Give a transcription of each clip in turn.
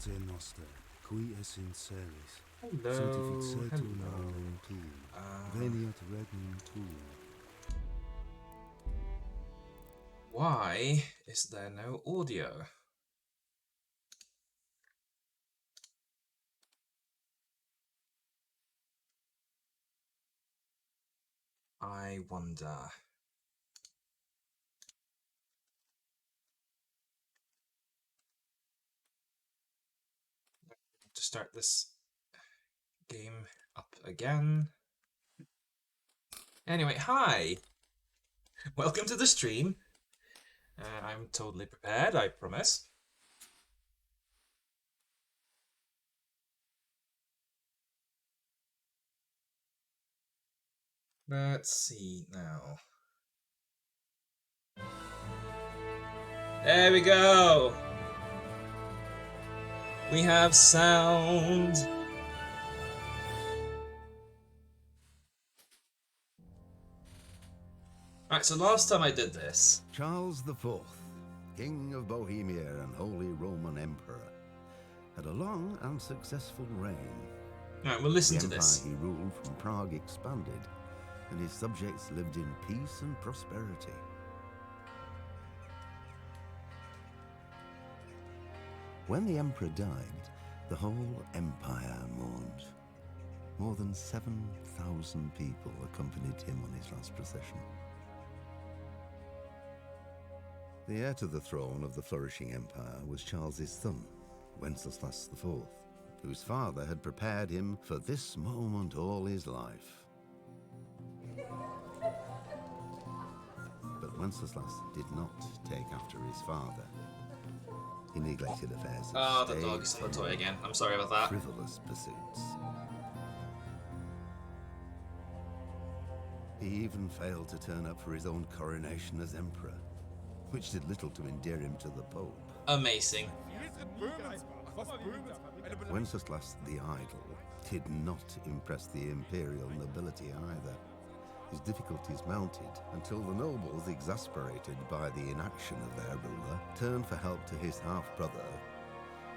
Pater Noster, qui es in celis, Hello, sanctificetur hello. nomen tuum, veniat regnum tuum. Why is there no audio? I wonder. To start this game up again. Anyway, hi! Welcome to the stream. I'm totally prepared, I promise. Let's see now. There we go! We have sound! Right, so last time I did this... Charles IV, King of Bohemia and Holy Roman Emperor, had a long and successful reign. Alright, we'll listen the to empire this. he ruled from Prague expanded, and his subjects lived in peace and prosperity. When the emperor died, the whole empire mourned. More than 7,000 people accompanied him on his last procession. The heir to the throne of the flourishing empire was Charles's son, Wenceslas IV, whose father had prepared him for this moment all his life. But Wenceslas did not take after his father. He neglected affairs of Ah, the state dog is on the toy again. I'm sorry about that. frivolous pursuits. He even failed to turn up for his own coronation as emperor, which did little to endear him to the Pope. Amazing. Wenceslas the Idle did not impress the imperial nobility either. His difficulties mounted until the nobles, exasperated by the inaction of their ruler, turned for help to his half-brother,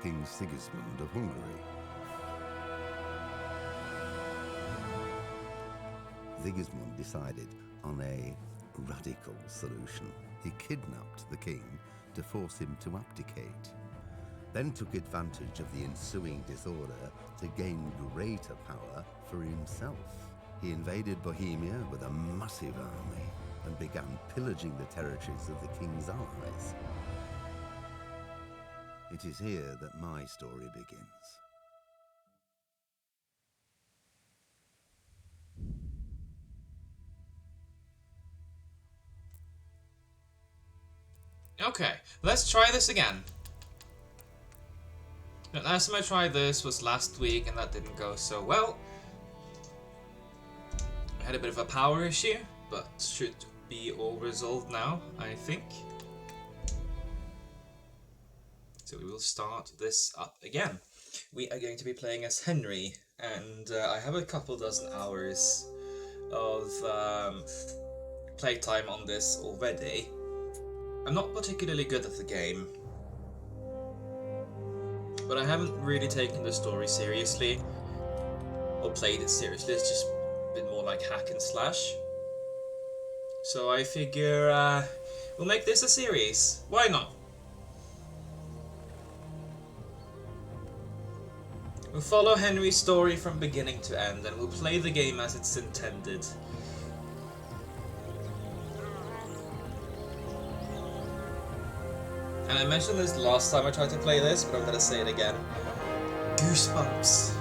King Sigismund of Hungary. Sigismund decided on a radical solution. He kidnapped the king to force him to abdicate, then took advantage of the ensuing disorder to gain greater power for himself. He invaded Bohemia with a massive army and began pillaging the territories of the king's allies. It is here that my story begins. Okay, let's try this again. The last time I tried this was last week and that didn't go so well. I had a bit of a power issue, but should be all resolved now, I think. So we will start this up again. We are going to be playing as Henry, and I have a couple dozen hours of playtime on this already. I'm not particularly good at the game, but I haven't really taken the story seriously, or played it seriously. It's just been more like hack and slash. So I figure we'll make this a series. Why not? We'll follow Henry's story from beginning to end, and we'll play the game as it's intended. And I mentioned this last time I tried to play this, but I'm gonna say it again. Goosebumps.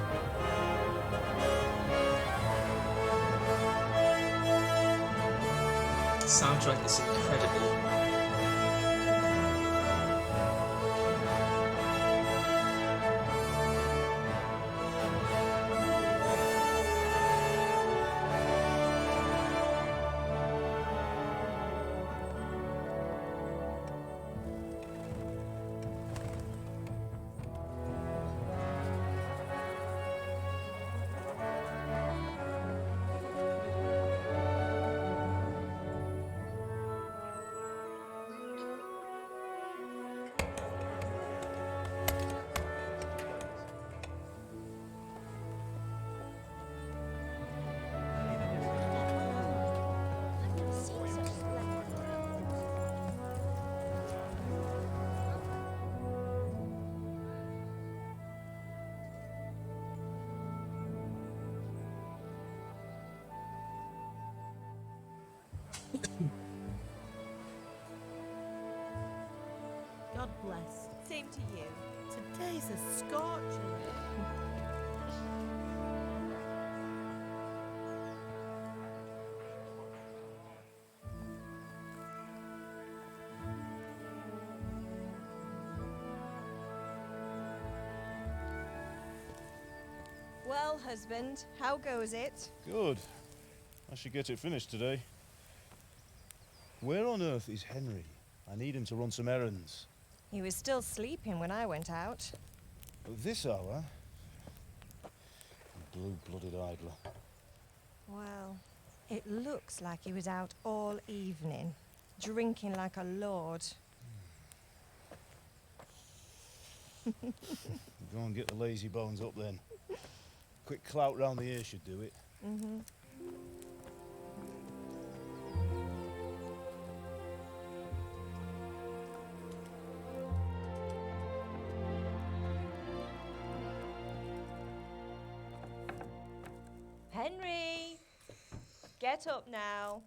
The soundtrack is incredible. God bless. Same to you. Today's a scorcher. Well, husband, how goes it? Good. I should get it finished today. Where on earth is Henry? I need him to run some errands. He was still sleeping when I went out. At this hour? Blue-blooded idler. Well, it looks like he was out all evening, drinking like a lord. Go and get the lazy bones up then. Quick clout round the ear should do it. Mm-hmm. Henry! Get up now.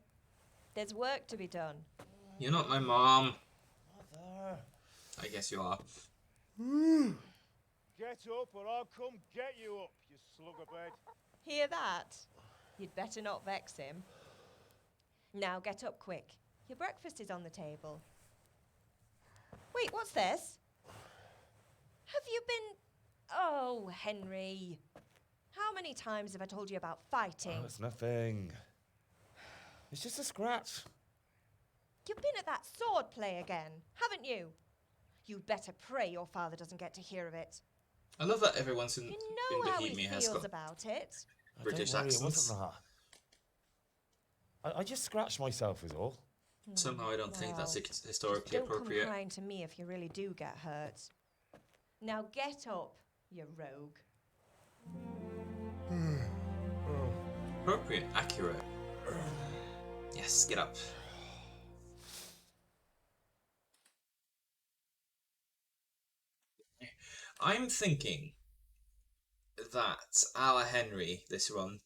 There's work to be done. You're not my mom. Mother! I guess you are. Get up or I'll come get you up, you slugabed. Hear that? You'd better not vex him. Now get up quick. Your breakfast is on the table. Wait, what's this? Have you been... Oh, Henry. How many times have I told you about fighting? Oh, it's nothing. It's just a scratch. You've been at that sword play again, haven't you? You'd better pray your father doesn't get to hear of it. I love that everyone's in You know how he Bohemia has feels got about it. British Don't worry, it accents. wasn't that. I just scratched myself is all. Somehow I don't think that's Well, historically Don't come appropriate. crying to me if you really do get hurt. Now get up, you rogue. Appropriate, accurate. Yes, get up. I'm thinking that our Henry, this run,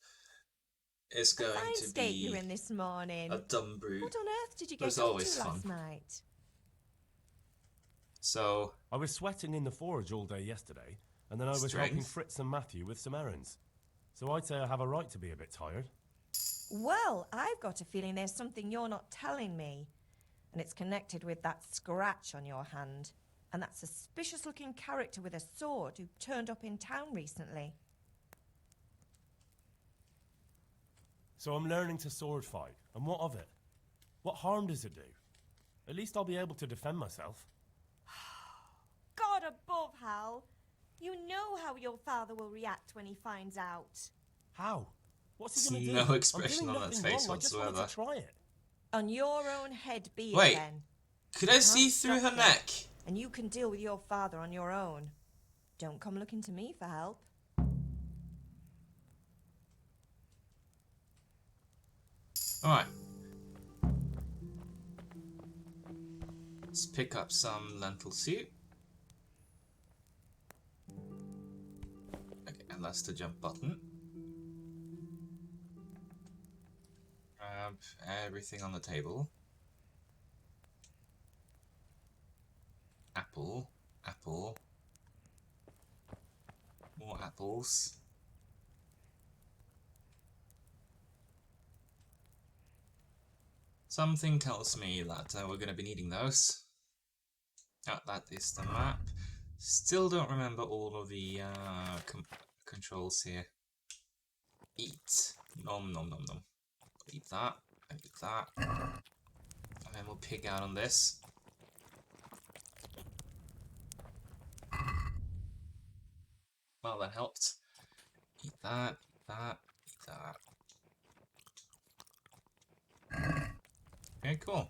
is going Fine to state be you're in this morning. a dumb brute. What on earth did you But get it's up always to last fun. night? So, I was sweating in the forge all day yesterday, and then I was helping Strength? Fritz and Matthew with some errands. So I'd say I have a right to be a bit tired. Well, I've got a feeling there's something you're not telling me. And it's connected with that scratch on your hand. And that suspicious-looking character with a sword who turned up in town recently. So I'm learning to sword fight, and what of it? What harm does it do? At least I'll be able to defend myself. God above, Hal. You know how your father will react when he finds out. How? What's he There's gonna do? no expression I'm doing on its nothing face wrong. I just wanted whatsoever. to try it. On your own head be Wait. it then. Could I see Can't through stop her you. neck? And you can deal with your father on your own. Don't come looking to me for help. Alright. Let's pick up some lentil soup. Okay, and that's the jump button. Grab everything on the table. Apple, apple. More apples. Something tells me that we're going to be needing those. Oh, that is the map. Still don't remember all of the controls here. Eat. Nom nom nom nom. Eat that. And eat that. And then we'll pig out on this. Well, that helped. Eat that. Eat that. Eat that. Okay, cool.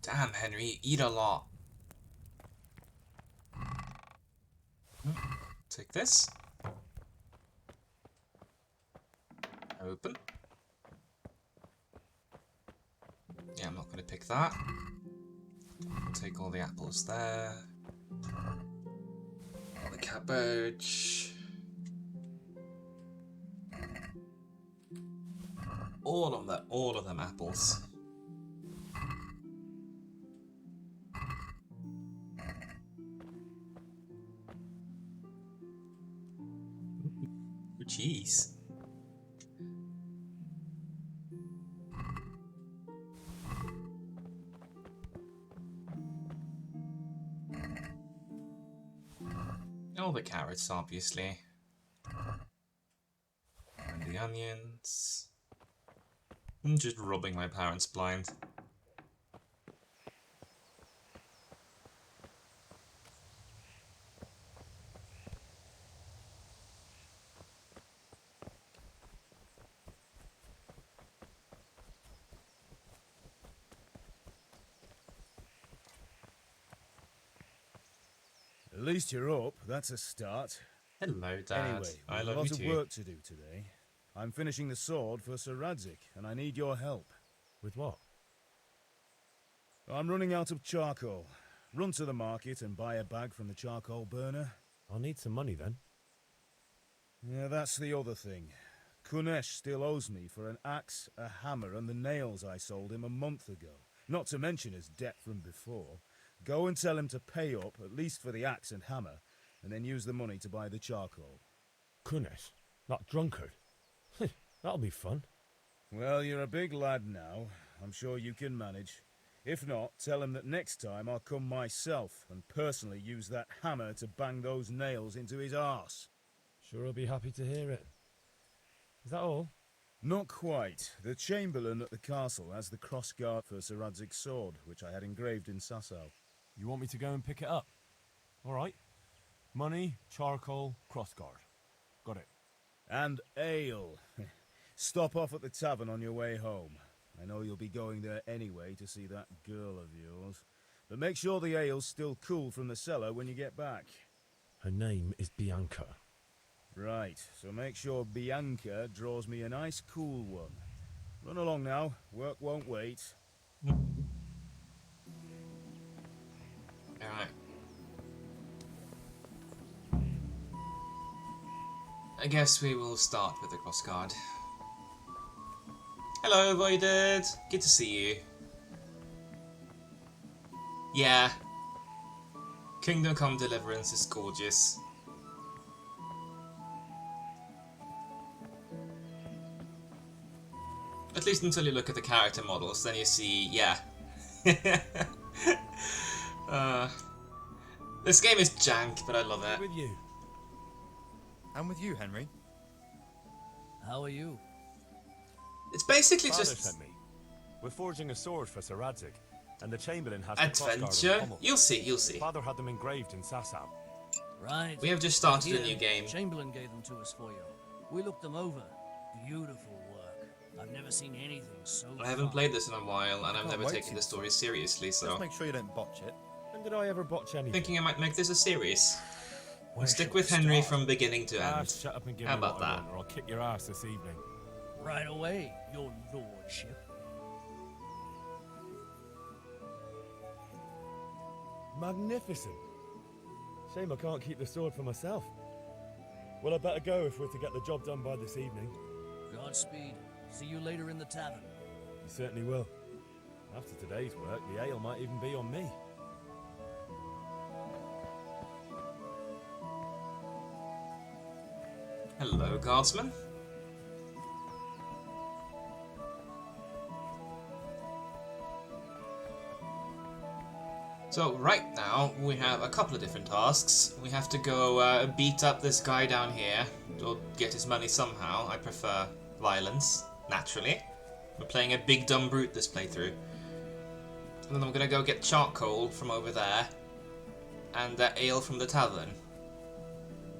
Damn, Henry, eat a lot. Take this. Open. Yeah, I'm not going to pick that. Take all the apples there. All the cabbage. All of them apples. Jeez. All the carrots, obviously. And the onions. I'm just robbing my parents blind. At least you're up. That's a start. Hello, Dad. Anyway, I we've love a lot you of too. work to do today. I'm finishing the sword for Sir Radzig, and I need your help. With what? I'm running out of charcoal. Run to the market and buy a bag from the charcoal burner. I'll need some money then. Yeah, that's the other thing. Kunesh still owes me for an axe, a hammer, and the nails I sold him a month ago. Not to mention his debt from before. Go and tell him to pay up, at least for the axe and hammer, and then use the money to buy the charcoal. Kunesh? That drunkard? That'll be fun. Well, you're a big lad now. I'm sure you can manage. If not, tell him that next time I'll come myself and personally use that hammer to bang those nails into his arse. Sure he'll be happy to hear it. Is that all? Not quite. The Chamberlain at the castle has the crossguard for Sir Radzig's sword, which I had engraved in Sasau. You want me to go and pick it up? All right. Money, charcoal, crossguard. Got it. And ale. Stop off at the tavern on your way home. I know you'll be going there anyway to see that girl of yours. But make sure the ale's still cool from the cellar when you get back. Her name is Bianca. Right, so make sure Bianca draws me a nice cool one. Run along now, work won't wait. Alright. I guess we will start with the crossguard. Hello, Voided. Good to see you. Yeah. Kingdom Come Deliverance is gorgeous. At least until you look at the character models, then you see, yeah. This game is jank, but I love it. With you. And with you, Henry. How are you? It's basically Father just sent me. We're forging a sword for Sir Radzig, and the Chamberlain has the crossguard and adventure. pommel. You'll see, you'll see. Father had them engraved in Sasau. Right. We have just started a Here, new game. Chamberlain gave them to us for you. We looked them over. Beautiful work. I've never seen anything so I haven't fine. played this in a while, and I've Can't never wait taken to. the story seriously, so Just make sure you don't botch it. When did I ever botch anything? thinking I might make this a series. Where Stick shall with we Henry start? from beginning to end. Shut up and give How me about what I that? want, or I'll kick your ass this evening. Right away, your lordship. Magnificent. Shame I can't keep the sword for myself. Well, I better go if we're to get the job done by this evening. Godspeed. See you later in the tavern. You certainly will. After today's work, the ale might even be on me. Hello, guardsman. So right now we have a couple of different tasks. We have to go beat up this guy down here, or get his money somehow. I prefer violence, naturally. We're playing a big dumb brute this playthrough. And then I'm gonna go get charcoal from over there, and ale from the tavern.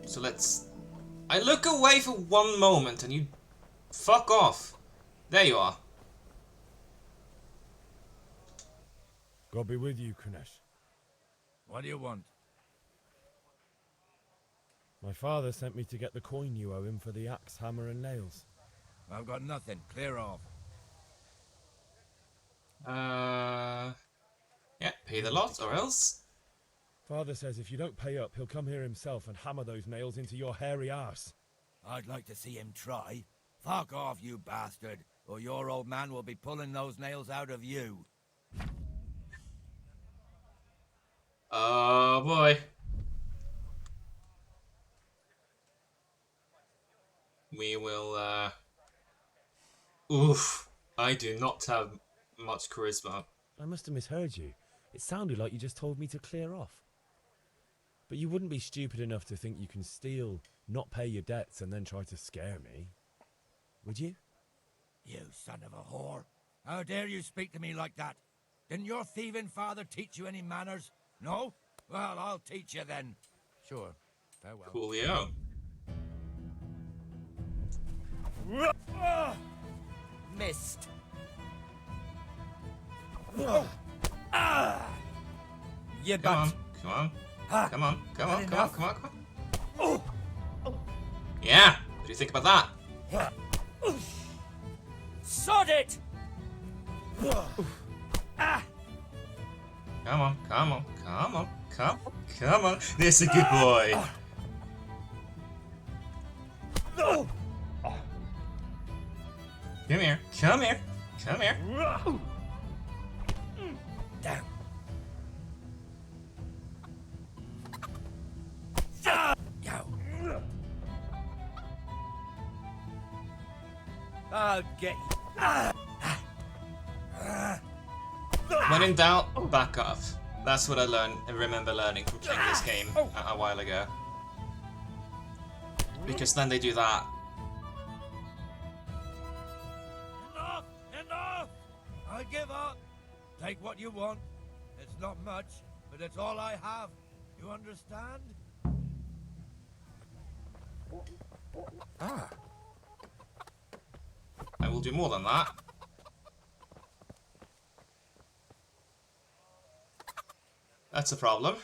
So let's... I look away for one moment and you fuck off. There you are. God be with you, Kunesh. What do you want? My father sent me to get the coin you owe him for the axe, hammer, and nails. I've got nothing. Clear off. Yeah, pay the lot or else. Father says if you don't pay up, he'll come here himself and hammer those nails into your hairy arse. I'd like to see him try. Fuck off, you bastard. or your old man will be pulling those nails out of you. Oh boy. We will, oof. I do not have much charisma. I must have misheard you. It sounded like you just told me to clear off. But you wouldn't be stupid enough to think you can steal, not pay your debts, and then try to scare me, would you? You son of a whore. How dare you speak to me like that? Didn't your thieving father teach you any manners? No? Well, I'll teach you then. Sure. Farewell. Coolio. Missed. You Come on, but. come on. Ha. Come on, come on, Had come on, enough? come on, come on. Yeah, what do you think about that? Sod it! Come on, come on, come on, come on. This is a good boy. Come here, come here, come here. Down. Yo. I'll get you. When in doubt, back off. That's what I remember learning from playing this game a while ago. Because then they do that. Enough! Enough! I give up. Take what you want. It's not much, but it's all I have. You understand? Ah. I will do more than that. That's a problem.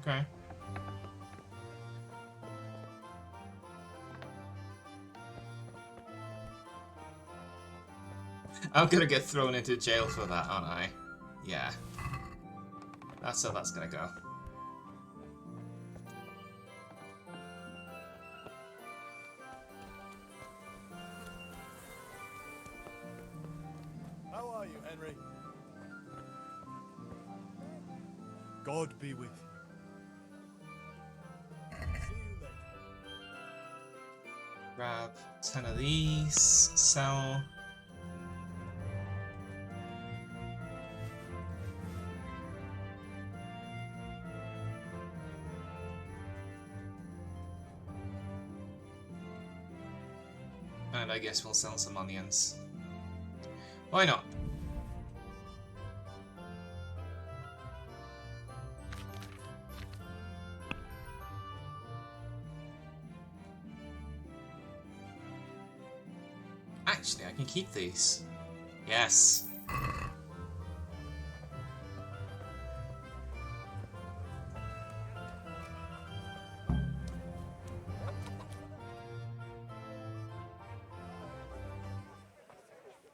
Okay. I'm gonna get thrown into jail for that, aren't I? Yeah. That's how that's gonna go. How are you, Henry? God be with you. See you later. Grab 10 of these, sell. And I guess we'll sell some onions. Why not? Actually, I can keep these. Yes.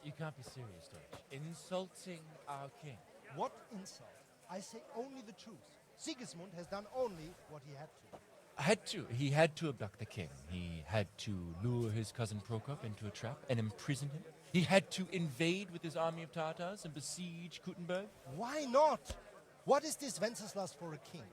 You can't be serious, Deutsch. Insulting our king. What insult? I say only the truth. Sigismund has done only what he had to. He had to abduct the king. He had to lure his cousin Prokop into a trap and imprison him. He had to invade with his army of Tatars and besiege Kuttenberg. Why not? What is this Wenceslas for a king?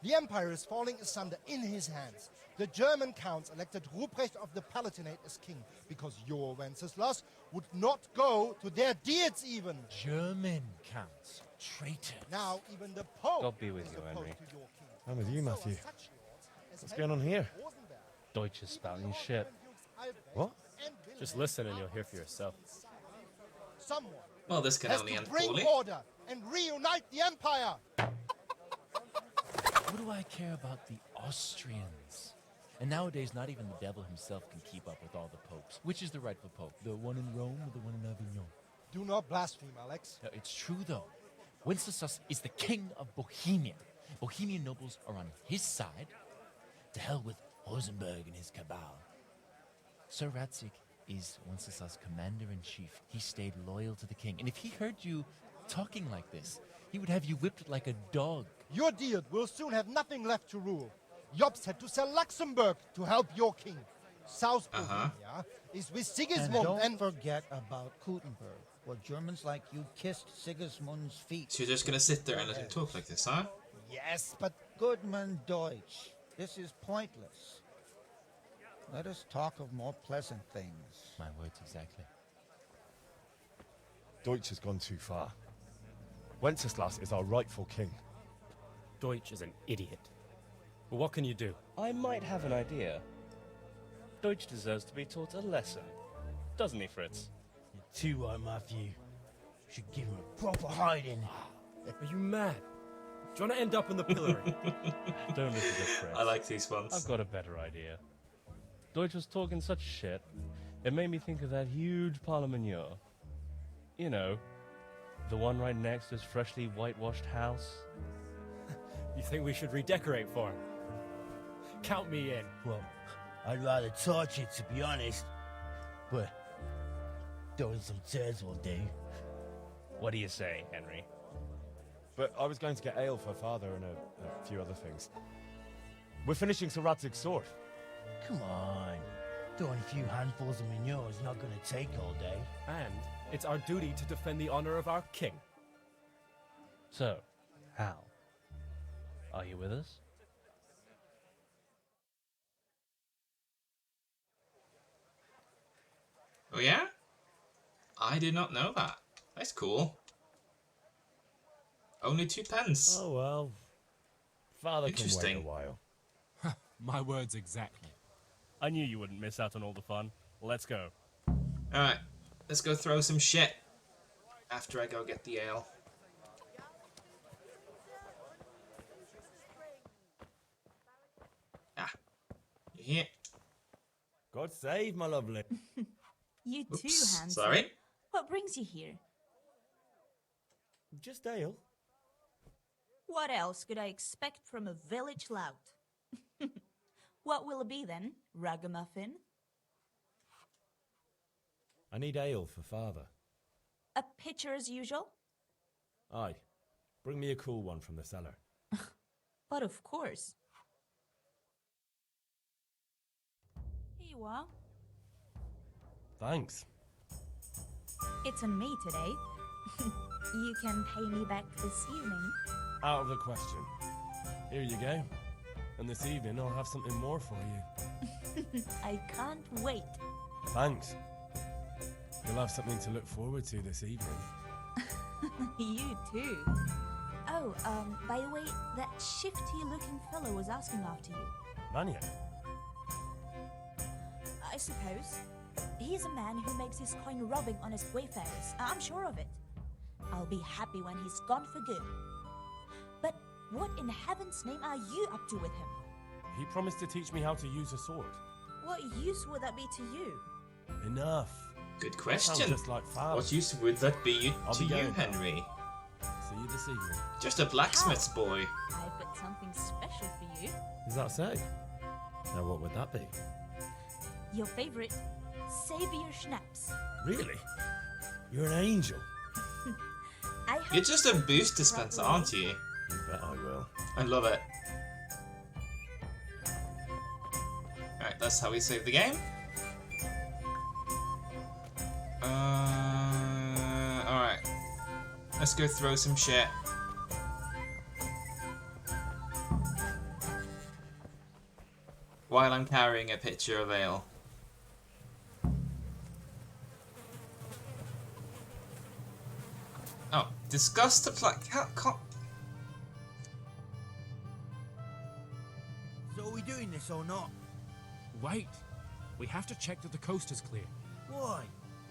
The empire is falling asunder in his hands. The German counts elected Ruprecht of the Palatinate as king because your Wenceslas would not go to their deeds even. German counts. Traitors. Now even the Pope God be with is you, opposed Henry. to your king. I'm with you, So are Matthew. such lords as What's going on here? Rosenberg, Deutsch is spouting shit. Albrecht, What? and Wilhelm Just listen and you'll hear for yourself. Someone Well, this can has only to end bring poorly. order and reunite the empire. What do I care about the Austrians? And nowadays, not even the devil himself can keep up with all the popes. Which is the rightful pope? The one in Rome or the one in Avignon? Do not blaspheme, Alex. No, it's true, though. Wenceslas is the king of Bohemia. Bohemian nobles are on his side. To hell with Rosenberg and his cabal. Sir Ratzik is Wenceslas' commander-in-chief. He stayed loyal to the king. And if he heard you talking like this, he would have you whipped like a dog. Your Diet will soon have nothing left to rule. Jobst had to sell Luxembourg to help your king. South Bohemia is with And Sigismund don't forget about Gutenberg, where Germans like you kissed Sigismund's feet. So you're just gonna sit there and let him talk like this, huh? Yes, but Goodman Deutsch, this is pointless. Let us talk of more pleasant things. My words exactly. Deutsch has gone too far. Wenceslas is our rightful king. Deutsch is an idiot. But what can you do? I might have an idea. Deutsch deserves to be taught a lesson. Doesn't he, Fritz? You're too right, Matthew. Should give him a proper hiding. Are you mad? Do you want to end up in the pillory? Don't listen to Fritz. I like these ones. I've got a better idea. Deutsch was talking such shit, it made me think of that huge parliament. You know, the one right next to his freshly whitewashed house. You think we should redecorate for him? Count me in. Well, I'd rather torch it, to be honest. But throwing some turds will do. What do you say, Henry? But I was going to get ale for father and a few other things. We're finishing Sir Radzig's sword. Come on. Throwing a few handfuls of manure is not going to take all day. And it's our duty to defend the honor of our king. So, Hal, are you with us? Oh yeah? I did not know that. That's cool. Only 2 pence. Oh well. Father can wait a Interesting. while. My words exactly. I knew you wouldn't miss out on all the fun. Let's go. Alright, let's go throw some shit. After I go get the ale. Ah, you here? God save my lovely. You too, Oops, Hansel. sorry. What brings you here? Just ale. What else could I expect from a village lout? What will it be then? Ragamuffin? I need ale for father. A pitcher as usual? Aye. Bring me a cool one from the cellar. But of course. Here you are. Thanks. It's on me today. You can pay me back this evening. Out of the question. Here you go. And this evening I'll have something more for you. I can't wait. Thanks. You'll have something to look forward to this evening. You too. Oh, by the way, that shifty-looking fellow was asking after you. Vanya? I suppose. He's a man who makes his coin rubbing on his wayfarers. I'm sure of it. I'll be happy when he's gone for good. But what in heaven's name are you up to with him? He promised to teach me how to use a sword. What use would that be to you? Enough. Good That question. sounds just like father. What use would that be I'll to be you, going now. Henry? See you this evening. Just a blacksmith's boy. I've got something special for you. Is that so? Now what would that be? Your favorite Savior Schnapps. Really? You're an angel. I hope You're just a boost dispenser, aren't you? You bet I will. I love it. Alright, that's how we save the game. Alright. Let's go throw some shit. While I'm carrying a pitcher of ale. Oh, discuss the can't. So are we doing this or not? Wait. We have to check that the coast is clear. Why?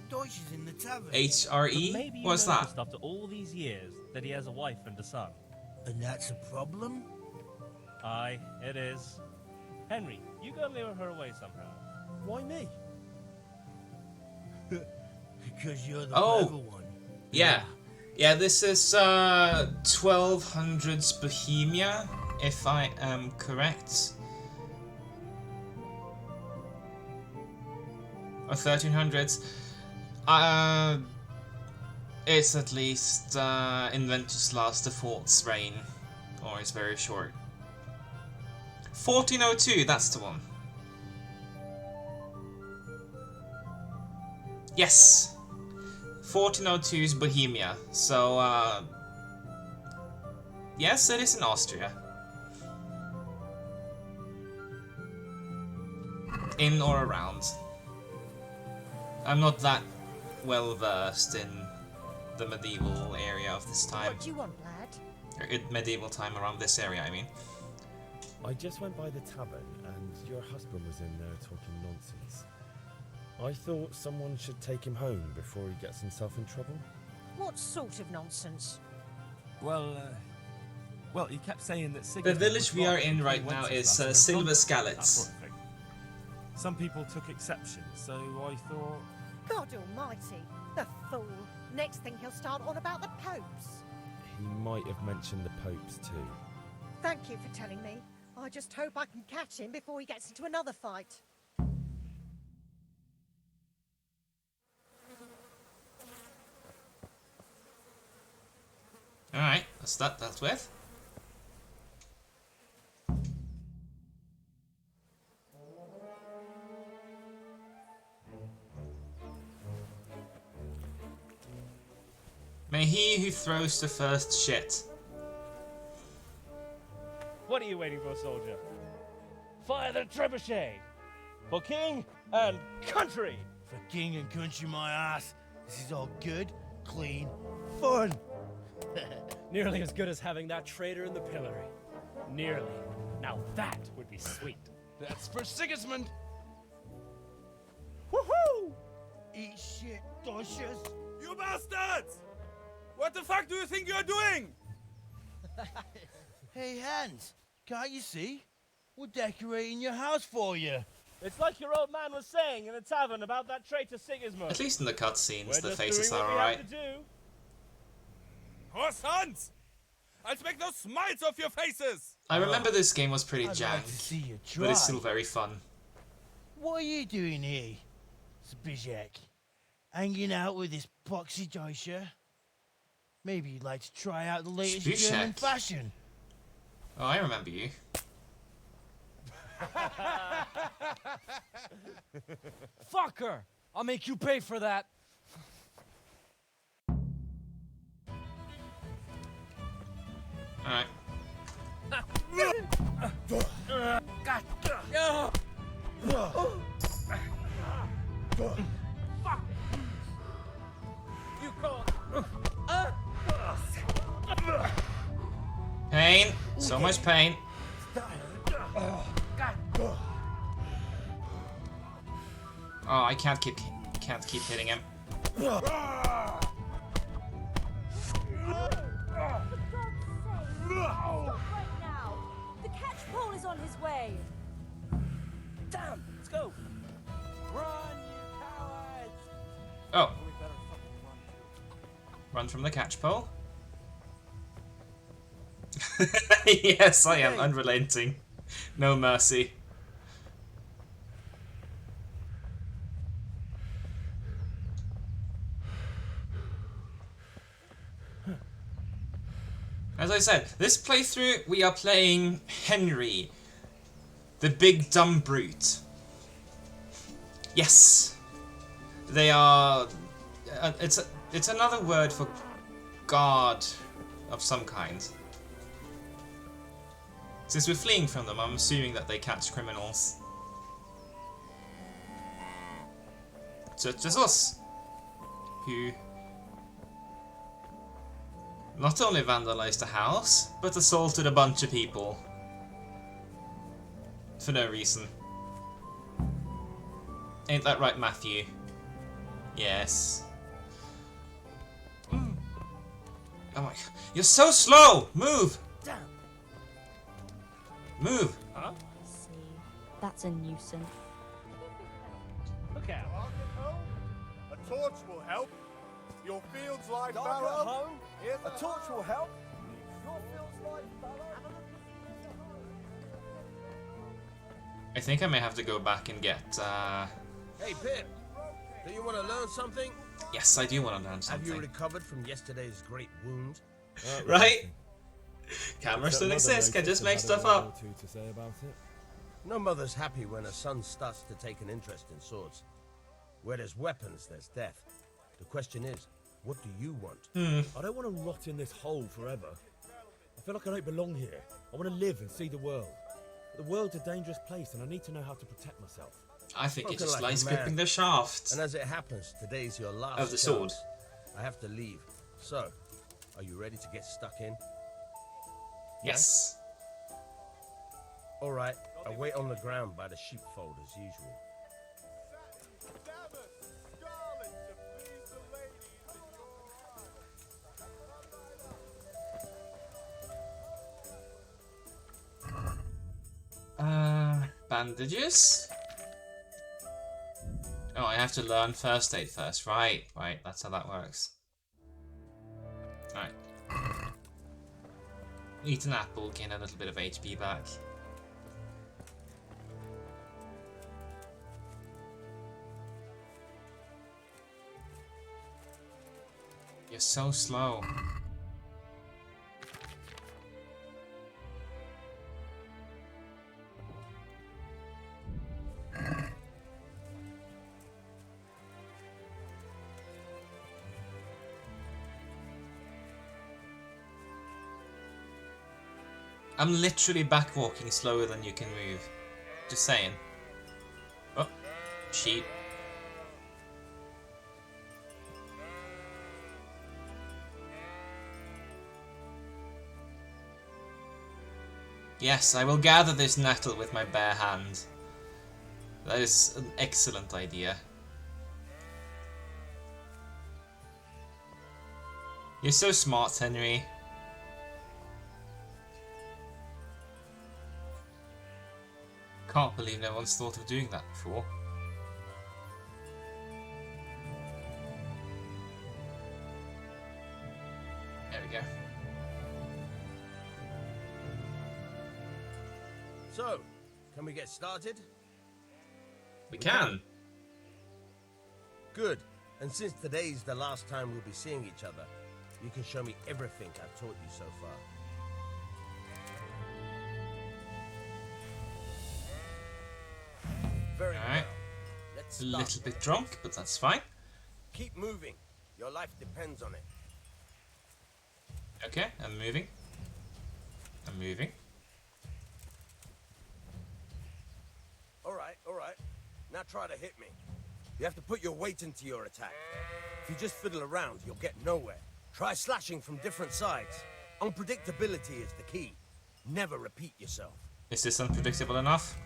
Deutsch is in the tavern. HRE? Maybe you What's noticed that? after all these years that he has a wife and a son. And that's a problem? Aye, it is. Henry, you go lure her away somehow. Why me? Because you're the Oh. clever one. Yeah. Yeah, this is 1200s Bohemia, if I am correct. Or 1300s. It's at least in Wenceslaus the Fourth's reign. Or it's very short. 1402, that's the one. Yes. 1402 is Bohemia. So, yes, it is in Austria. In or around. I'm not that well versed in the medieval area of this time. What do you want, lad? Or medieval time around this area, I mean. I just went by the tavern and your husband was in there talking nonsense. I thought someone should take him home before he gets himself in trouble. What sort of nonsense? Well, he kept saying that The village we are in right now is Silver Scalets. Sort of thing. Some people took exception, so I thought... God almighty, the fool. Next thing he'll start on about the popes. He might have mentioned the popes too. Thank you for telling me. I just hope I can catch him before he gets into another fight. Alright, that's that dealt with. May he who throws the first shit. What are you waiting for, soldier? Fire the trebuchet! For king and country! For king and country, my ass. This is all good, clean, fun. Nearly as good as having that traitor in the pillory. Nearly. Now that would be sweet. That's for Sigismund! Woohoo! Eat shit, doshes. You bastards! What the fuck do you think you're doing? Hey, Hans, can't you see? We're decorating your house for you. It's like your old man was saying in the tavern about that traitor Sigismund. At least in the cutscenes, We're the just faces doing are what we alright. have to do. Horse Hans! I'll make those smiles off your faces! I remember this game was pretty I'd jank, like to see you but it's try. still very fun. What are you doing here, Zbyszek? Hanging out with this poxy Deutscher? Maybe you'd like to try out the latest German Zbyszek? fashion. Oh, I remember you. Fucker! I'll make you pay for that. Alright. You call. Pain! So much pain. Oh, I can't keep hitting him. Stop right now! The catch pole is on his way! Damn! Let's go! Run, you cowards! Oh. Run from the catch pole. Yes, I am unrelenting. No mercy. As I said, this playthrough we are playing Henry, the big dumb brute. Yes, they are. It's another word for guard of some kind. Since we're fleeing from them, I'm assuming that they catch criminals. Such as us, who not only vandalized a house, but assaulted a bunch of people. For no reason. Ain't that right, Matthew? Yes. Oh my god. You're so slow! Move! Damn. Move! Huh? See, that's a nuisance. Look out. A torch will help. Your fields lie Dark at fallow. home. A torch will help. Your fields lie fallow. I think I may have to go back and get, Hey, Pip. Do you want to learn something? Yes, I do want to learn Have something. you recovered from yesterday's great wound? Right? Cameras still exist, can just make stuff up. To say about it. No mother's happy when a son starts to take an interest in swords. Where there's weapons, there's death. The question is, what do you want? I don't want to rot in this hole forever. I feel like I don't belong here. I want to live and see the world. But the world's a dangerous place, and I need to know how to protect myself. I think it Spoken just like a lies man. gripping the shaft And as it happens, today's your last of the sword. chance. I have to leave. So, are you ready to get stuck in? Yes. All right, I'll wait on the ground by the sheepfold as usual. Bandages? Oh, I have to learn first aid first. Right, that's how that works. Alright. Eat an apple, gain a little bit of HP back. You're so slow. I'm literally back walking slower than you can move. Just saying. Oh, sheep. Yes, I will gather this nettle with my bare hand. That is an excellent idea. You're so smart, Henry. Can't believe no one's thought of doing that before. There we go. So, can we get started? We can. Good. And since today's the last time we'll be seeing each other, you can show me everything I've taught you so far. Very Alright. well. Let's A start. little bit drunk, but that's fine. Keep moving. Your life depends on it. Okay, I'm moving. I'm moving. All right. Now try to hit me. You have to put your weight into your attack. If you just fiddle around, you'll get nowhere. Try slashing from different sides. Unpredictability is the key. Never repeat yourself. Is this unpredictable enough?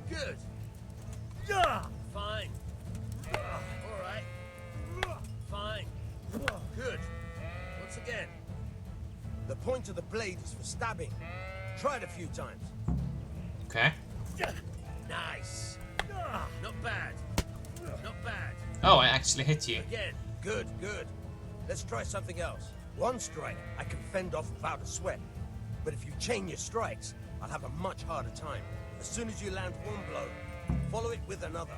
Good. Fine. All right. Fine. Good. Once again. The point of the blade is for stabbing. Try it a few times. Okay. Nice. Not bad. Not bad. Oh, I actually hit you. Again. Good. Let's try something else. One strike, I can fend off without a sweat. But if you chain your strikes, I'll have a much harder time. As soon as you land one blow, follow it with another.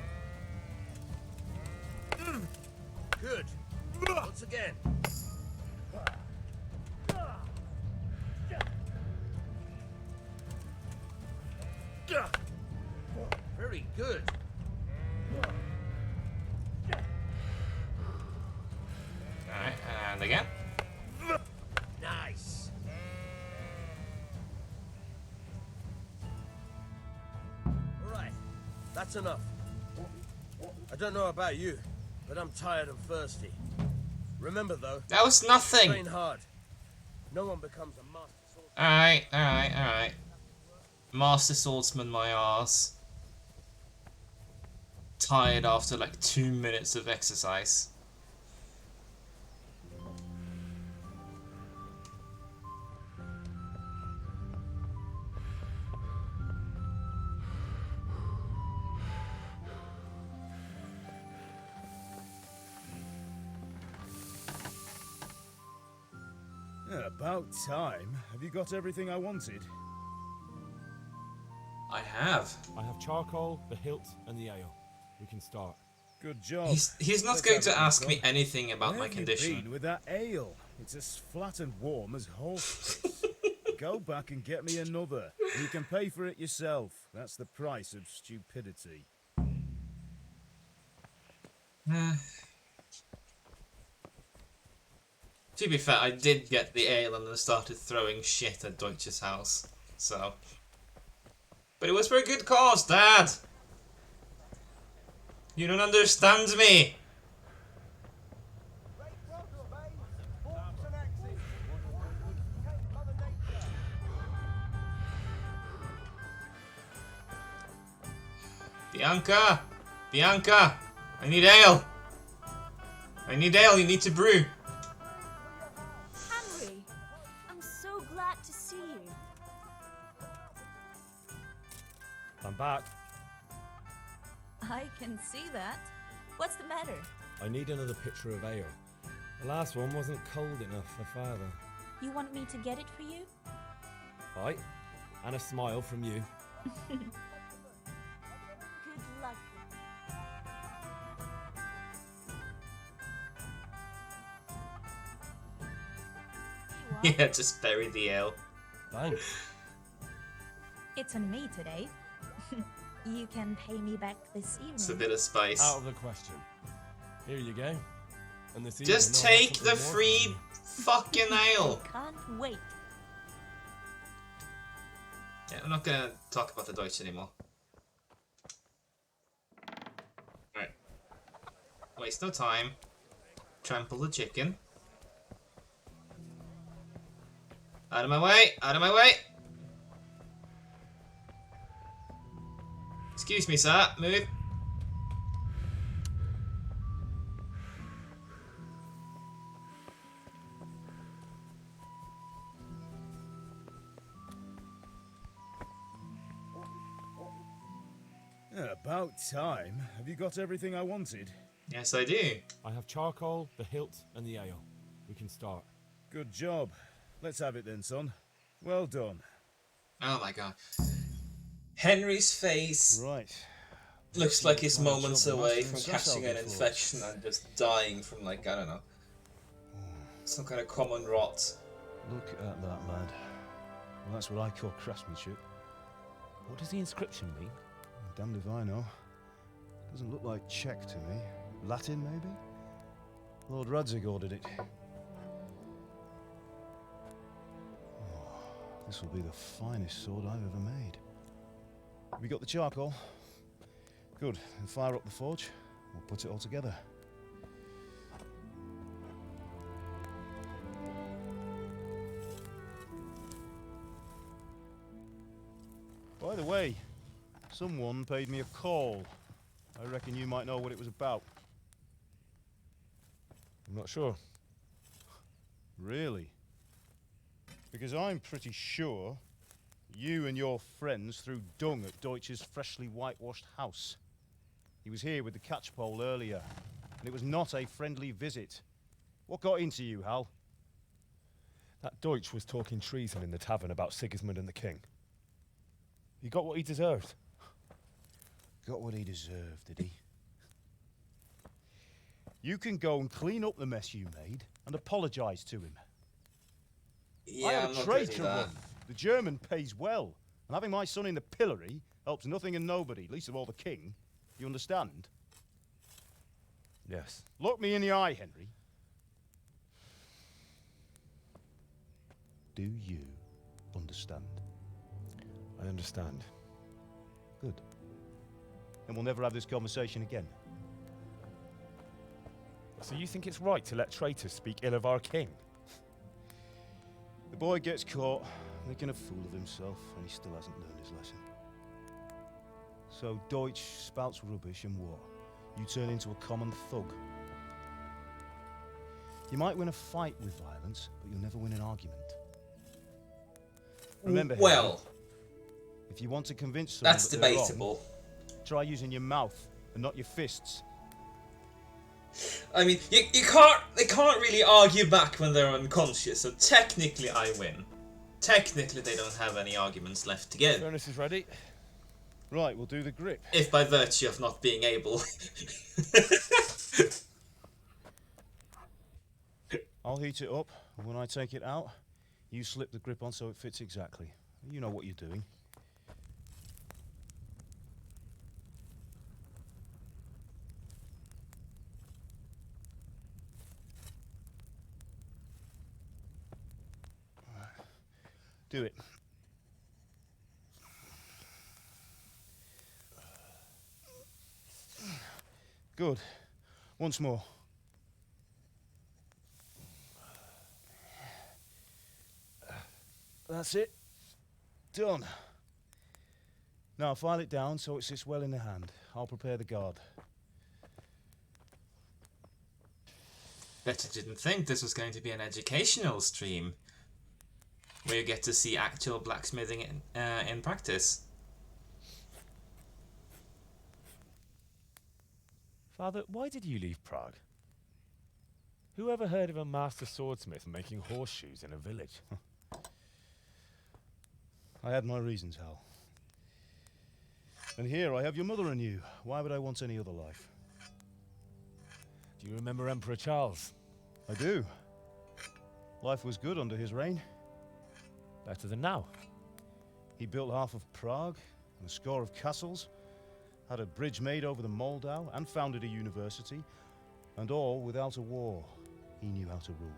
Good. Once again. Very good. Alright, and again. Nice. Alright, that's enough. I don't know about you, but I'm tired and thirsty. Remember though, That was nothing. train hard. No one becomes a master swordsman. Alright. Master swordsman my arse. Tired after like 2 minutes of exercise. Yeah, about time. Have you got everything I wanted? I have. I have charcoal, the hilt, and the ale. We can start. Good job. He's not Let's going have to it, ask Uncle. me anything about Where my have you condition. been with that ale? It's as flat and warm as horse piss. Go back and get me another. You can pay for it yourself. That's the price of stupidity. To be fair, I did get the ale and then started throwing shit at Deutsch's house. So. But it was for a good cause, Dad! You don't understand me! Bianca! Bianca! I need ale! I need ale, you need to brew. Henry, I'm so glad to see you. I'm back. I can see that. What's the matter? I need another pitcher of ale. The last one wasn't cold enough for Father. You want me to get it for you? Right. And a smile from you. Good luck. Yeah, just bury the ale. Thanks. It's on me today. You can pay me back this evening. It's a bit of spice. Out of the question. Here you go. And this Just evening, I'll have take the something more free for you. fucking ale. Can't wait. Yeah, I'm not gonna talk about the Deutsch anymore. Alright. Waste no time. Trample the chicken. Out of my way! Out of my way! Excuse me, sir. Move. About time. Have you got everything I wanted? Yes, I do. I have charcoal, the hilt, and the ale. We can start. Good job. Let's have it then, son. Well done. Oh my god. Henry's face Right. looks like he's moments Trouble away mastering from catching an Sasselby for us. infection and just dying from, like, I don't know, some kind of common rot. Look at that, lad. Well, that's what I call craftsmanship. What does the inscription mean? Damned if I know. Doesn't look like Czech to me. Latin, maybe? Lord Radzig ordered it. Oh, this will be the finest sword I've ever made. Have you got the charcoal? Good. Then fire up the forge. We'll put it all together. By the way, someone paid me a call. I reckon you might know what it was about. I'm not sure. Really? Because I'm pretty sure you and your friends threw dung at Deutsch's freshly whitewashed house. He was here with the catchpole earlier, and it was not a friendly visit. What got into you, Hal? That Deutsch was talking treason in the tavern about Sigismund and the king. He got what he deserved. Got what he deserved, did he? You can go and clean up the mess you made and apologise to him. Yeah, I I'm have a not trade gonna do to that. run. The German pays well, and having my son in the pillory helps nothing and nobody, least of all the king. You understand? Yes. Look me in the eye, Henry. Do you understand? I understand. Good. Then we'll never have this conversation again. So you think it's right to let traitors speak ill of our king? The boy gets caught, making a fool of himself, and he still hasn't learned his lesson. So Deutsch spouts rubbish and what? You turn into a common thug. You might win a fight with violence, but you'll never win an argument. Remember, Well, Henry, if you want to convince someone that's that they're wrong, debatable. try using your mouth and not your fists. I mean, you can't. They can't really argue back when they're unconscious. So technically, I win. Technically, they don't have any arguments left to give. Furnace is ready. Right, we'll do the grip. If by virtue of not being able. I'll heat it up, and when I take it out, You slip the grip on so it fits exactly. You know what you're doing. Do it. Good. Once more. That's it. Done. Now file it down so it sits well in the hand. I'll prepare the guard. Bet I didn't think this was going to be an educational stream, where you get to see actual blacksmithing in practice. Father, why did you leave Prague? Who ever heard of a master swordsmith making horseshoes in a village? I had my reasons, Hal. And here I have your mother and you. Why would I want any other life? Do you remember Emperor Charles? I do. Life was good under his reign. Better than now. He built half of Prague and a score of castles, had a bridge made over the Moldau, and founded a university, and all without a war. He knew how to rule.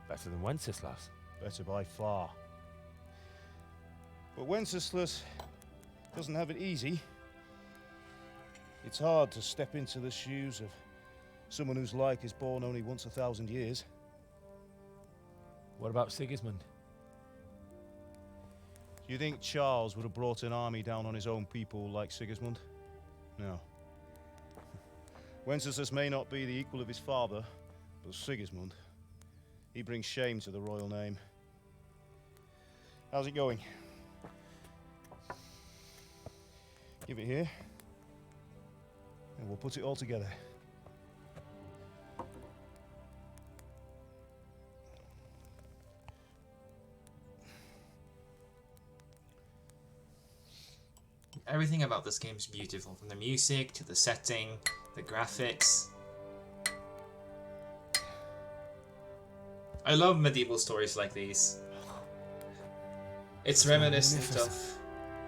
Better than Wenceslas. Better by far. But Wenceslas doesn't have it easy. It's hard to step into the shoes of someone whose like is born only once 1,000 years. What about Sigismund? Do you think Charles would have brought an army down on his own people like Sigismund? No. Wenceslas may not be the equal of his father, but Sigismund, he brings shame to the royal name. How's it going? Give it here, and we'll put it all together. Everything about this game is beautiful, from the music to the setting, the graphics. I love medieval stories like these. It's reminiscent of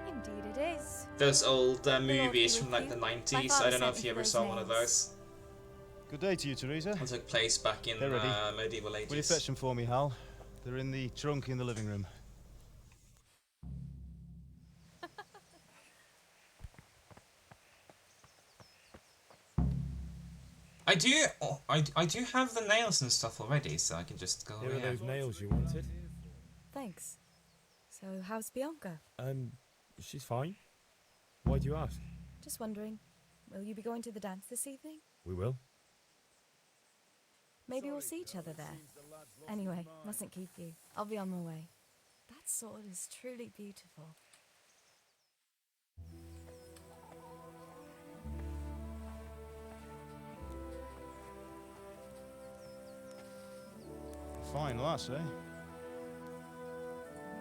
Indeed it is. those old movies from like the 90s. I don't know if you ever saw one of those. Good day to you, Teresa. It took place back in They're ready. medieval ages. Will you fetch them for me, Hal? They're in the trunk in the living room. I do have the nails and stuff already, so I can just go. Here are those nails you wanted. Thanks. So, how's Bianca? She's fine. Why do you ask? Just wondering, will you be going to the dance this evening? We will. Maybe we'll see each other there. Anyway, mustn't keep you. I'll be on my way. That sword is truly beautiful. Fine lass, eh?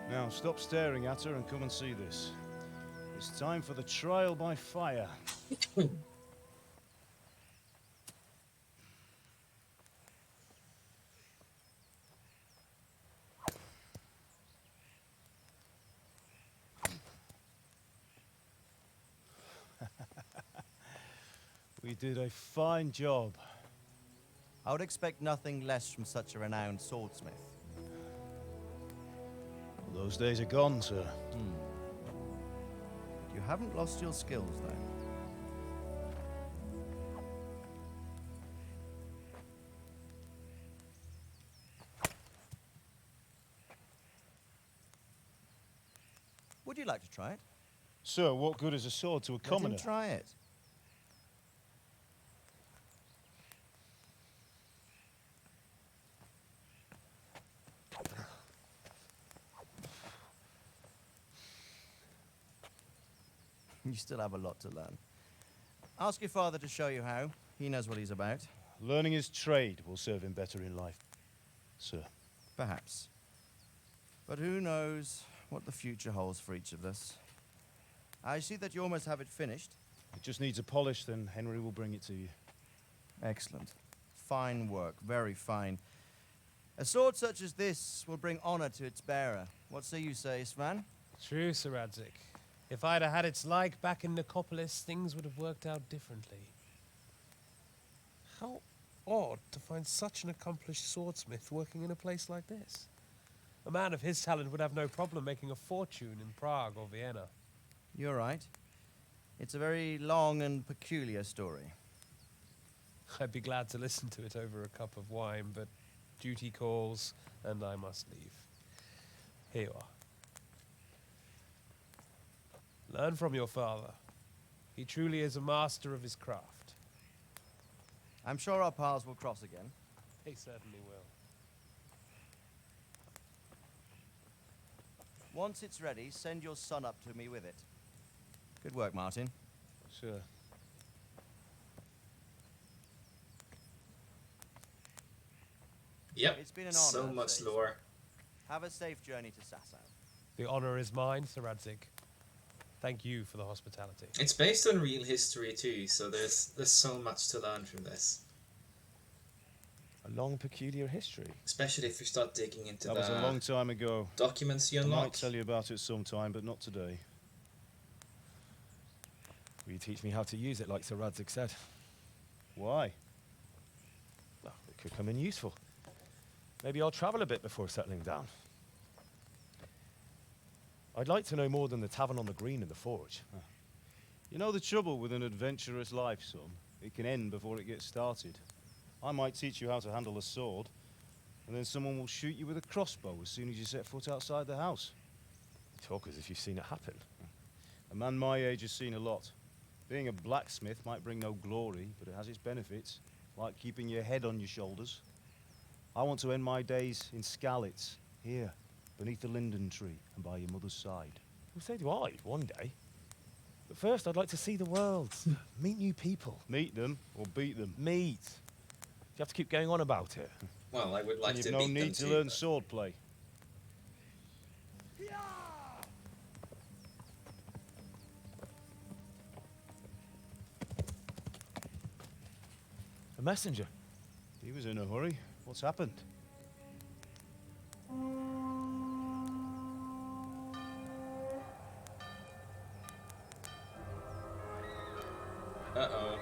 Now stop staring at her and come and see this. It's time for the trial by fire. We did a fine job. I would expect nothing less from such a renowned swordsmith. Well, those days are gone, sir. You haven't lost your skills, though. Would you like to try it? Sir, what good is a sword to a commoner? Let him try it. You still have a lot to learn. Ask your father to show you how. He knows what he's about. Learning his trade will serve him better in life, sir. Perhaps. But who knows what the future holds for each of us. I see that you almost have it finished. It just needs a polish, then Henry will bring it to you. Excellent. Fine work. Very fine. A sword such as this will bring honor to its bearer. What say you, Svan? True, Sir Radzik. If I'd have had its like back in Nicopolis, things would have worked out differently. How odd to find such an accomplished swordsmith working in a place like this. A man of his talent would have no problem making a fortune in Prague or Vienna. You're right. It's a very long and peculiar story. I'd be glad to listen to it over a cup of wine, but duty calls, and I must leave. Here you are. Learn from your father. He truly is a master of his craft. I'm sure our paths will cross again. He certainly will. Once it's ready, send your son up to me with it. Good work, Martin. Sure. Yep. It's been an honor. So much Save. lore. Have a safe journey to Sasau. The honor is mine, Sir Radzik. Thank you for the hospitality. It's based on real history too, so there's so much to learn from this. A long, peculiar history. Especially if you start digging into That was a long time ago. documents you I unlock. might tell you about it sometime, but not today. Will you teach me how to use it like Sir Radzik said? Why? Well, it could come in useful. Maybe I'll travel a bit before settling down. I'd like to know more than the tavern on the green and the forge. You know the trouble with an adventurous life, son? It can end before it gets started. I might teach you how to handle a sword, and then someone will shoot you with a crossbow as soon as you set foot outside the house. You talk as if you've seen it happen. A man my age has seen a lot. Being a blacksmith might bring no glory, but it has its benefits, like keeping your head on your shoulders. I want to end my days in Skalitz, here, beneath the linden tree and by your mother's side. Well, so do I, one day. But first, I'd like to see the world, meet new people. Meet them or beat them? Meet. Do you have to keep going on about it? Well, I would like You've to no beat them need to too, learn but- swordplay. A messenger. He was in a hurry. What's happened? Uh-oh.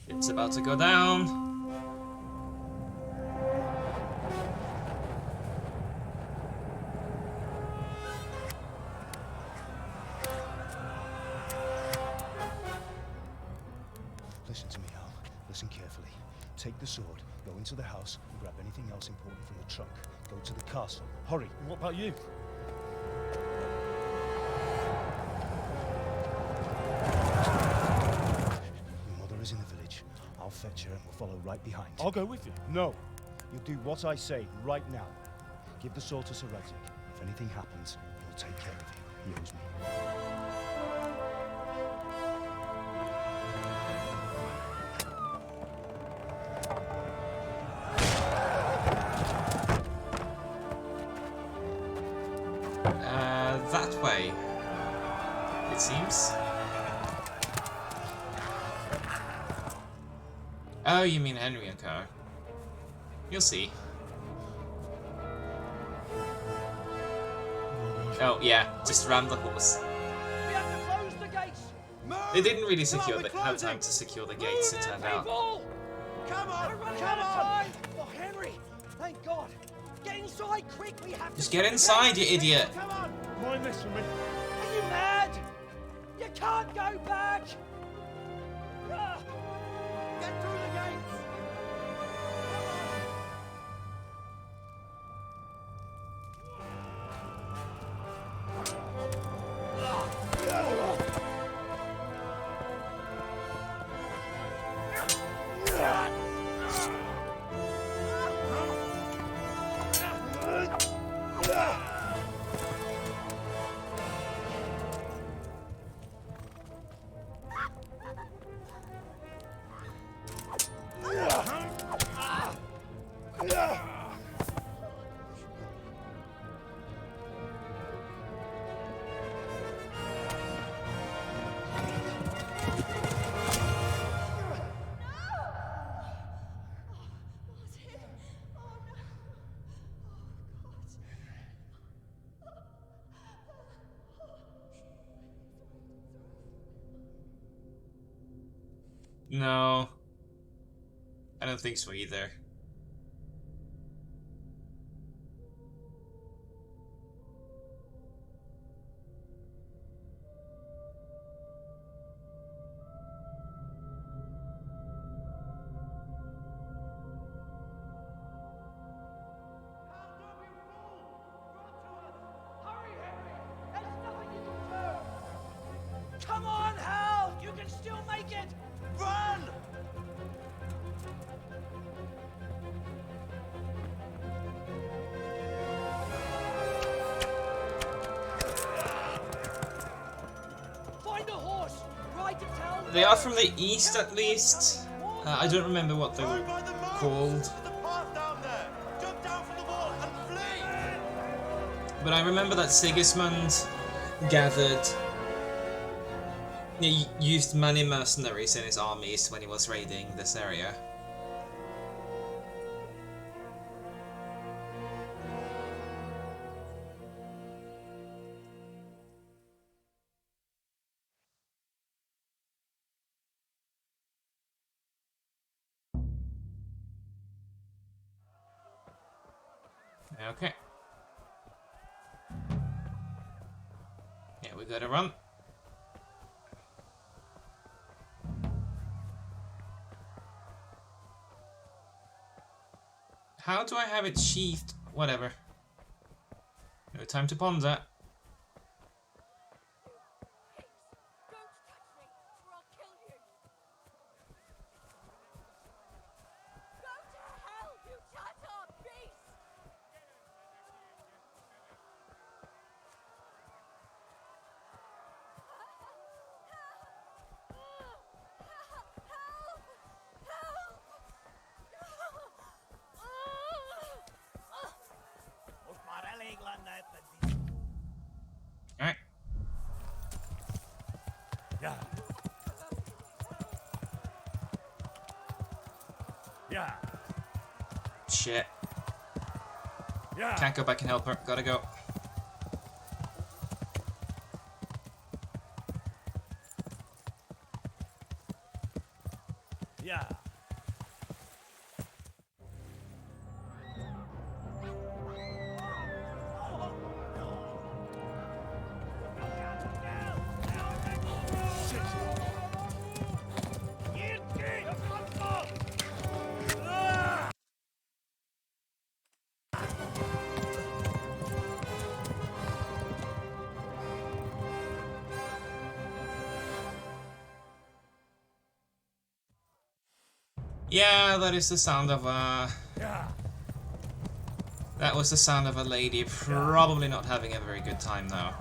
It's about to go down. Listen to me, Al. Listen carefully. Take the sword, go into the house, and grab anything else important from the trunk. Go to the castle. Hurry. And what about you? Your mother is in the village. I'll fetch her and we'll follow right behind. I'll go with you. No. You'll do what I say right now. Give the sword to Sir Radzik. If anything happens, he'll take care of you. He owes me. That way, it seems. Oh, you mean Henry and Co. You'll see. Oh, yeah, just ram the horse. We have to close the gates. They didn't really have time to secure the gates, it turned out. Come on, come on! Oh, Henry, thank God. Get inside quick, we have Just to... get inside, you idiot. Come on! Mind this for me. Are you mad? You can't go back! Ah, get through the gates! No. I don't think so either. Come on, Hal! You can still make it! Run! Find a horse! Ride to town! They are from the east at least. I don't remember what they were called. But I remember that Sigismund gathered... He used many mercenaries in his armies when he was raiding this area. Okay. Yeah, we gotta run. How do I have it sheathed? Whatever. No time to ponder. Alright. Yeah. Yeah. Shit. Yeah. Can't go back and help her. Gotta go. Yeah. Yeah, that is the sound of a... That was the sound of a lady probably not having a very good time now.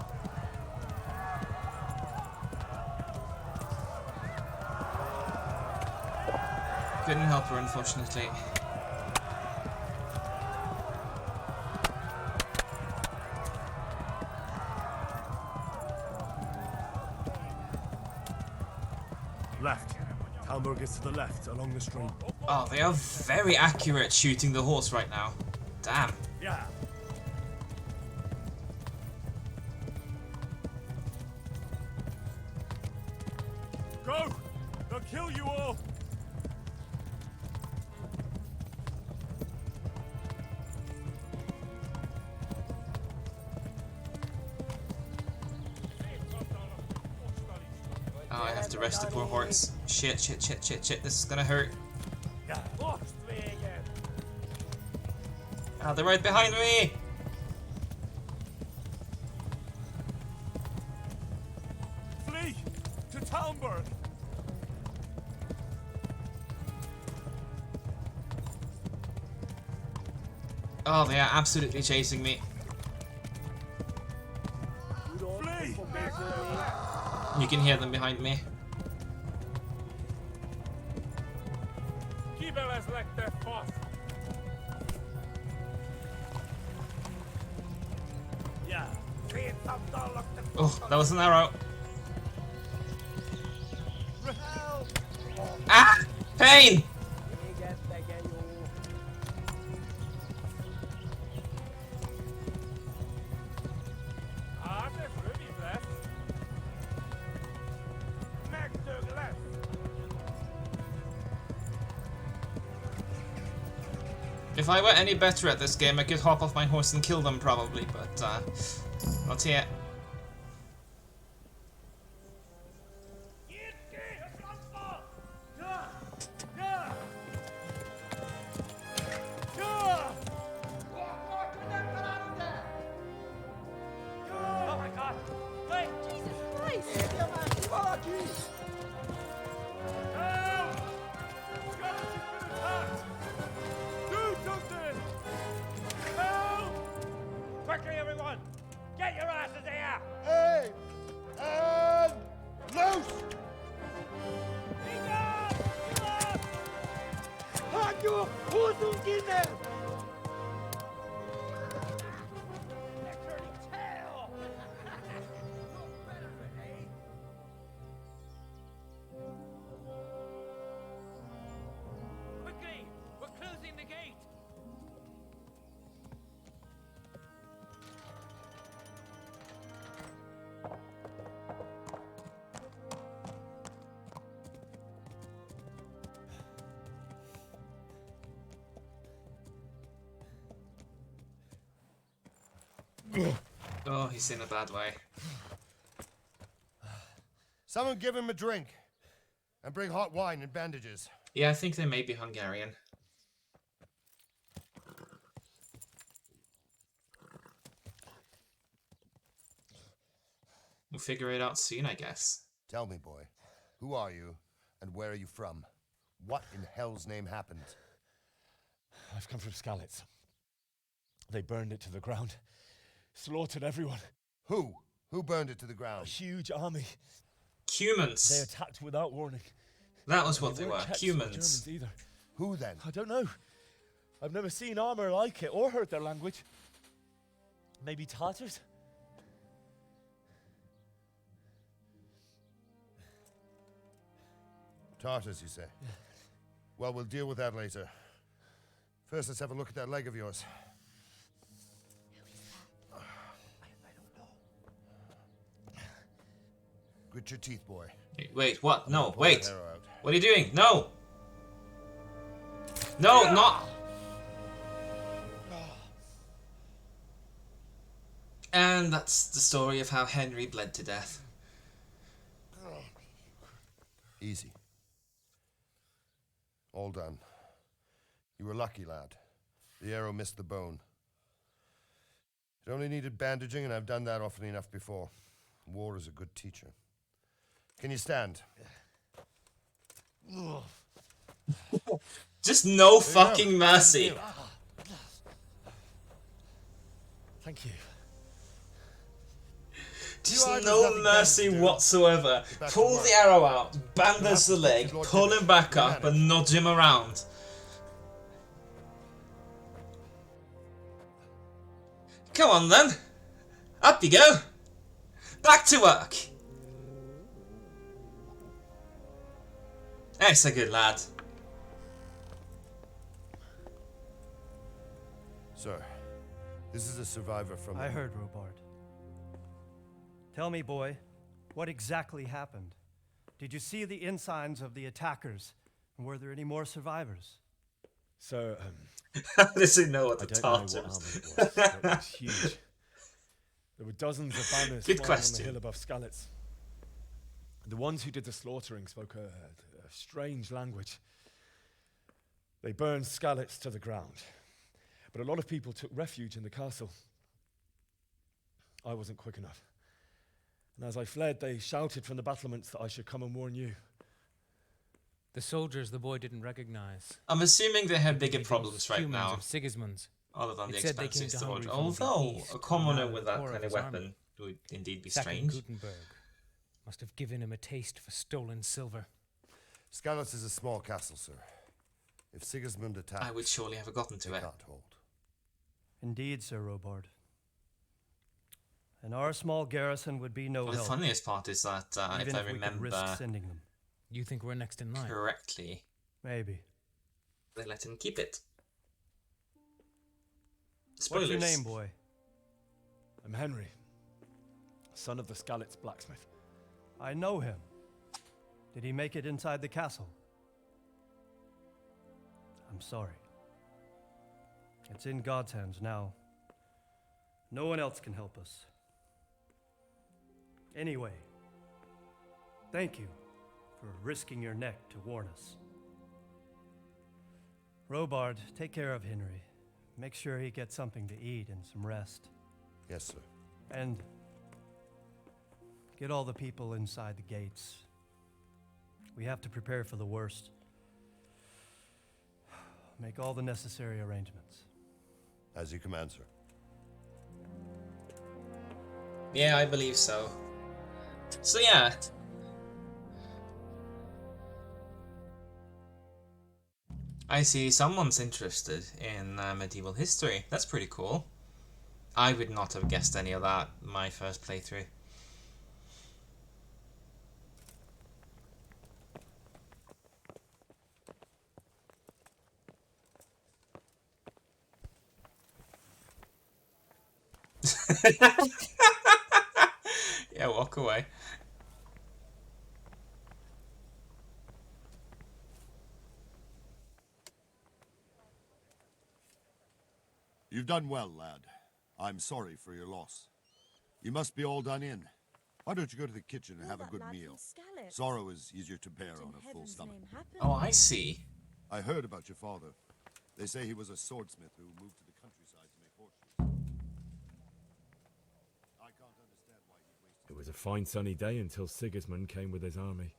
Couldn't help her, unfortunately. Left. Talmberg is to the left, along the stream. Oh, they are very accurate shooting the horse right now. Damn. Yeah. Go! They'll kill you all! Oh, I have to rest the poor horse. Shit, shit, shit, shit, shit. This is gonna hurt. Oh, they're right behind me! Flee! To Talmberg! Oh, they are absolutely chasing me. Flee! You can hear them behind me. Oh, that was an arrow. Ah! Pain! If I were any better at this game, I could hop off my horse and kill them probably, but not here. Oh my god! Wait! Jesus Christ! Do something! Help! Quickly, everyone! Get your asses here! Hey! And loose! Haku! Who's in there? Quickly! We're closing the gate! Oh, he's in a bad way. Someone give him a drink. And bring hot wine and bandages. Yeah, I think they may be Hungarian. We'll figure it out soon, I guess. Tell me, boy, who are you and where are you from? What in hell's name happened? I've come from Skalitz. They burned it to the ground. Slaughtered everyone. Who? Who burned it to the ground? A huge army. Humans. They attacked without warning. That was what they weren't were. Czechs or Humans. Germans either. Who then? I don't know. I've never seen armor like it or heard their language. Maybe Tartars? Tartars, you say? Well, we'll deal with that later. First, let's have a look at that leg of yours. Grit your teeth, boy. Wait, what? No, Pull wait. that arrow out. What are you doing? No! No, not... And that's the story of how Henry bled to death. Easy. All done. You were lucky, lad. The arrow missed the bone. It only needed bandaging, and I've done that often enough before. War is a good teacher. Can you stand? Just no fucking mercy. Thank you. Just no mercy whatsoever. Pull the arrow out, bandage the leg, pull him back up, and nudge him around. Come on then. Up you go. Back to work. That's a good lad. Sir, this is a survivor from... I heard, Robard. Tell me, boy, what exactly happened? Did you see the ensigns of the attackers? And were there any more survivors? So, How does he know what the I don't know what Tartars? army it was, but it was huge. There were dozens of banners Good flying on question. the hill above Skalitz. The ones who did the slaughtering spoke a strange language. They burned Skalitz to the ground, but a lot of people took refuge in the castle. I wasn't quick enough. And as I fled, they shouted from the battlements that I should come and warn you. The soldiers the boy didn't recognize. I'm assuming they had bigger problems right Humans now, of Sigismund's. other than It the said they came expensive to storage. Hungary from the Although east a to commoner command with the that core kind of of his army. weapon would indeed be Second strange. Gutenberg must have given him a taste for stolen silver. Skalitz is a small castle, sir. If Sigismund attacks... I would surely have gotten to it. Can't hold. Indeed, Sir Robard. and our small garrison would be no Well, the help. funniest part is that if even I if we could remember risk sending them. You think we're next in line? correctly, Maybe. they let him keep it. What's your Spoilers. name, boy? I'm Henry, son of the Skalitz blacksmith. I know him. Did he make it inside the castle? I'm sorry. It's in God's hands now. No one else can help us. Anyway, thank you for risking your neck to warn us. Robard, take care of Henry. Make sure he gets something to eat and some rest. Yes, sir. And get all the people inside the gates. We have to prepare for the worst. Make all the necessary arrangements. As you command, sir. Yeah, I believe so. So yeah. I see someone's interested in medieval history. That's pretty cool. I would not have guessed any of that my first playthrough. Yeah, walk away. You've done well, lad. I'm sorry for your loss. You must be all done in. Why don't you go to the kitchen and have a good meal? Sorrow is easier to bear on a full stomach. Oh, I see. I heard about your father. They say he was a swordsmith who moved to the countryside to make horseshoes. I can't understand why he wasted... It was a fine sunny day until Sigismund came with his army.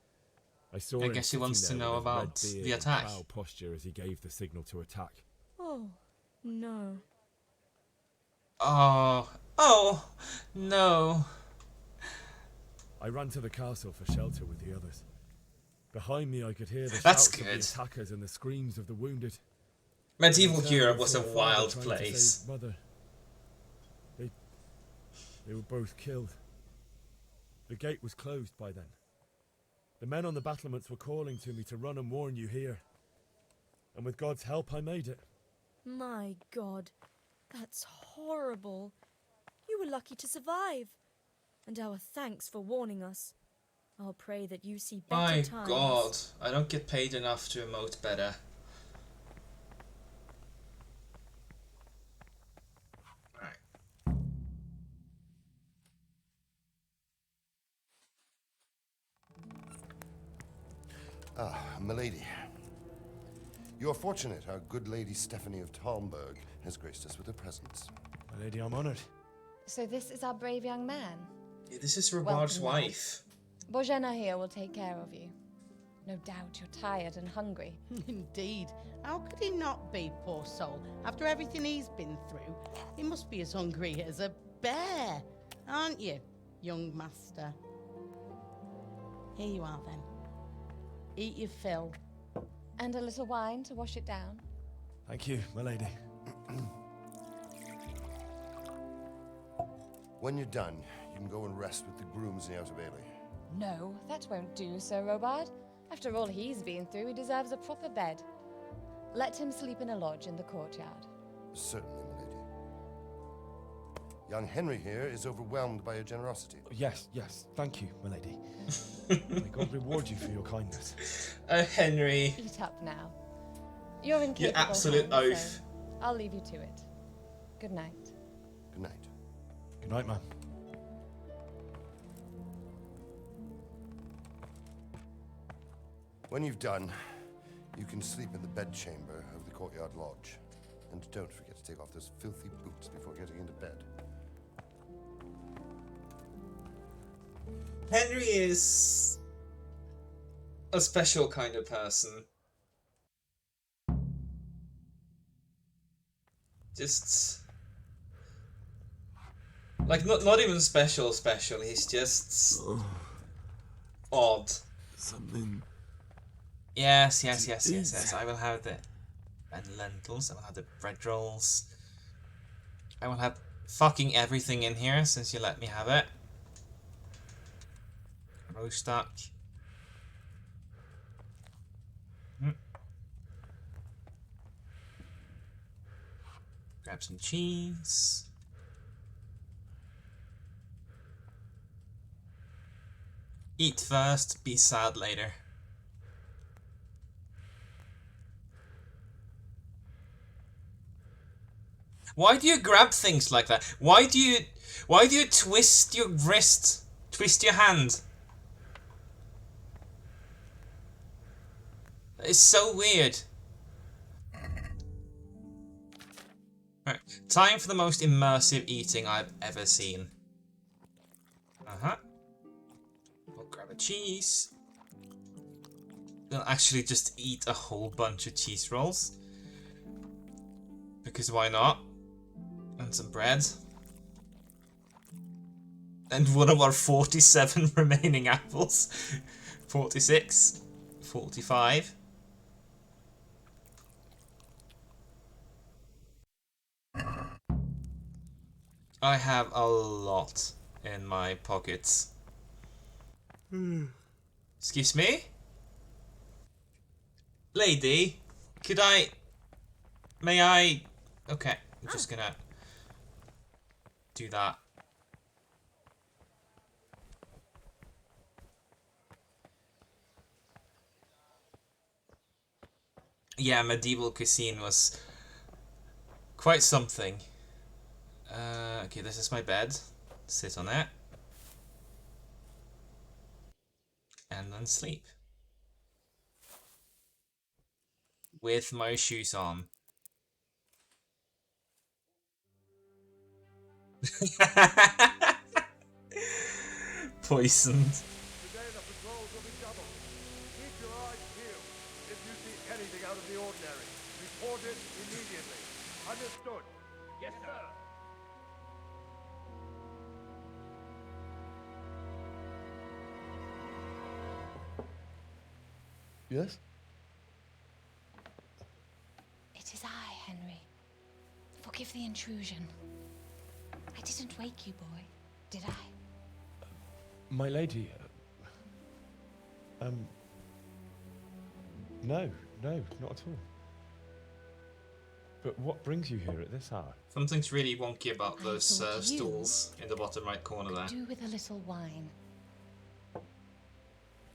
I saw I him guess he sitting wants to there know with his red about beard the and attack. proud posture as he gave the signal to attack. Oh, no. Oh, no. I ran to the castle for shelter with the others. Behind me, I could hear the That's shouts of good. the attackers and the screams of the wounded. Medieval In turn, Europe I was saw a father wild trying to place. save mother. They were both killed. The gate was closed by then. The men on the battlements were calling to me to run and warn you here. And with God's help, I made it. My God, that's horrible. You were lucky to survive. And our thanks for warning us. I'll pray that you see better My times. God, I don't get paid enough to emote better. Ah, milady. You are fortunate our good lady Stephanie of Talmberg has graced us with her presence. My lady, I'm honored. So this is our brave young man? Yeah, this is Robard's Welcome, lad. wife. Bojena here will take care of you. No doubt you're tired and hungry. Indeed. How could he not be, poor soul? After everything he's been through, he must be as hungry as a bear, aren't you, young master? Here you are, then. Eat your fill. And a little wine to wash it down. Thank you, my lady. When you're done, you can go and rest with the grooms in the outer bailey. No, that won't do, Sir Robard. After all he's been through, he deserves a proper bed. Let him sleep in a lodge in the courtyard. Certainly, milady. Young Henry here is overwhelmed by your generosity. Yes, thank you, my lady. May God reward you for your kindness. Henry. Eat up now. You're in You capable absolute hands, oaf. so I'll leave you to it. Good night. Good night. Good night, ma'am. When you've done, you can sleep in the bedchamber of the courtyard lodge. And don't forget to take off those filthy boots before getting into bed. Henry is a special kind of person. Just like not even special. He's just odd. Something. Yes. I will have the red lentils. I will have the bread rolls. I will have fucking everything in here since you let me have it. Roast stack. Grab some cheese. Eat first, be sad later. Why do you grab things like that? Why do you twist your wrist? Twist your hand? It's so weird. Right. Time for the most immersive eating I've ever seen. We'll grab a cheese. We'll actually just eat a whole bunch of cheese rolls. Because why not? And some bread. And one of our 47 remaining apples. 46. 45. I have a lot in my pockets. Excuse me? Lady, could I... May I... Okay, I'm just gonna do that. Yeah, medieval cuisine was quite something. Okay, this is my bed. Sit on it. And then sleep. With my shoes on. Poisoned. Today the patrols will be doubled. Keep your eyes peeled. If you see anything out of the ordinary, report it immediately. Understood? Yes, sir. Yes? It is I, Henry. Forgive the intrusion. I didn't wake you, boy, did I? My lady, no, not at all. But what brings you here at this hour? Something's really wonky about I those thought you stools in the bottom right corner there. Do with a little wine.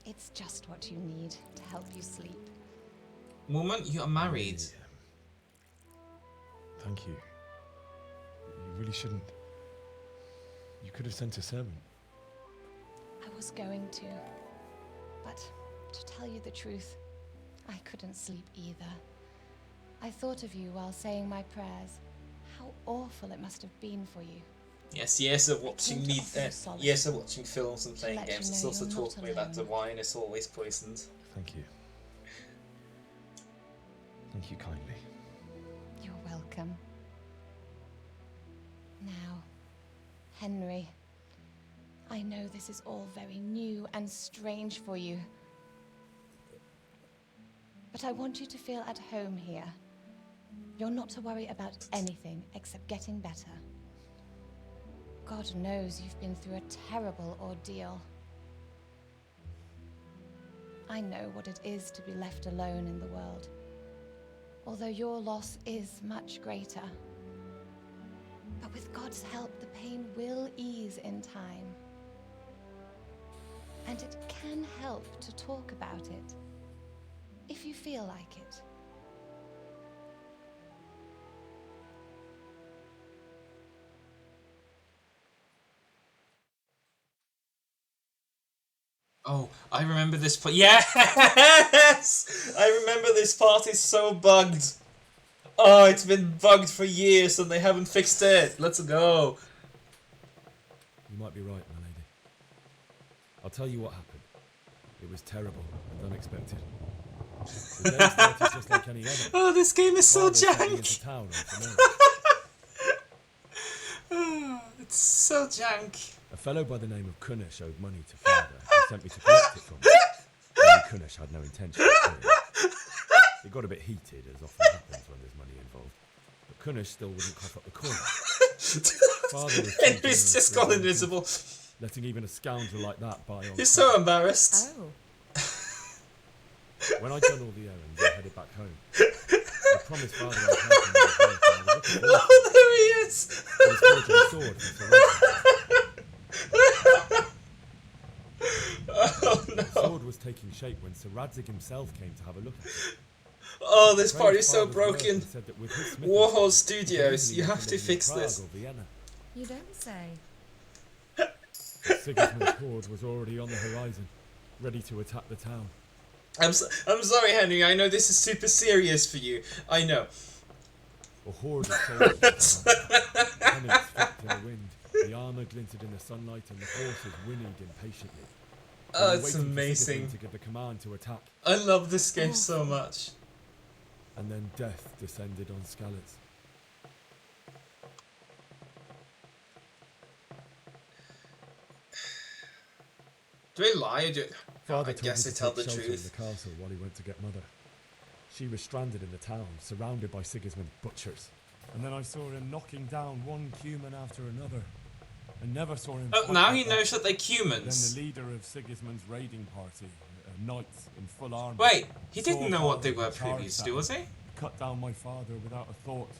It's just what you need to help you sleep. Woman, you are married. Thank you. You really shouldn't. You could have sent a servant. I was going to. But to tell you the truth, I couldn't sleep either. I thought of you while saying my prayers. How awful it must have been for you. Yes, years of watching years of watching films and playing let you games. know It's also you're taught not me that the alone. wine is always poisoned. Thank you. Thank you kindly. You're welcome. Now, Henry, I know this is all very new and strange for you. But I want you to feel at home here. You're not to worry about anything except getting better. God knows you've been through a terrible ordeal. I know what it is to be left alone in the world, although your loss is much greater. But with God's help, the pain will ease in time. And it can help to talk about it, if you feel like it. Oh, I remember this part. Yes! I remember this part is so bugged. Oh, it's been bugged for years and they haven't fixed it. Let's go. You might be right, my lady. I'll tell you what happened. It was terrible and unexpected. The day started just like any other. Oh, this game is so Father sent me jank. into town on some errands. It's so jank. A fellow by the name of Kunish owed money to father and sent me to collect it from him. Only Kunish had no intention of paying it. It got a bit heated, as often happens when there's money involved. But Kunish still wouldn't cough up the corner. Father was too Henry's generous just for his gone own invisible. good, letting even a scoundrel like that buy on. He's so embarrassed. Oh. When I'd done all the errands, I headed back home. I promised Father I'd help him with his work, and I was looking forward to it. Oh, there he is! I was forging a sword for Sir Radzig. Oh no! The sword was taking shape when Sir Radzig himself came to have a look at it. Oh, this part Praised is so Father's work broken. and said that with his smithing Warhol skill, he could Studios, easily you make have a to living in fix Prague this. or Vienna. You don't say. Sigismund's horde was already on the horizon, ready to attack the town. I'm sorry, Henry. I know this is super serious for you. I know. A horde of soldiers. Pennants flapped in the wind. The armor glinted in the sunlight, and the horses whinnied impatiently. They Oh, were it's waiting for amazing. Sigismund to give the command to attack. I love this game so much. And then death descended on Skalitz. Do I lie or do Father I told guess me I to tell take the shelter in truth. the castle while he went to get Mother. She was stranded in the town, surrounded by Sigismund's butchers. And then I saw him knocking down one human after another. I never saw him. Oh, fight now like he that. knows that they're Then humans. the leader of Sigismund's raiding party, knights in full armor. Wait, he saw didn't know what they Father were and charged previously, at was him, he? Cut down my father without a thought.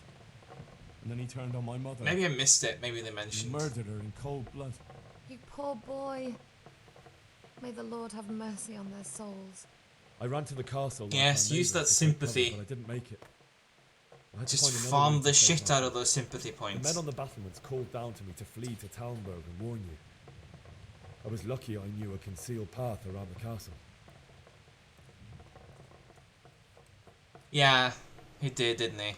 And then he turned on my mother. Maybe I missed it. Maybe they He mentioned. murdered her in cold blood. You poor boy. May the Lord have mercy on their souls. I ran to the castle. like Yes, my use neighbours that to take cover, sympathy. but I didn't make it. I had to Just find another farm way the to save shit out myself. of those sympathy The points. men on the battlements called down to me to flee to Talmberg and warn you. I was lucky I knew a concealed path around the castle. Yeah, he did, didn't he?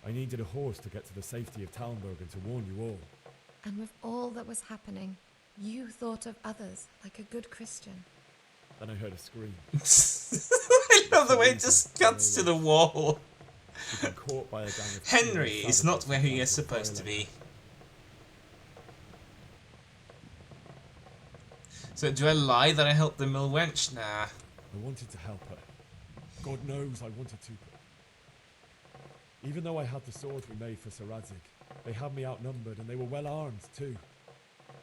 I needed a horse to get to the safety of Talmberg and to warn you all. And with all that was happening, you thought of others like a good Christian. Then I heard a scream. I love the way it just cuts to the wall. She'd been caught by a gang of Henry female is not savages where who he is planted supposed to fire be. So do I lie that I helped the mill wench? Nah. I wanted to help her. God knows I wanted to. Even though I had the sword we made for Sir Radzig, they had me outnumbered and they were well armed too.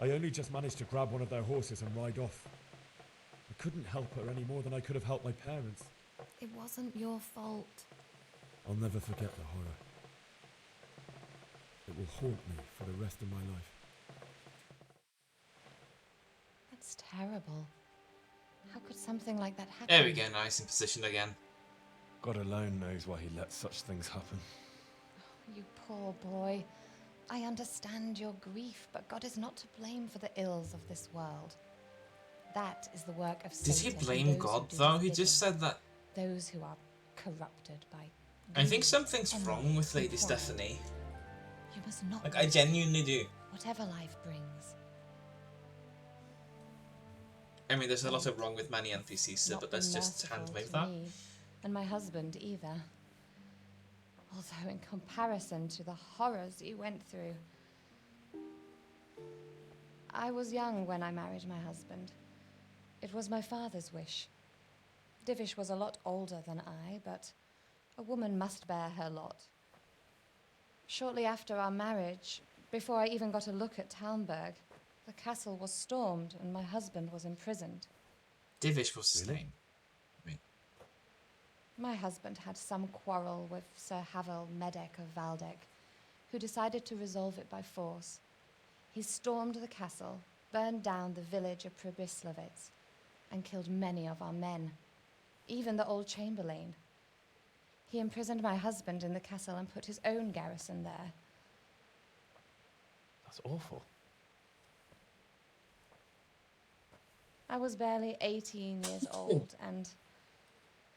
I only just managed to grab one of their horses and ride off. I couldn't help her any more than I could have helped my parents. It wasn't your fault. I'll never forget the horror. It will haunt me for the rest of my life. That's terrible. How could something like that happen? There we go, nice in position again. God alone knows why he lets such things happen. You poor boy. I understand your grief, but God is not to blame for the ills of this world. That is the work of Did Satan. he and blame those who God do though? his He just bidding. said that. Those who are corrupted by I think greed, something's envy, wrong with and Lady pride. Stephanie. You must not Like, I let genuinely do. whatever life brings. I mean, there's a lot of wrong with many NPCs, so, Not but be let's just merciful hand wave to that. me, and my husband either. Although in comparison to the horrors you went through. I was young when I married my husband. It was my father's wish. Divish was a lot older than I, but a woman must bear her lot. Shortly after our marriage, before I even got a look at Talmberg, the castle was stormed and my husband was imprisoned. Divish was his name. My husband had some quarrel with Sir Havel Medek of Valdek, who decided to resolve it by force. He stormed the castle, burned down the village of Pribyslavitz, and killed many of our men, even the old chamberlain. He imprisoned my husband in the castle and put his own garrison there. That's awful. I was barely 18 years old, and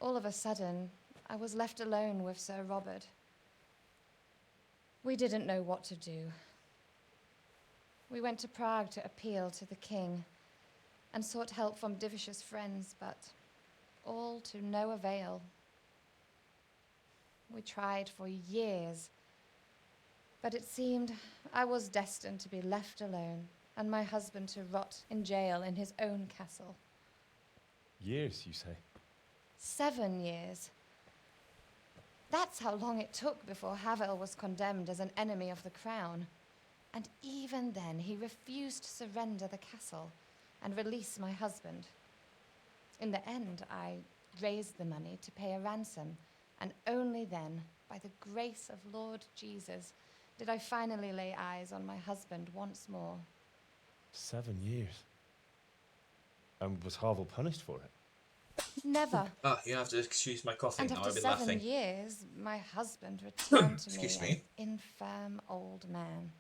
all of a sudden, I was left alone with Sir Robert. We didn't know what to do. We went to Prague to appeal to the king and sought help from Divish's friends, but all to no avail. We tried for years, but it seemed I was destined to be left alone and my husband to rot in jail in his own castle. Years, you say? 7 years. That's how long it took before Havel was condemned as an enemy of the crown. And even then, he refused to surrender the castle and release my husband. In the end, I raised the money to pay a ransom, and only then, by the grace of Lord Jesus, did I finally lay eyes on my husband once more. 7 years. And was Harville punished for it? Never. Ah, you have to excuse my coughing And now, after I've been 7 laughing. years, my husband returned to me, Excuse an me. infirm old man.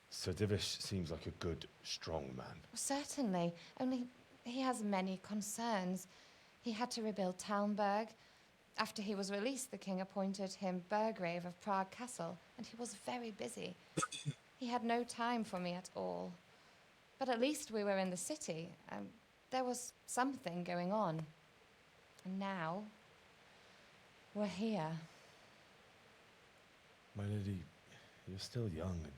Sir Divish seems like a good, strong man. Certainly, only he has many concerns. He had to rebuild Talmberg. After he was released, the king appointed him Burgrave of Prague Castle, and he was very busy. He had no time for me at all. But at least we were in the city. There was something going on. And now, we're here. My lady, you're still young and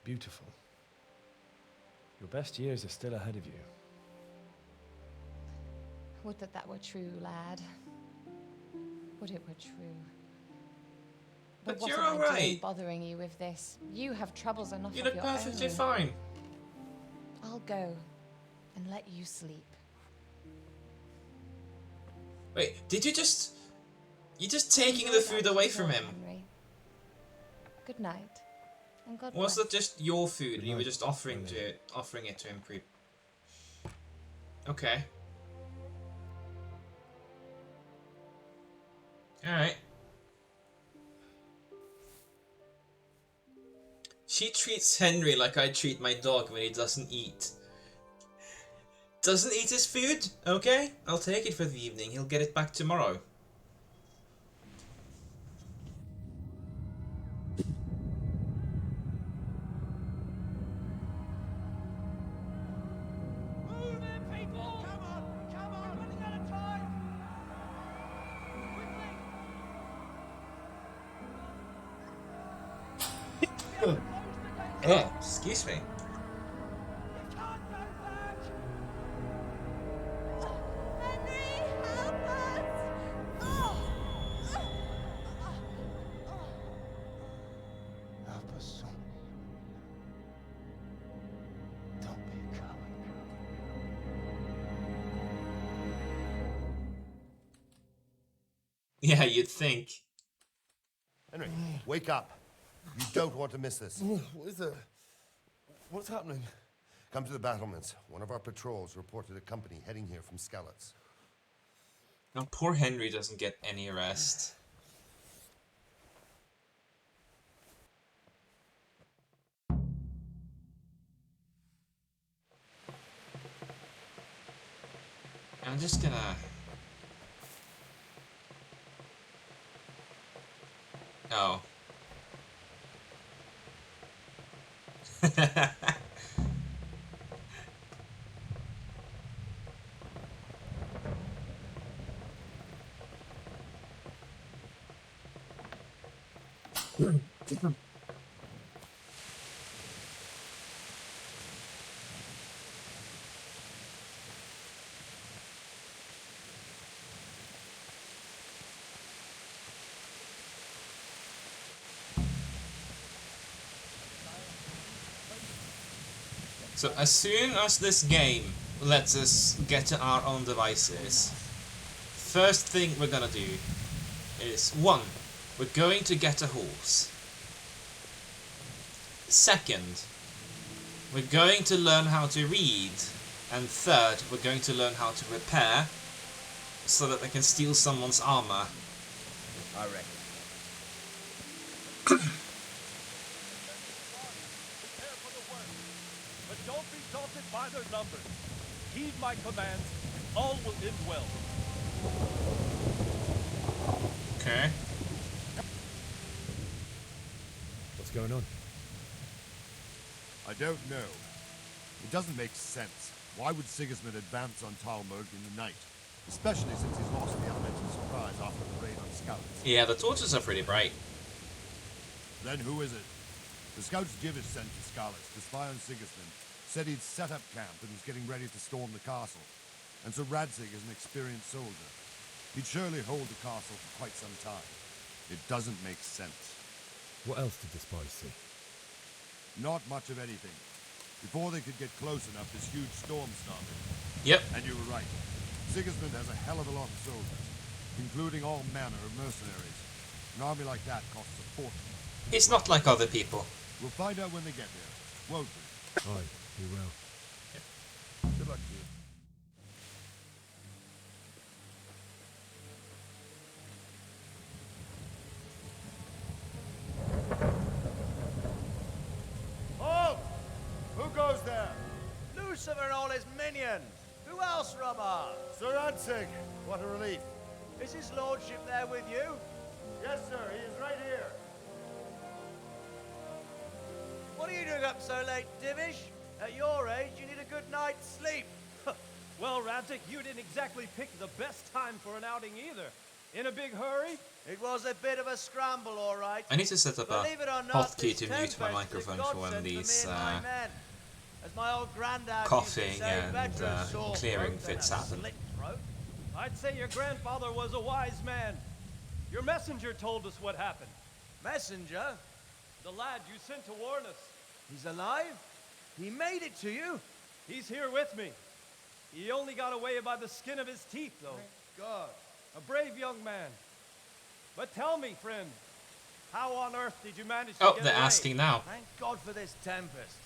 beautiful. Your best years are still ahead of you. Would that that were true, lad. Would it were true. But what you're am I doing alright. bothering you with this? You have troubles enough You of look your perfectly own. fine. I'll go and let you sleep. Wait, did you just... You're just taking the food away from him? Henry. Good night. And God Was bless. that just your food and you were night, just offering it to him Okay. Alright. She treats Henry like I treat my dog when he doesn't eat. Doesn't eat his food? Okay, I'll take it for the evening. He'll get it back tomorrow. Oh, excuse me. Help us, son. Don't be a coward. Yeah, you'd think. Henry, wake up. You don't want to miss this. What is it? What's happening? Come to the battlements. One of our patrols reported a company heading here from Skalitz. Now, poor Henry doesn't get any rest. I'm just gonna... Oh. So as soon as this game lets us get to our own devices, first thing we're gonna do is 1. We're going to get a horse. Second, we're going to learn how to read. And third, we're going to learn how to repair so that they can steal someone's armor. I reckon. But don't be daunted by their numbers. Heed my commands, and all will end well. Okay. What's going on? I don't know. It doesn't make sense. Why would Sigismund advance on Talmberg in the night? Especially since he's lost the element of surprise after the raid on Skalitz. Yeah, the torches are pretty bright. Then who is it? The scouts Jivish sent to Skalitz to spy on Sigismund said he'd set up camp and was getting ready to storm the castle. And so Radzig is an experienced soldier. he'd surely hold the castle for quite some time. It doesn't make sense. What else did the spies see? Not much of anything. Before they could get close enough, this huge storm started. Yep. And you were right. Sigismund has a hell of a lot of soldiers, including all manner of mercenaries. An army like that costs a fortune. He's not like other people. We'll find out when they get there, won't we? Aye, we will. Good luck to you. Halt! Who goes there? Lucifer and all his minions. Who else, Robert? Sir Ansig, what a relief. Is his lordship there with you? Yes, sir, he is right here. What are you doing up so late, Divish? At your age, you need a good night's sleep. Well, Radzik, you didn't exactly pick the best time for an outing either. In a big hurry? It was a bit of a scramble, all right. I need to set up a Believe it or not, hotkey this to mute my tempest microphone is a for when godsend these me and my men. As my old granddad coughing used to say, and better a sore clearing throat than fits a happen. slit throat. I'd say your grandfather was a wise man. Your messenger told us what happened. Messenger? The lad you sent to warn us. He's alive? He made it to you? He's here with me. He only got away by the skin of his teeth, though. Thank God. A brave young man. But tell me, friend, how on earth did you manage to get away? Oh, they're asking now. Thank God for this tempest.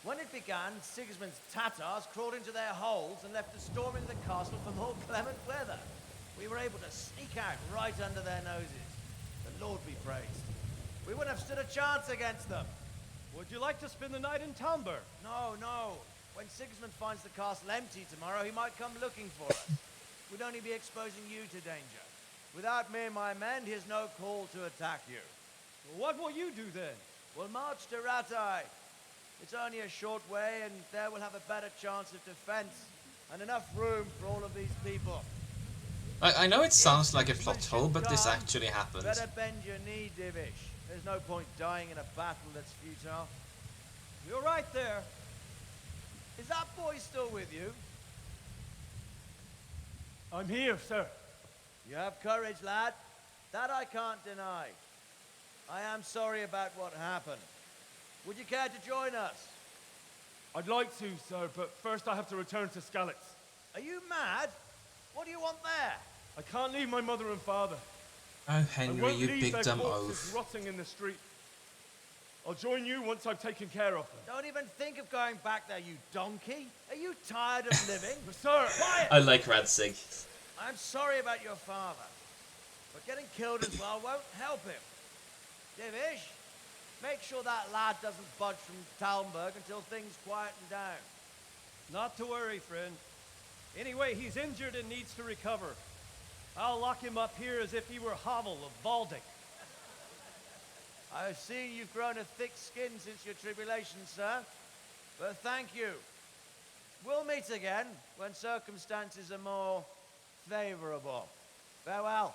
When it began, Sigismund's Tatars crawled into their holes and left us storming the castle for more clement weather. We were able to sneak out right under their noses. The Lord be praised. We wouldn't have stood a chance against them. Would you like to spend the night in Talmberg? No, no. When Sigismund finds the castle empty tomorrow, he might come looking for us. We'd only be exposing you to danger. Without me and my men, he has no call to attack you. What will you do then? We'll march to Ratai. It's only a short way, and there we'll have a better chance of defense and enough room for all of these people. I know it sounds like a plot hole, but this actually happens. Better bend your knee, Divish. There's no point dying in a battle that's futile. You're right there. Is that boy still with you? I'm here, sir. You have courage, lad. That I can't deny. I am sorry about what happened. Would you care to join us? I'd like to, sir, but first I have to return to Skalitz. Are you mad? What do you want there? I can't leave my mother and father. Oh, I Henry, won't you leave big their dumb corpses oaf. rotting in the street. I'll join you once I've taken care of them. Don't even think of going back there, you donkey. Are you tired of living? Sir! Quiet! I like Radzig. I'm sorry about your father, but getting killed as well won't help him. Divish, make sure that lad doesn't budge from Talmberg until things quieten down. Not to worry, friend. Anyway, he's injured and needs to recover. I'll lock him up here as if he were Havel of Valdic. I've seen you've grown a thick skin since your tribulation, sir. But thank you. We'll meet again when circumstances are more favorable. Farewell.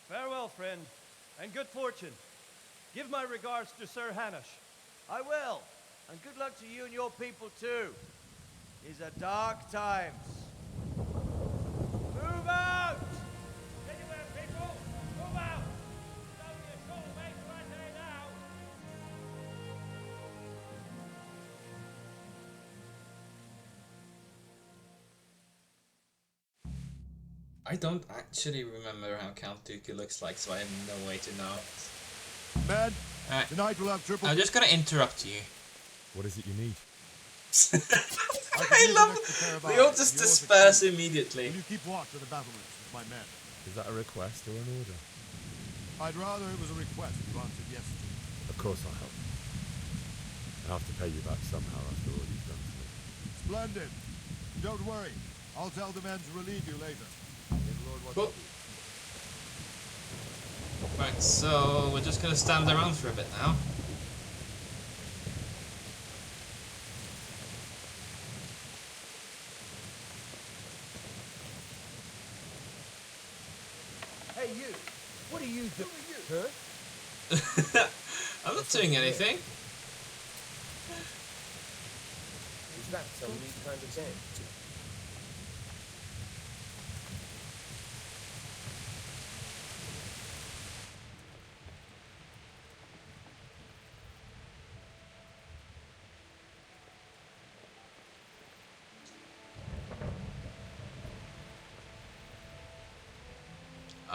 Farewell, friend, and good fortune. Give my regards to Sir Hanush. I will. And good luck to you and your people, too. These are dark times. Move out! Anywhere, people! Move out! It's only a short way to Rattay now! I don't actually remember how Count Dooku looks like, so I have no way to know. Man, tonight we'll have triple... I'm just gonna interrupt you. What is it you need? I love it. They all just disperse immediately. Will you keep watch of the battlements with my men? Is that a request or an order? I'd rather it was a request you answered yes to. Of course I'll help. I'll have to pay you back somehow after all you've done for me. Splendid. Don't worry. I'll tell the men to relieve you later. May the Lord watch Cool. you. Right, so we're just gonna stand around for a bit now. Hey, you. What are you doing? Huh? I'm not doing anything. Is that some new kind of game?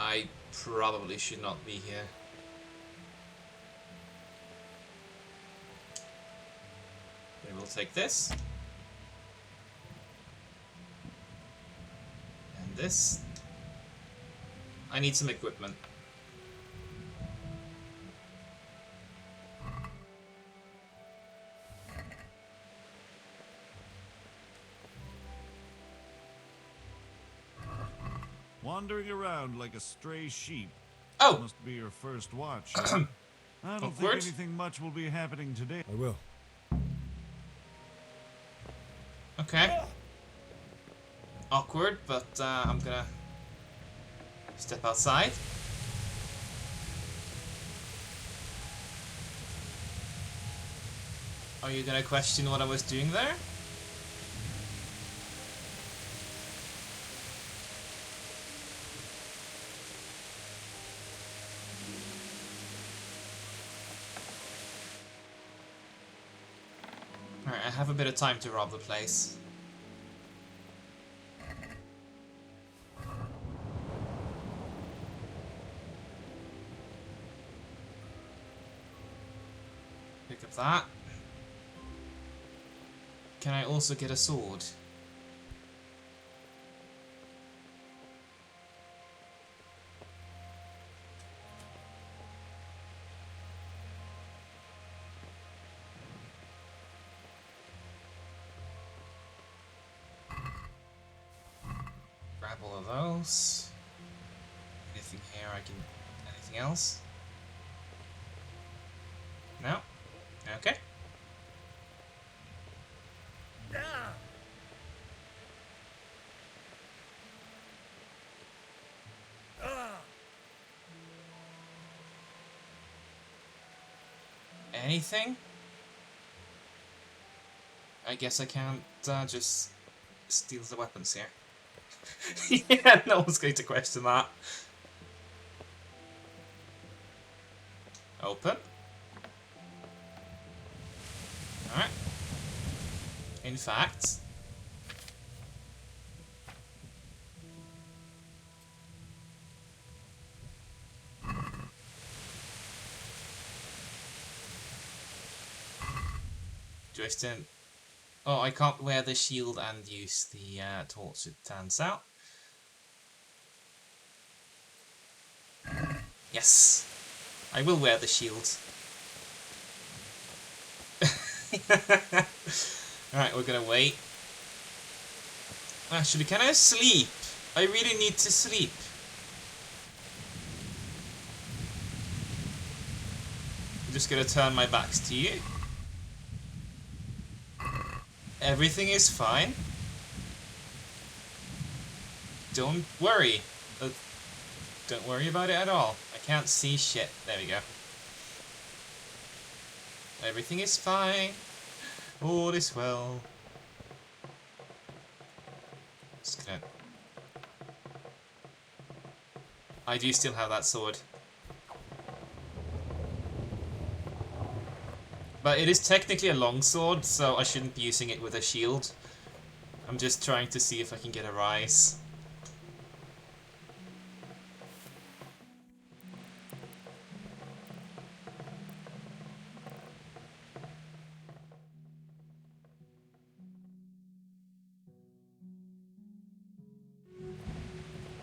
I probably should not be here. We will take this. And this. I need some equipment. Wandering around like a stray sheep. Oh! Must be your first watch. Huh? I don't think Awkward. anything much will be happening today. I will. Okay. Awkward, but I'm gonna step outside. Are you gonna question what I was doing there? Alright, I have a bit of time to rob the place. Pick up that. Can I also get a sword? Grab all of those. Anything here I can... Anything else? No? Okay. Anything? I guess I can't just steal the weapons here. Yeah, no one's going to question that. Open. Alright. In fact... Do I still... Oh, I can't wear the shield and use the torch, it turns out. Yes! I will wear the shield. Alright, we're gonna wait. Actually, can I sleep? I really need to sleep. I'm just gonna turn my backs to you. Everything is fine. Don't worry. Don't worry about it at all. I can't see shit. There we go. Everything is fine. All is well. Just gonna... I do still have that sword. But it is technically a longsword, so I shouldn't be using it with a shield. I'm just trying to see if I can get a rise.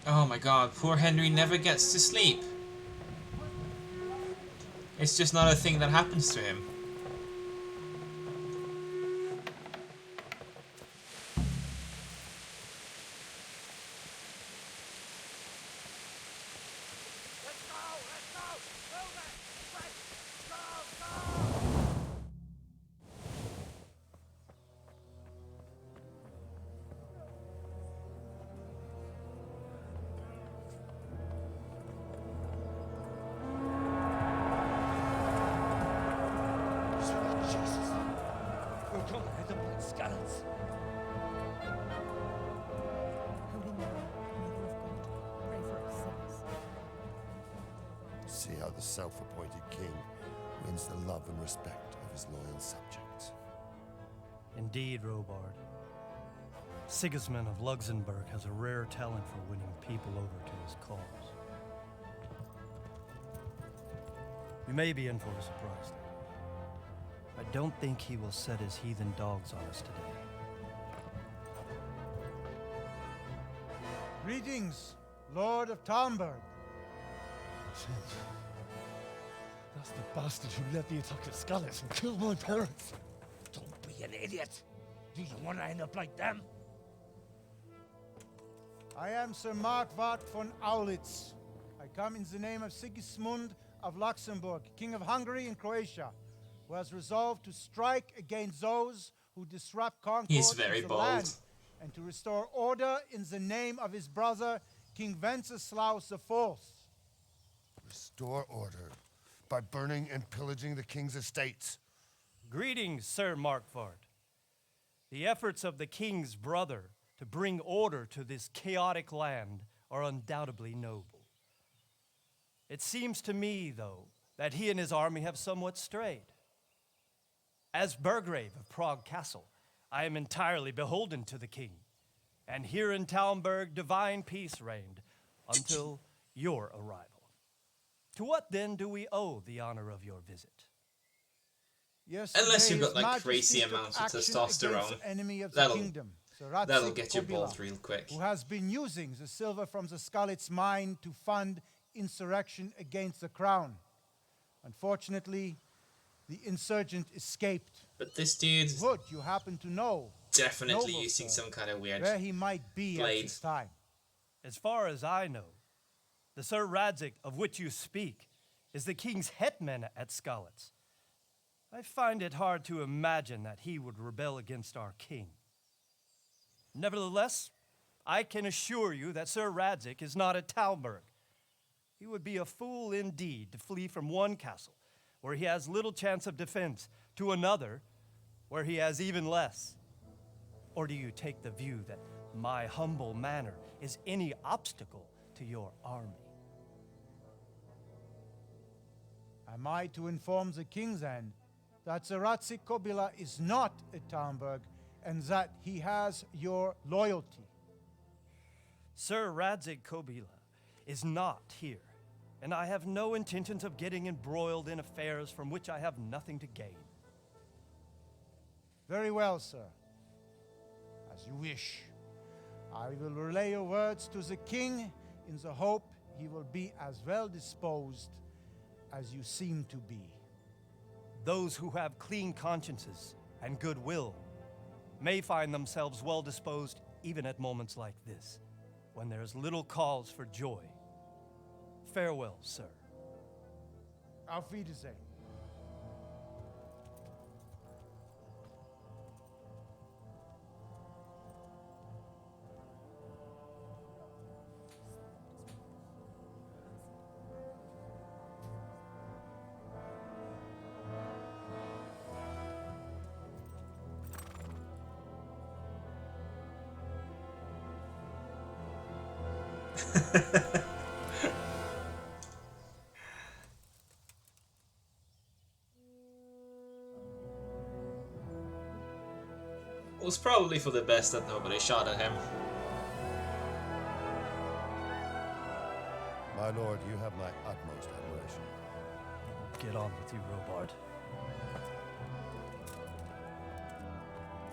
Oh my god, poor Henry never gets to sleep. It's just not a thing that happens to him. See how the self-appointed king wins the love and respect of his loyal subjects. Indeed, Robard. Sigismund of Luxembourg has a rare talent for winning people over to his cause. You may be in for a surprise, though. I don't think he will set his heathen dogs on us today. Greetings, Lord of Talmberg. That's the bastard who led the attack at Skalitz and killed my parents. Don't be an idiot. Do you want to end up like them? I am Sir Markwart von Aulitz. I come in the name of Sigismund of Luxembourg, King of Hungary and Croatia, who has resolved to strike against those who disrupt concord He's very in the bold. land, and to restore order in the name of his brother, King Wenceslaus IV. Restore order by burning and pillaging the king's estates. Greetings, Sir Markwart. The efforts of the king's brother to bring order to this chaotic land are undoubtedly noble. It seems to me, though, that he and his army have somewhat strayed. As Burgrave of Prague Castle, I am entirely beholden to the king, and here in Talmberg divine peace reigned until your arrival. To what then do we owe the honor of your visit? Unless you've got like crazy amounts of testosterone, that'll get you bold real quick. Who has been using the silver from the Skalitz mine to fund insurrection against the crown. Unfortunately, the insurgent escaped. But this dude Would you happen to know definitely noble using sir, some kind of weird where he might be blade. at this time? As far as I know, the Sir Radzik of which you speak is the king's hetman at Skalitz. I find it hard to imagine that he would rebel against our king. Nevertheless, I can assure you that Sir Radzik is not at Talmberg. He would be a fool indeed to flee from one castle, where he has little chance of defense, to another, where he has even less. Or do you take the view that my humble manner is any obstacle to your army? Am I to inform the king then that the Radzik Kobila is not at Talmberg and that he has your loyalty? Sir Radzik Kobila is not here, and I have no intentions of getting embroiled in affairs from which I have nothing to gain. Very well, sir. As you wish. I will relay your words to the king in the hope he will be as well disposed as you seem to be. Those who have clean consciences and goodwill may find themselves well disposed even at moments like this, when there is little cause for joy. Farewell, sir. Auf Wiedersehen. It was probably for the best that nobody shot at him. My lord, you have my utmost admiration. Get on with you, Robard.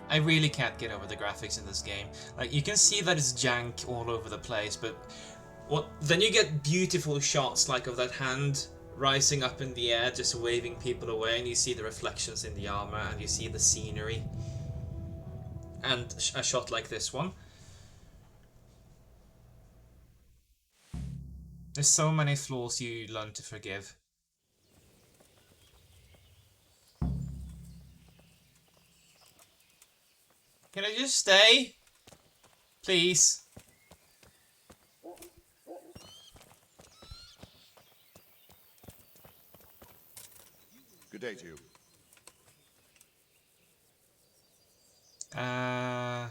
I really can't get over the graphics in this game. Like, you can see that it's jank all over the place, but then you get beautiful shots like of that hand rising up in the air, just waving people away, and you see the reflections in the armor, and you see the scenery. And a shot like this one. There's so many flaws you learn to forgive. Can I just stay? Please. Good day to you. I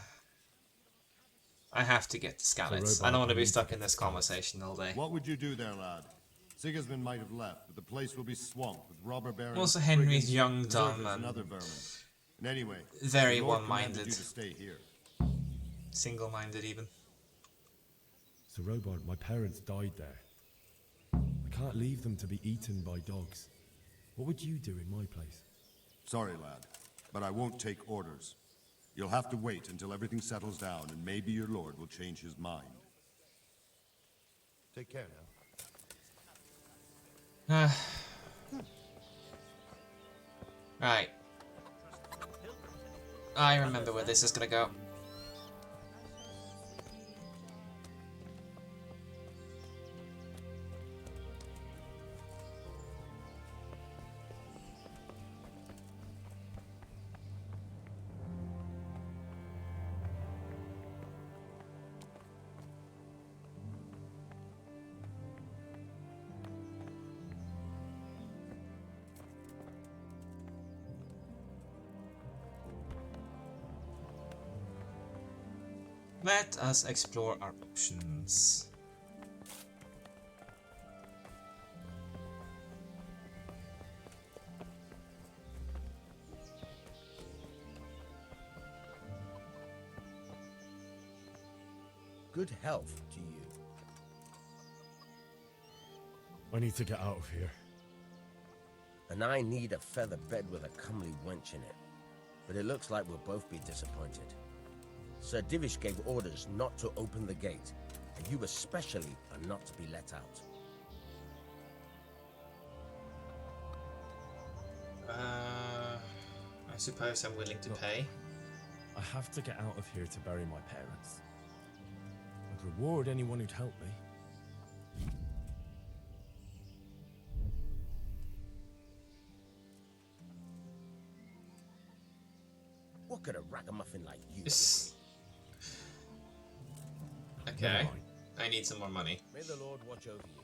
have to get to Skalitz. I don't want to be stuck in this conversation all day. What would you do there, lad? Sigismund might have left, but the place will be swamped with robber barons. Also, Henry's brigands, young, deserters, dumb, and and other vermin. And anyway, very the Lord one-minded. commanded you to stay here. Single-minded, even. Sir Robard, my parents died there. I can't leave them to be eaten by dogs. What would you do in my place? Sorry, lad, but I won't take orders. You'll have to wait until everything settles down, and maybe your lord will change his mind. Take care now. Right. I remember where this is gonna go. Let us explore our options. Good health to you. I need to get out of here. And I need a feather bed with a comely wench in it. But it looks like we'll both be disappointed. Sir Divish gave orders not to open the gate, and you especially are not to be let out. I suppose I'm willing to pay. I have to get out of here to bury my parents. I'd reward anyone who'd help me. What could a ragamuffin like you do? Okay. I need some more money. May the Lord watch over you.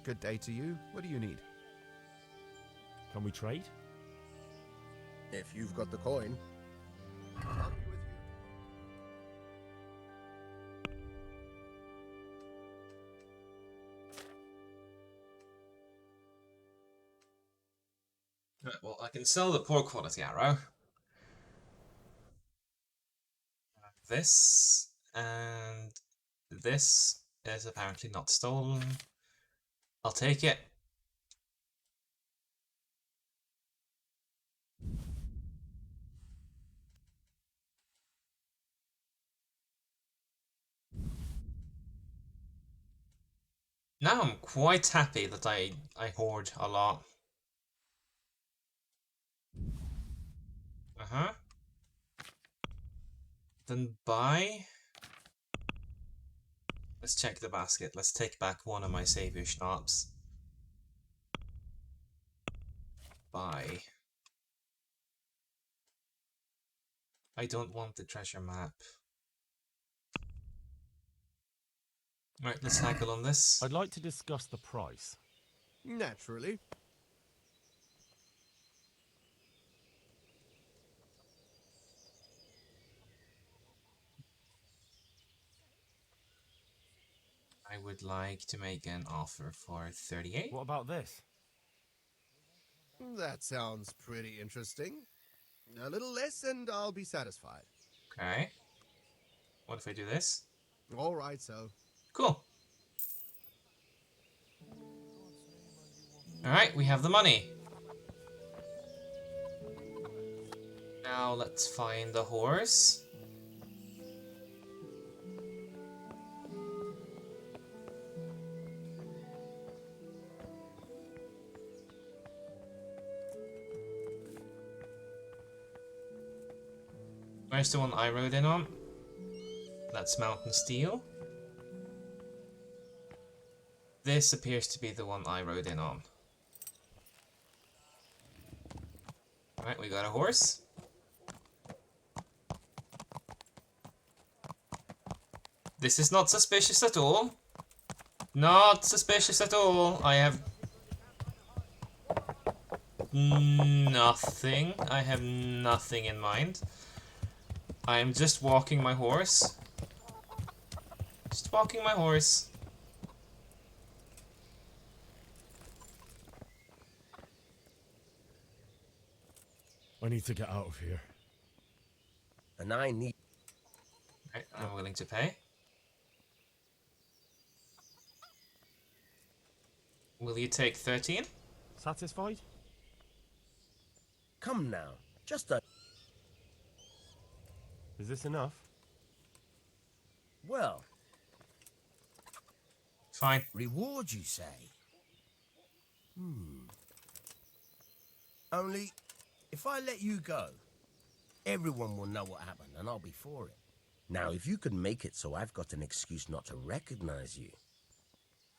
Good day to you. What do you need? Can we trade? If you've got the coin. I'll be with you. Right, well, I can sell the poor quality arrow. This and this is apparently not stolen. I'll take it. Now I'm quite happy that I hoard a lot. Then buy. Let's check the basket. Let's take back one of my savior schnapps. Buy. I don't want the treasure map. Right, let's tackle on this. I'd like to discuss the price. Naturally. I would like to make an offer for 38. What about this? That sounds pretty interesting. A little less and I'll be satisfied. Okay. What if I do this? All right, so. Cool. Alright, we have the money. Now let's find the horse. Where's the one I rode in on? That's Mountain Steel. This appears to be the one I rode in on. Alright, we got a horse. This is not suspicious at all. Not suspicious at all. I have nothing. I have nothing in mind. I am just walking my horse. Just walking my horse. I need to get out of here. And I need... Right, I'm willing to pay. Will you take 13? Satisfied? Come now, just a... Is this enough? Well... Fine. Reward, you say? Only, if I let you go, everyone will know what happened, and I'll be for it. Now, if you can make it so I've got an excuse not to recognize you,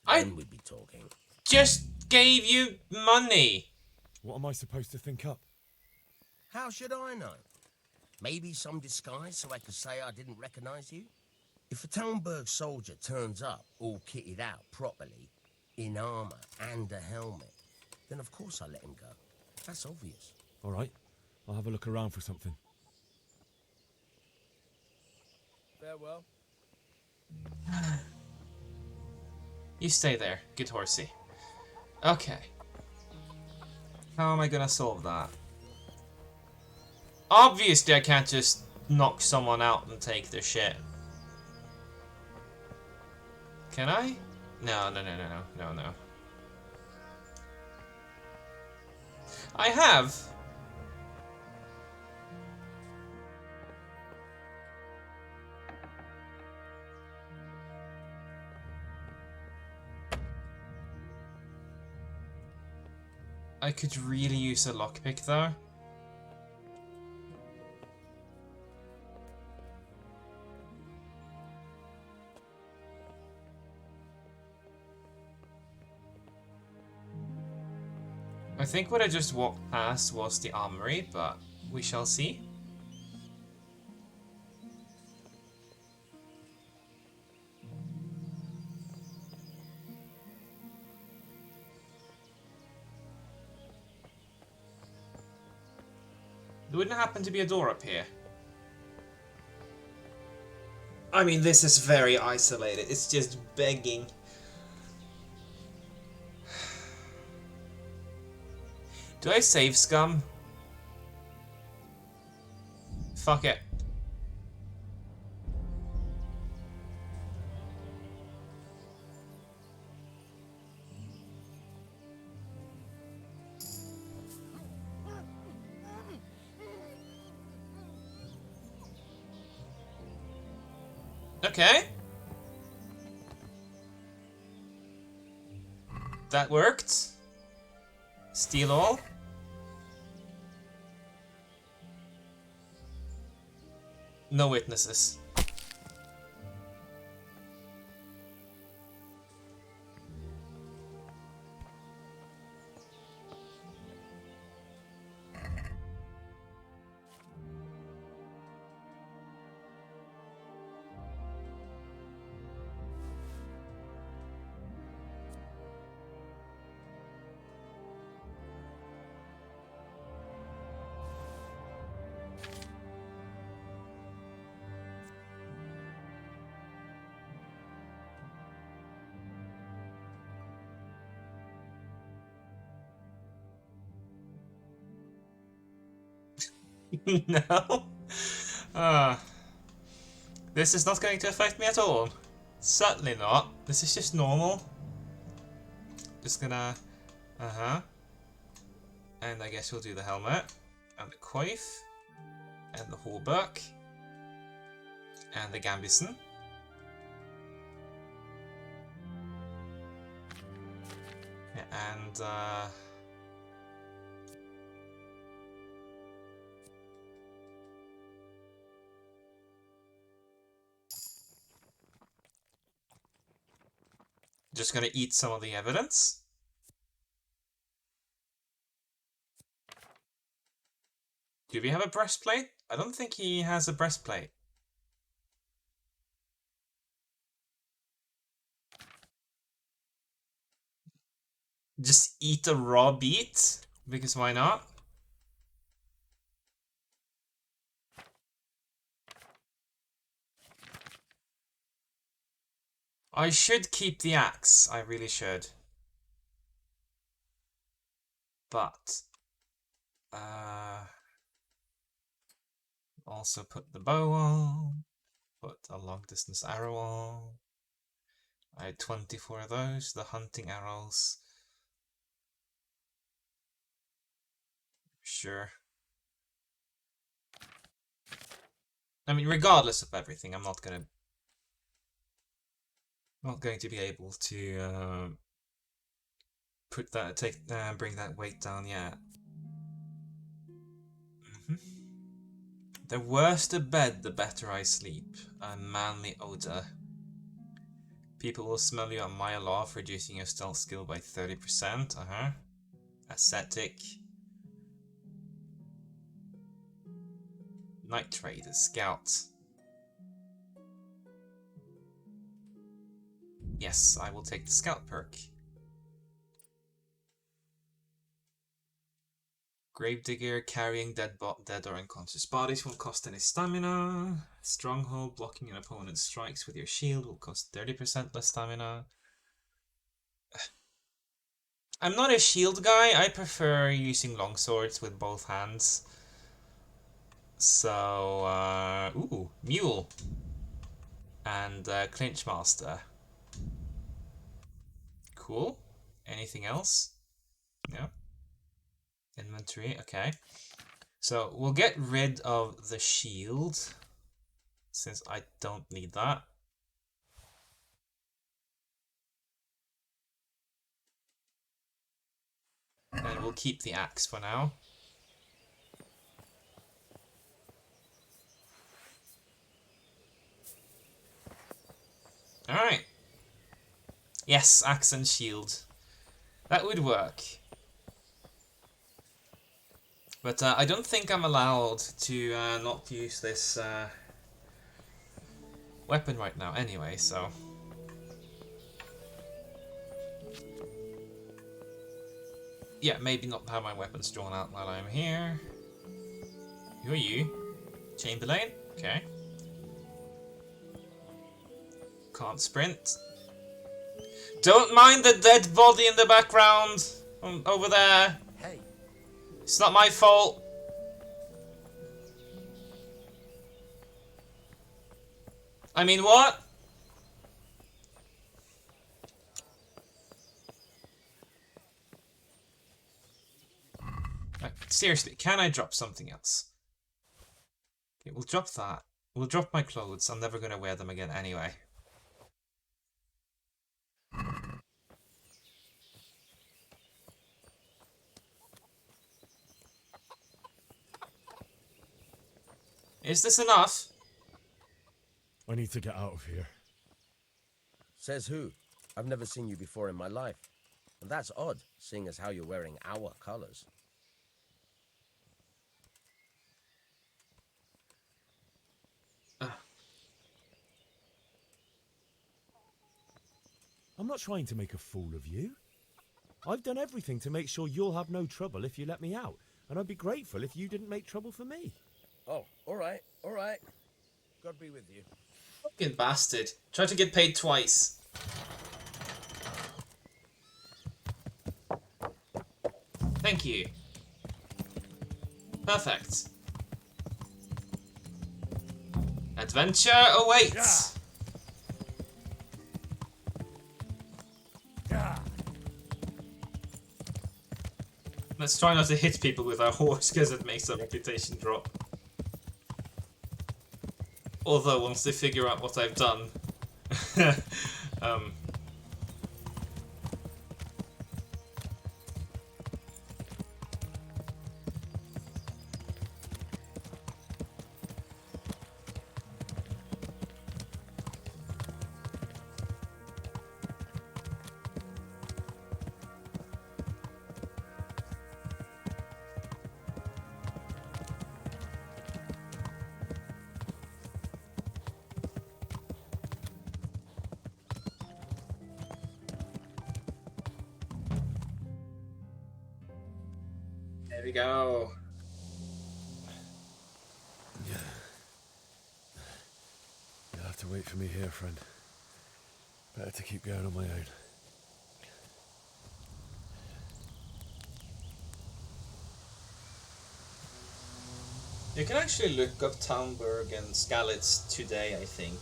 then we'd be talking. Just gave you money. What am I supposed to think up? How should I know? Maybe some disguise so I could say I didn't recognize you? If a Talmberg soldier turns up all kitted out properly, in armor and a helmet, then of course I let him go. That's obvious. All right, I'll have a look around for something. Farewell. You stay there, good horsey. Okay. How am I gonna solve that? Obviously I can't just knock someone out and take their shit. Can I? No. I have. I could really use a lockpick though. I think what I just walked past was the armory, but we shall see. There wouldn't happen to be a door up here. I mean, this is very isolated. It's just begging. Do I save scum? Fuck it. Okay. That worked. Steal all. No witnesses. No. This is not going to affect me at all. Certainly not. This is just normal. Just gonna... And I guess we'll do the helmet. And the coif. And the hauberk. And the gambison. And just gonna eat some of the evidence. Do we have a breastplate? I don't think he has a breastplate. Just eat a raw beet? Because why not? I should keep the axe. I really should. But... also put the bow on. Put a long distance arrow on. I had 24 of those, the hunting arrows. Sure. I mean, regardless of everything, I'm not going to be able to bring that weight down yet. The worse the bed, the better I sleep. A manly odor. People will smell you a mile off, reducing your stealth skill by 30%. Ascetic. Night Trader, Scout. Yes, I will take the Scout perk. Gravedigger, carrying dead or unconscious bodies won't cost any stamina. Stronghold, blocking an opponent's strikes with your shield will cost 30% less stamina. I'm not a shield guy, I prefer using longswords with both hands. So, ooh, Mule. And Clinch Master. Cool. Anything else? Yeah. Inventory, okay. So, we'll get rid of the shield, since I don't need that. And we'll keep the axe for now. Alright. Yes, axe and shield. That would work. But I don't think I'm allowed to not use this weapon right now anyway, so... Yeah, maybe not have my weapons drawn out while I'm here. Who are you? Chamberlain? Okay. Can't sprint. Don't mind the dead body in the background! Over there! Hey. It's not my fault! I mean, what? Seriously, can I drop something else? Okay, we'll drop that. We'll drop my clothes. I'm never gonna wear them again anyway. Is this enough? I need to get out of here. Says who? I've never seen you before in my life. And that's odd, seeing as how you're wearing our colors. I'm not trying to make a fool of you. I've done everything to make sure you'll have no trouble if you let me out, and I'd be grateful if you didn't make trouble for me. Oh, alright, alright. God be with you. Fucking bastard. Try to get paid twice. Thank you. Perfect. Adventure awaits! Let's try not to hit people with our horse, because it makes our reputation drop. Although, once they figure out what I've done... There we go. You'll have to wait for me here, friend. Better to keep going on my own. You can actually look up Talmberg and Skalitz today, I think.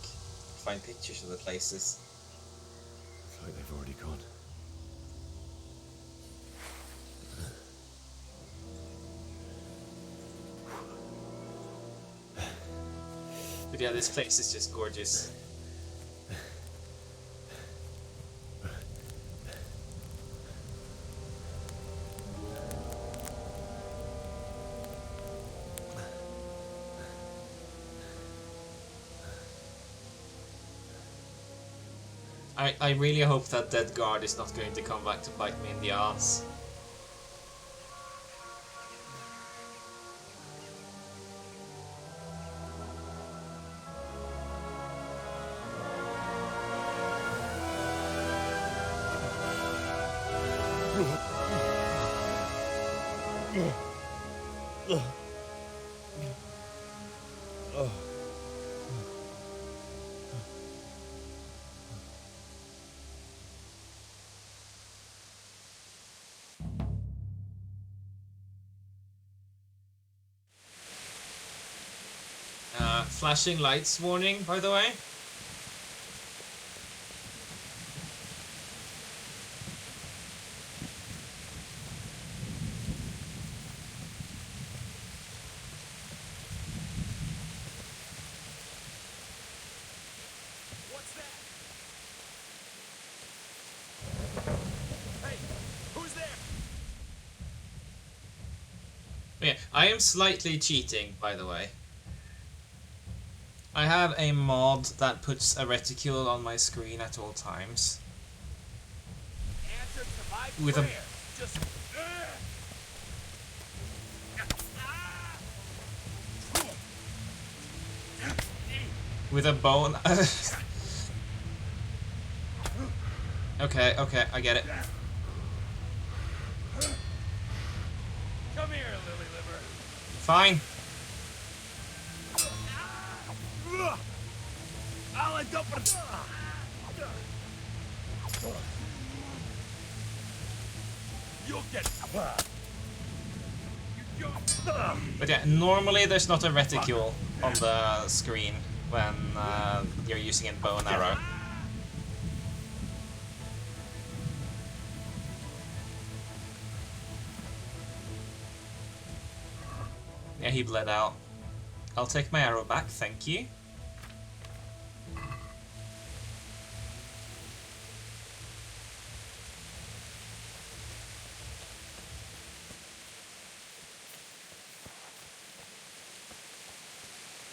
Find pictures of the places. It's like they've already gone. But yeah, this place is just gorgeous. I really hope that dead guard is not going to come back to bite me in the ass. Flashing lights warning, by the way. What's that? Hey, who's there? Yeah, I am slightly cheating, by the way. I have a mod that puts a reticule on my screen at all times. Answer to my With prayer. a Just with a bone. Okay, I get it. come here, Lily Liver. Fine. I'll end up You'll get. But yeah, normally there's not a reticule on the screen when you're using a bow and arrow. Yeah, he bled out. I'll take my arrow back, thank you.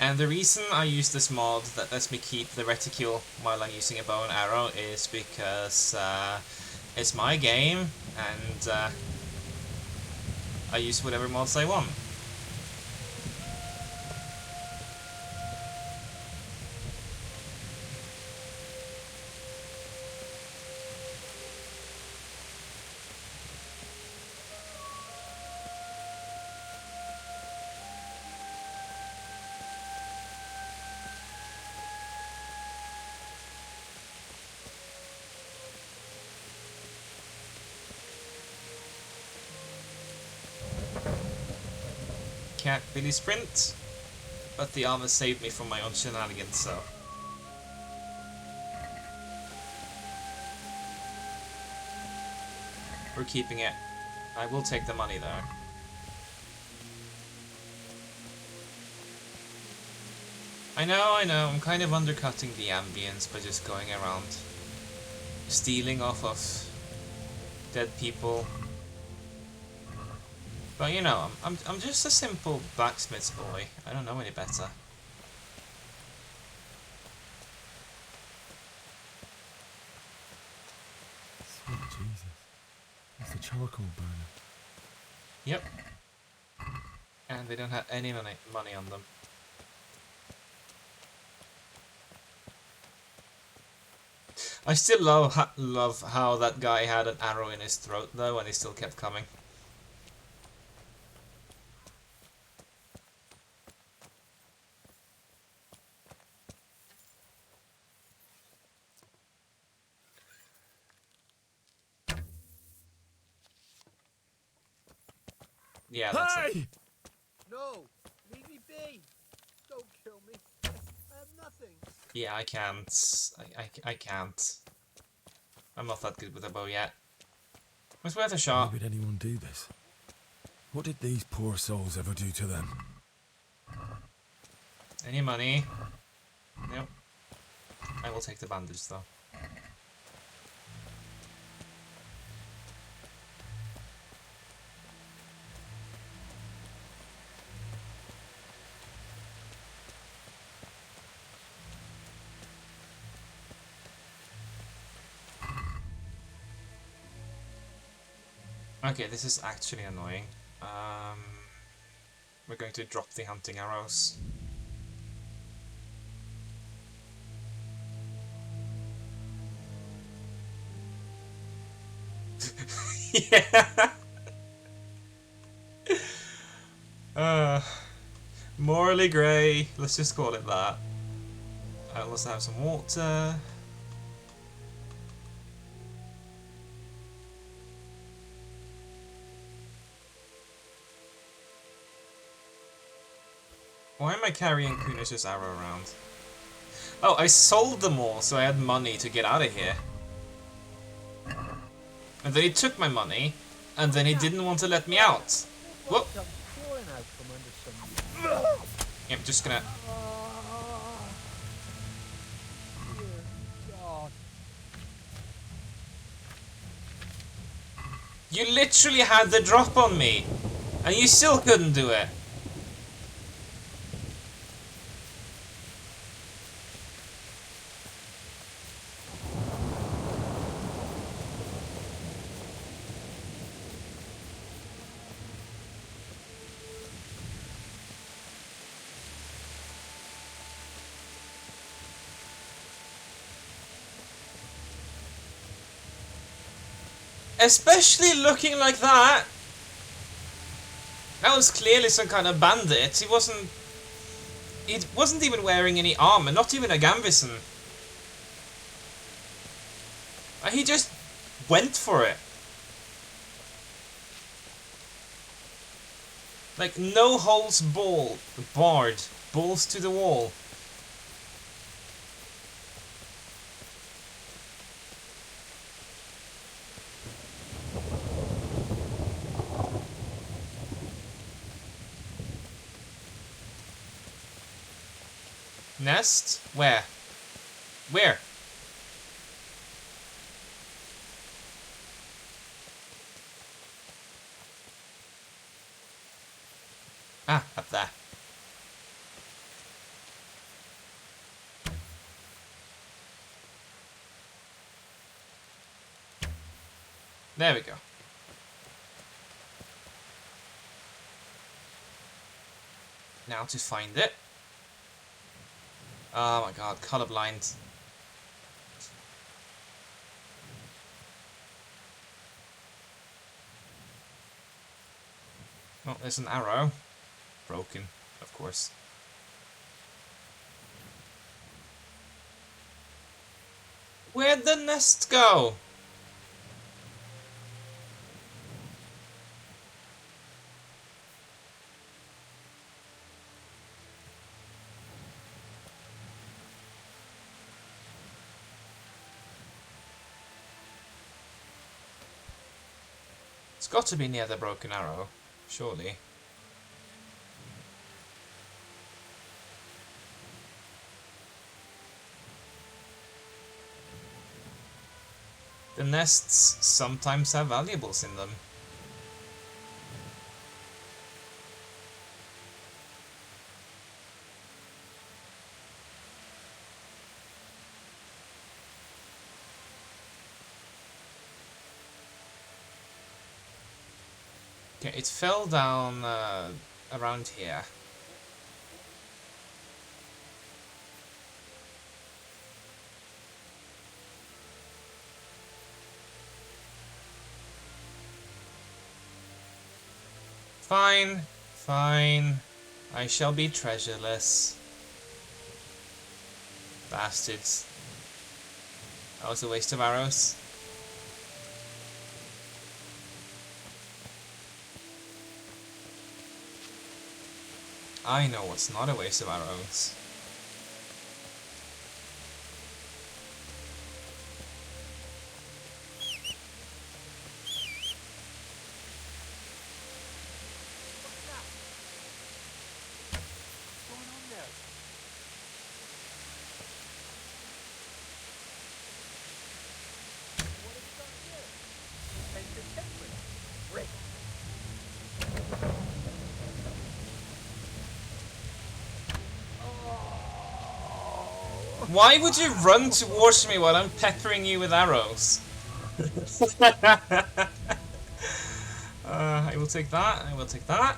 And the reason I use this mod that lets me keep the reticule while I'm using a bow and arrow is because it's my game and I use whatever mods I want. Can't really sprint, but the armor saved me from my own shenanigans, so. We're keeping it. I will take the money though. I know, I'm kind of undercutting the ambience by just going around stealing off of dead people. But you know, I'm just a simple blacksmith's boy. I don't know any better. Sweet Jesus. It's a charcoal burner. Yep. And they don't have any money on them. I still love how that guy had an arrow in his throat though, and he still kept coming. Yeah, that's it. No! Leave me be! Don't kill me. I have nothing. Yeah, I can't. I can't. I'm not that good with a bow yet. It's worth a shot. Why would anyone do this? What did these poor souls ever do to them? Any money? Yep. I will take the bandage though. Okay, this is actually annoying. We're going to drop the hunting arrows. Yeah. Morally grey. Let's just call it that. I also have some water. Why am I carrying Kunish's arrow around? Oh, I sold them all so I had money to get out of here. And then he took my money, and then he didn't want to let me out. Whoop! I'm just gonna... You literally had the drop on me, and you still couldn't do it. Especially looking like that. That was clearly some kind of bandit. He wasn't even wearing any armor, not even a gambeson. He just went for it. Like, no holes barred. Balls to the wall. Nest? Where? Where? Ah, up there. There we go. Now to find it. Oh my god, colorblind. Oh, there's an arrow. Broken, of course. Where'd the nest go? It's got to be near the broken arrow, surely. The nests sometimes have valuables in them. Okay, it fell down around here. Fine, fine. I shall be treasureless. Bastards. That was a waste of arrows. I know what's not a waste of arrows. Why would you run towards me while I'm peppering you with arrows? I will take that. I will take that.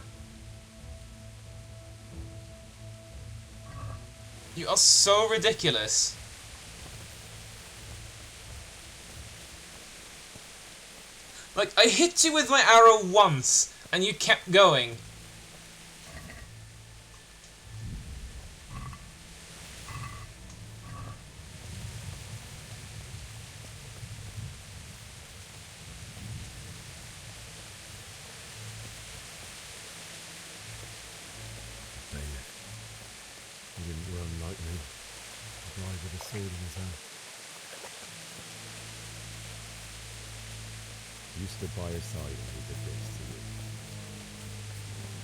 You are so ridiculous. Like, I hit you with my arrow once, and you kept going. He didn't run like me. He died with a sword in his hand. You stood by his side when he did this to you.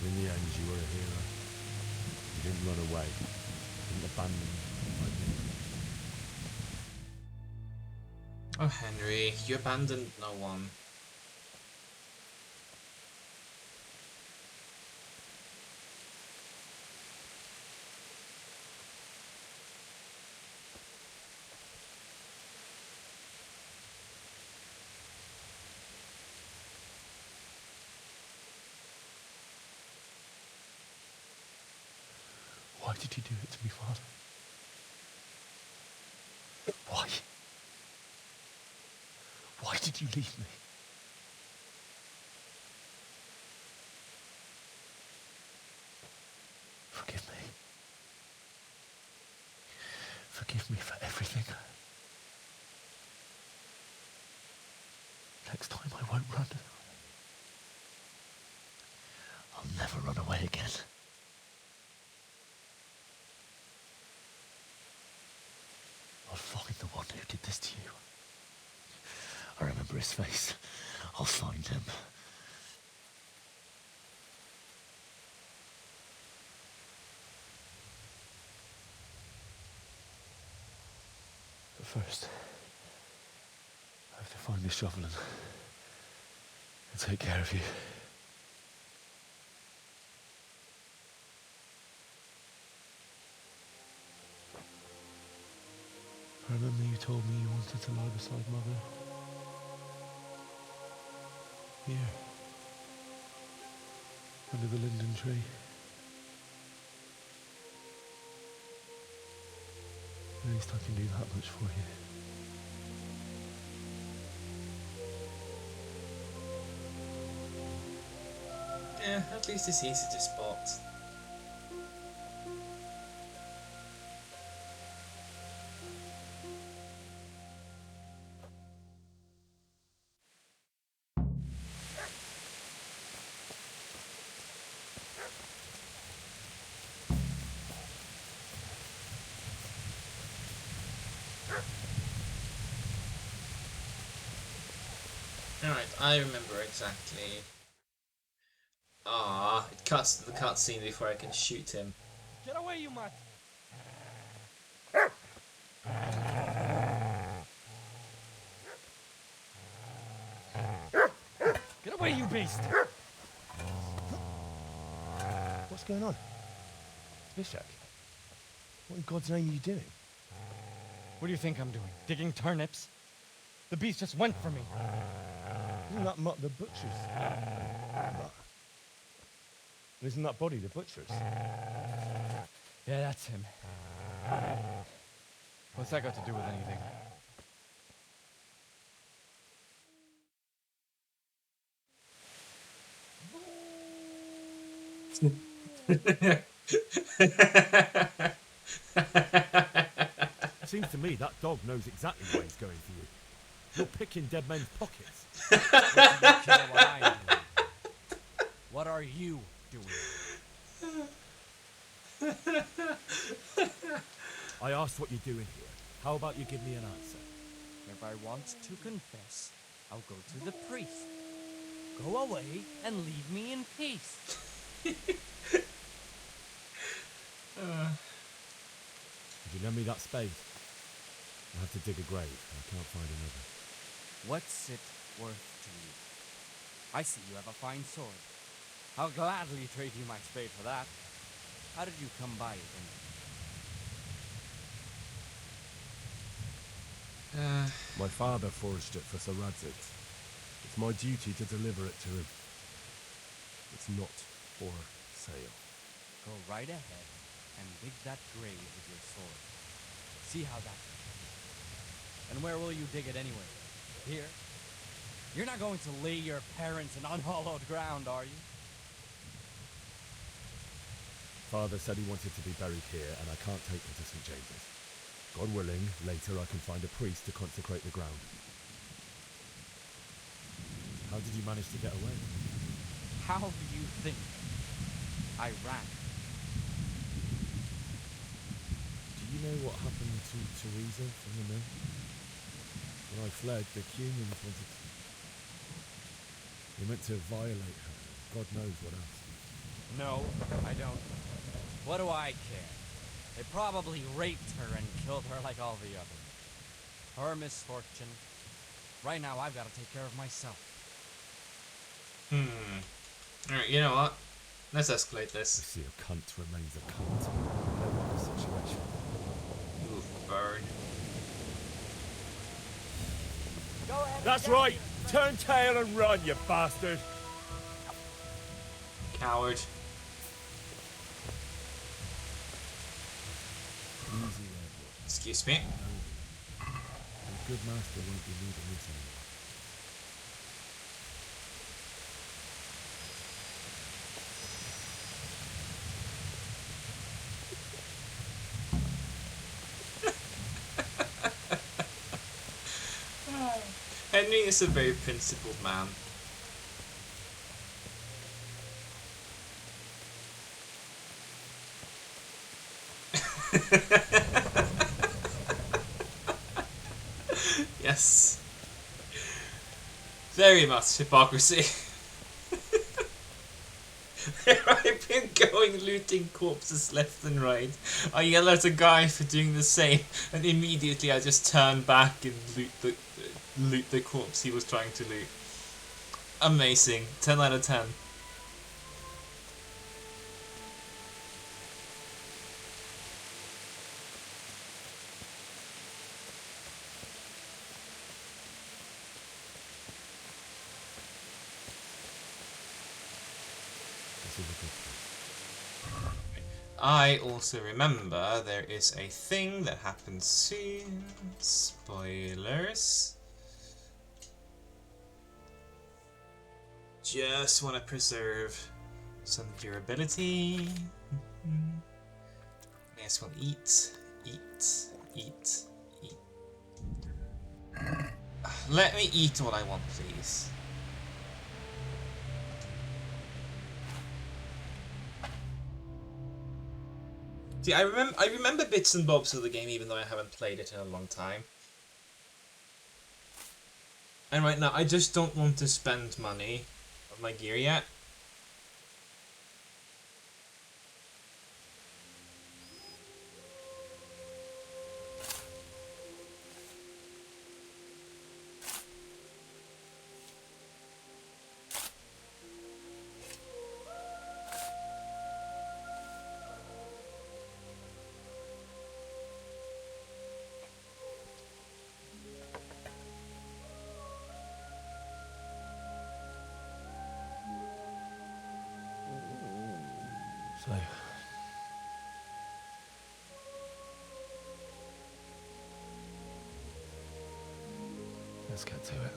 In the end, you were a hero. You didn't run away. You didn't abandon me like me. Oh, Henry, you abandoned no one. Why did you do it to me, Father? Why? Why did you leave me? Forgive me. Forgive me for everything. Next time I won't run. I'll never run away again. I'll find the one who did this to you. I remember his face. I'll find him. But first, I have to find this shovel and take care of you. I remember you told me you wanted to lie beside Mother. Here. Under the linden tree. At least I can do that much for you. Yeah, at least it's easy to spot. Alright, I remember exactly. Ah, it cuts to the cutscene before I can shoot him. Get away, you mutt! Get away, you beast! What's going on? Bishak? What in God's name are you doing? What do you think I'm doing? Digging turnips? The beast just went for me. Isn't that the butcher's? Isn't that body the butcher's? Yeah, that's him. What's that got to do with anything? Seems to me that dog knows exactly why he's going for you. You're picking dead men's pockets. What do you care what I'm doing? What are you doing? I asked what you're doing here. How about you give me an answer? If I want to confess, I'll go to the priest. Go away and leave me in peace. Would you lend me that spade? I have to dig a grave. I can't find another. What's it worth to you? I see you have a fine sword. I'll gladly trade you my spade for that. How did you come by it, anyway? My father forged it for Sir Radzig. It's my duty to deliver it to him. It's not for sale. Go right ahead and dig that grave with your sword. See how that goes. And where will you dig it anyway? Here? You're not going to lay your parents in unhallowed ground, are you? Father said he wanted to be buried here, and I can't take him to St. James's. God willing, later I can find a priest to consecrate the ground. How did you manage to get away? How do you think I ran? Do you know what happened to Teresa from the mill? When I fled, the Cumans wanted to... They meant to violate her. God knows what else. No, I don't. What do I care? They probably raped her and killed her like all the others. Her misfortune. Right now, I've got to take care of myself. Alright, you know what? Let's escalate this. See, a cunt remains a cunt. I don't like the situation. Ooh, burn. That's right! Turn tail and run, you bastard! Coward. Easy there, boy. Excuse me. A good master won't be leaving this anymore. Henry is a very principled man. Yes. Very much hypocrisy. I've been going looting corpses left and right. I yell at a guy for doing the same, and immediately I just turn back and loot the corpse he was trying to loot. Amazing. 10 out of 10. I also remember there is a thing that happens soon. Spoilers. Just want to preserve some durability. Yes, we'll eat. Let me eat what I want, please. See, I remember bits and bobs of the game, even though I haven't played it in a long time. And right now, I just don't want to spend money on my gear yet. So, let's get to it.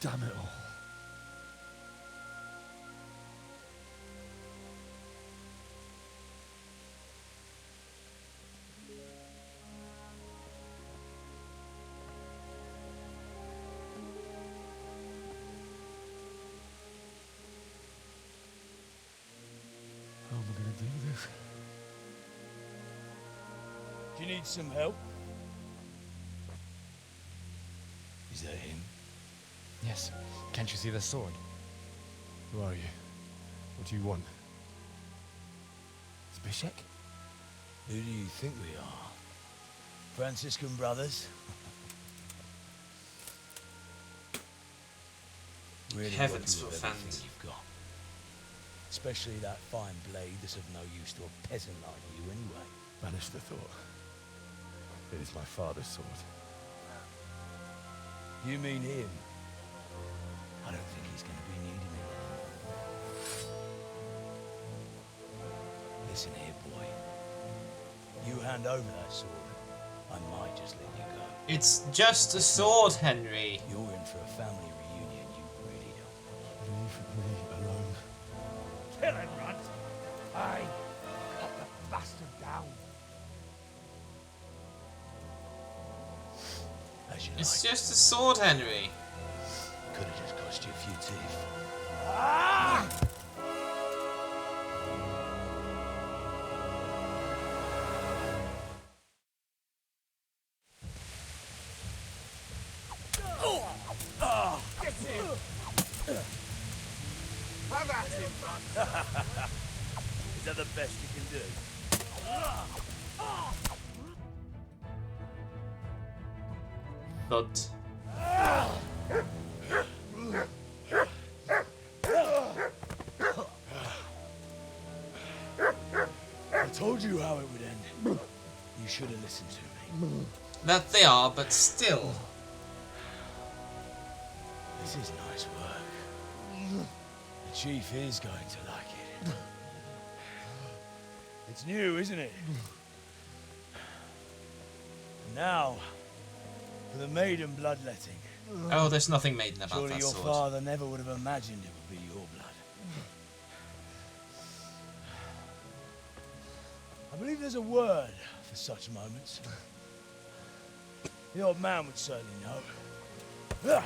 Damn it all. am I going to do this? Do you need some help? Is that him? Yes. Can't you see the sword? Who are you? What do you want? Zbyszek? Who do you think we are? Franciscan brothers? Really Heavens lucky with forfend. everything you've got. Especially that fine blade that's of no use to a peasant like you anyway. Banish the thought. It is my father's sword. You mean him? I don't think he's going to be needing it. Listen here, boy. You hand over that sword, I might just let you go. It's just a sword, Henry. You're in for a family reunion you really don't want. Leave me alone. Kill him, Runt! Aye, cut the bastard down. As you It's like. just a sword, Henry. Could have just cost you a few teeth. Get him! Have at him, Runt! Is that the best you can do? Thud. I told you how it would end. You should have listened to me. That they are, but still. This is nice work. The chief is going to like it. It's new, isn't it? Now, for the maiden bloodletting. Oh, there's nothing maiden about Surely that your sword. father never would have imagined it would be your blood. I believe there's a word for such moments. The old man would certainly know. But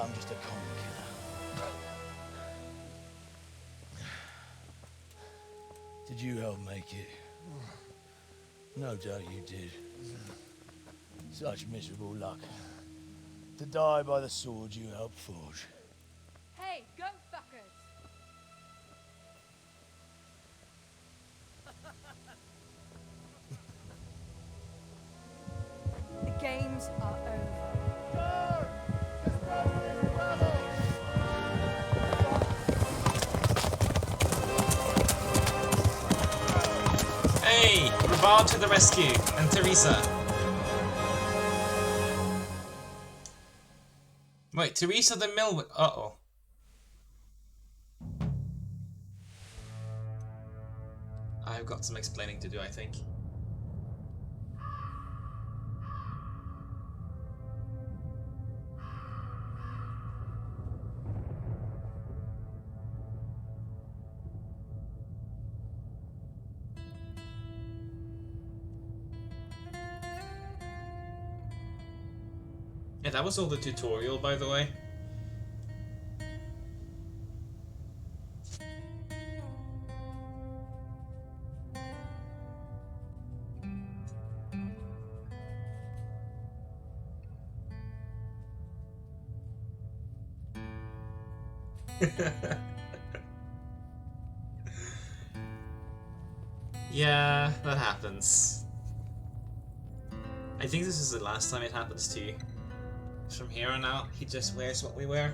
I'm just a common killer. Did you help make it? No doubt you did. Such miserable luck. To die by the sword you helped forge. Hey, go fuckers! The games are over. Hey, Brevard to the rescue, and Teresa. Wait, Teresa the mill. Uh-oh. I've got some explaining to do, I think. Yeah, that was all the tutorial, by the way. Yeah, that happens. I think this is the last time it happens to you. From here on out, he just wears what we wear.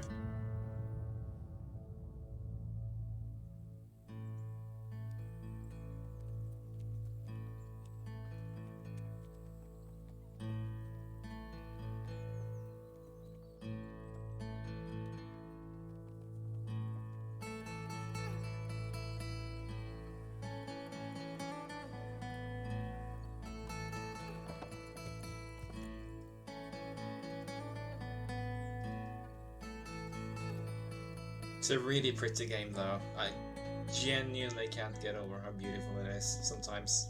It's a really pretty game though. I genuinely can't get over how beautiful it is sometimes.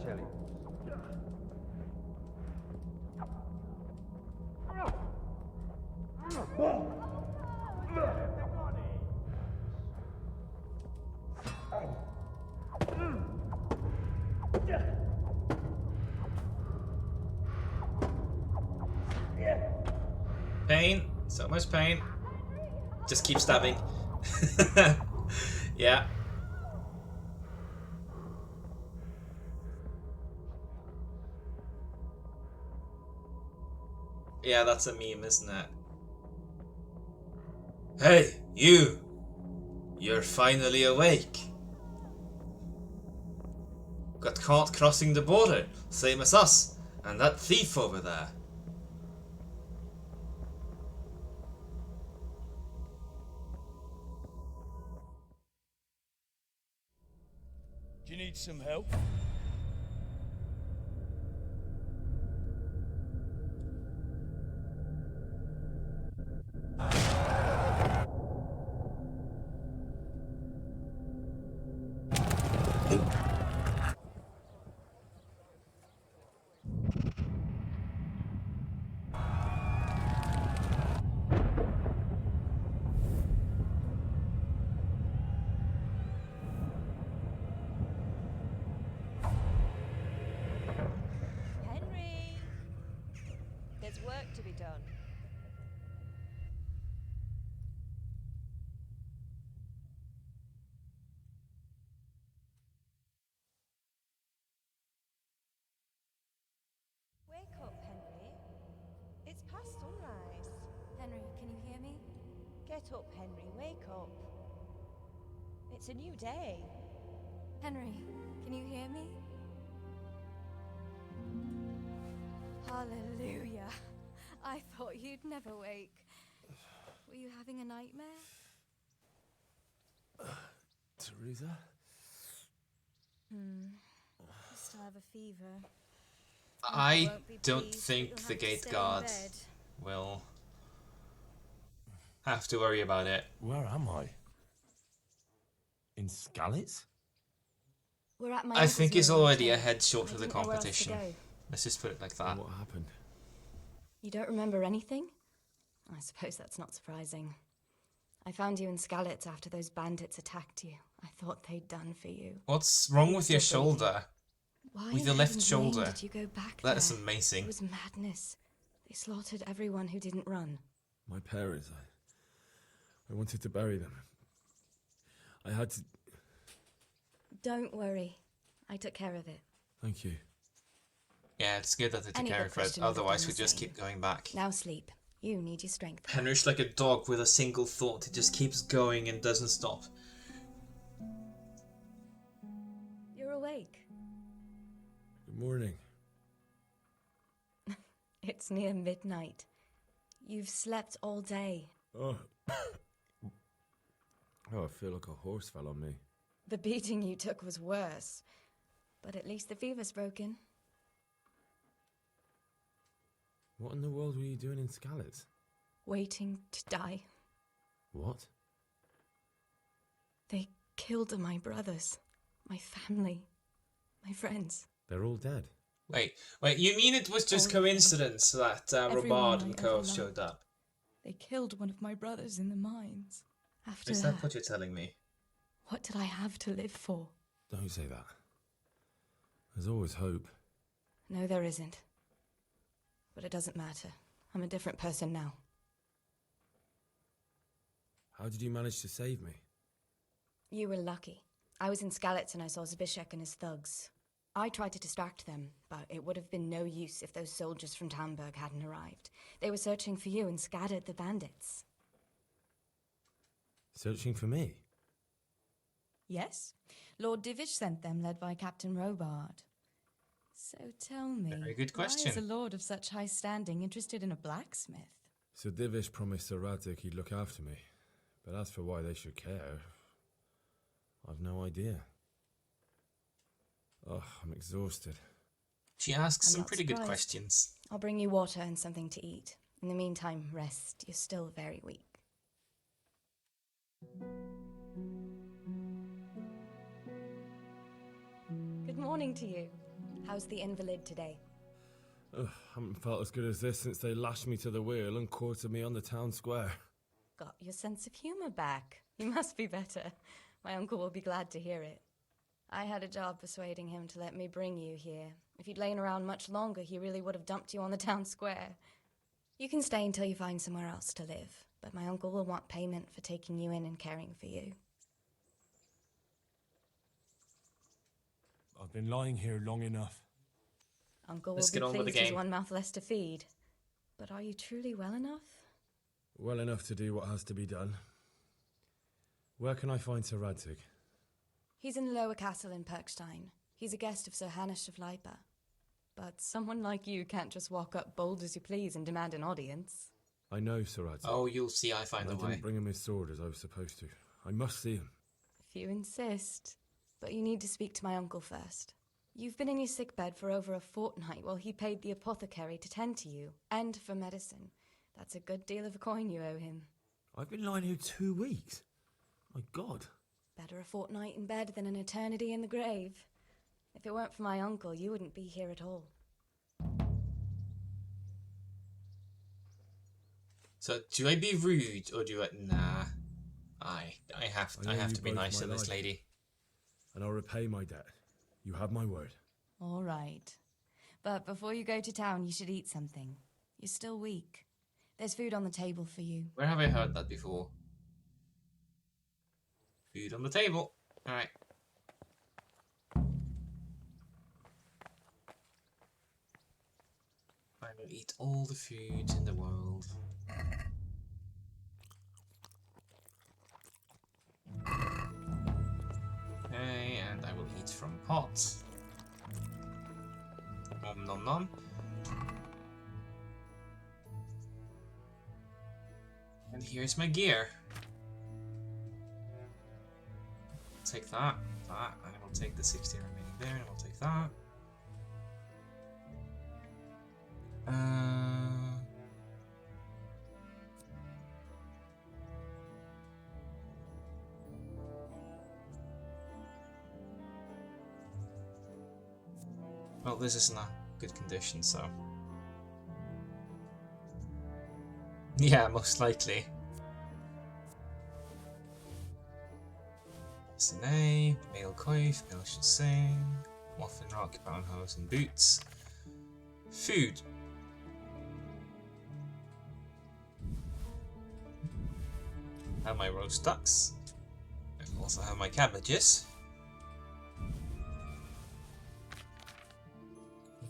Shelley. Pain. So much pain. Just keep stabbing. Yeah. Yeah, that's a meme, isn't it? Hey, you! You're finally awake. Got caught crossing the border, same as us, and that thief over there. Do you need some help? Henry! There's work to be done. Wake up, Henry. It's past sunrise. Henry, can you hear me? Get up, Henry. Wake up. It's a new day. Henry, can you hear me? Hallelujah. I thought you'd never wake. Were you having a nightmare? Teresa? You still have a fever. I won't be don't pleased, but think you'll the have to gate stay in guard bed. will have to worry about it. Where am I? In Skalitz? We're at my I uncle's think he's mural in already Trade. ahead short I of the didn't know where else to competition. go. Let's just put it like that. What happened? You don't remember anything? I suppose that's not surprising. I found you in Skalitz after those bandits attacked you. I thought they'd done for you. What's wrong They with were your still breathing. shoulder? Why With in your left heaven's name shoulder. did you go back That is there? amazing. It was madness. They slaughtered everyone who didn't run. My parents. I wanted to bury them. I had to... Don't worry. I took care of it. Thank you. Yeah, it's good that they took Any care good of it. Christian would have Otherwise, done we the just same. keep going back. Now sleep. You need your strength. Henry's like a dog with a single thought. He just keeps going and doesn't stop. You're awake. Good morning. It's near midnight. You've slept all day. Oh. Oh, I feel like a horse fell on me. The beating you took was worse. But at least the fever's broken. What in the world were you doing in Skalitz? Waiting to die. What? They killed my brothers, my family, my friends. They're all dead. Wait, you mean it was just All of them. coincidence that Everyone Robard I and ever Co. loved. showed up? They killed one of my brothers in the mines. After Is that, that what you're telling me? what did I have to live for? Don't say that. There's always hope. No, there isn't. But it doesn't matter. I'm a different person now. How did you manage to save me? You were lucky. I was in Skalitz and I saw Zbyszek and his thugs. I tried to distract them, but it would have been no use if those soldiers from Tamburg hadn't arrived. They were searching for you and scattered the bandits. Searching for me? Yes. Lord Divish sent them, led by Captain Robard. So tell me, Very good why is a question. lord of such high standing interested in a blacksmith? So Divish promised Sir Radzik he'd look after me. But as for why they should care, I've no idea. Oh, I'm exhausted. She asks I'm some not pretty good surprised. questions. I'll bring you water and something to eat. In the meantime, rest. You're still very weak. Good morning to you. How's the invalid today? Ugh, haven't felt as good as this since they lashed me to the wheel and quartered me on the town square. Got your sense of humor back. You must be better. My uncle will be glad to hear it. I had a job persuading him to let me bring you here. If you'd lain around much longer, he really would have dumped you on the town square. You can stay until you find somewhere else to live, but my uncle will want payment for taking you in and caring for you. I've been lying here long enough. Uncle Let's will be get on with the pleased he's game. one mouth less to feed. But are you truly well enough? Well enough to do what has to be done. Where can I find Sir Radzig? He's in the lower castle in Perkstein. He's a guest of Sir Hanush of Leipa. But someone like you can't just walk up bold as you please and demand an audience. I know Sir Radzig. Oh, you'll see I find I a way. didn't bring him his sword as I was supposed to. I must see him. If you insist. But you need to speak to my uncle first. You've been in your sickbed for over a fortnight while he paid the apothecary to tend to you, and for medicine. That's a good deal of a coin you owe him. I've been lying here 2 weeks. My God. Better a fortnight in bed than an eternity in the grave. If it weren't for my uncle, you wouldn't be here at all. So, do I be rude or do I... Nah. I have I owe to you be both nice to my this life. lady. And I'll repay my debt. You have my word. All right. But before you go to town, you should eat something. You're still weak. There's food on the table for you. Where have I heard that before? Food on the table. Alright. I will eat all the food in the world. Okay, and I will eat from pot. Nom nom nom. And here's my gear. Take that, and I will take the 60 remaining there, and I will take that. Well, this is in a good condition, so... Yeah, most likely. Sine, male coif, male should sing, muffin rock, brown hose and boots. Food. Have my roast ducks. I also have my cabbages.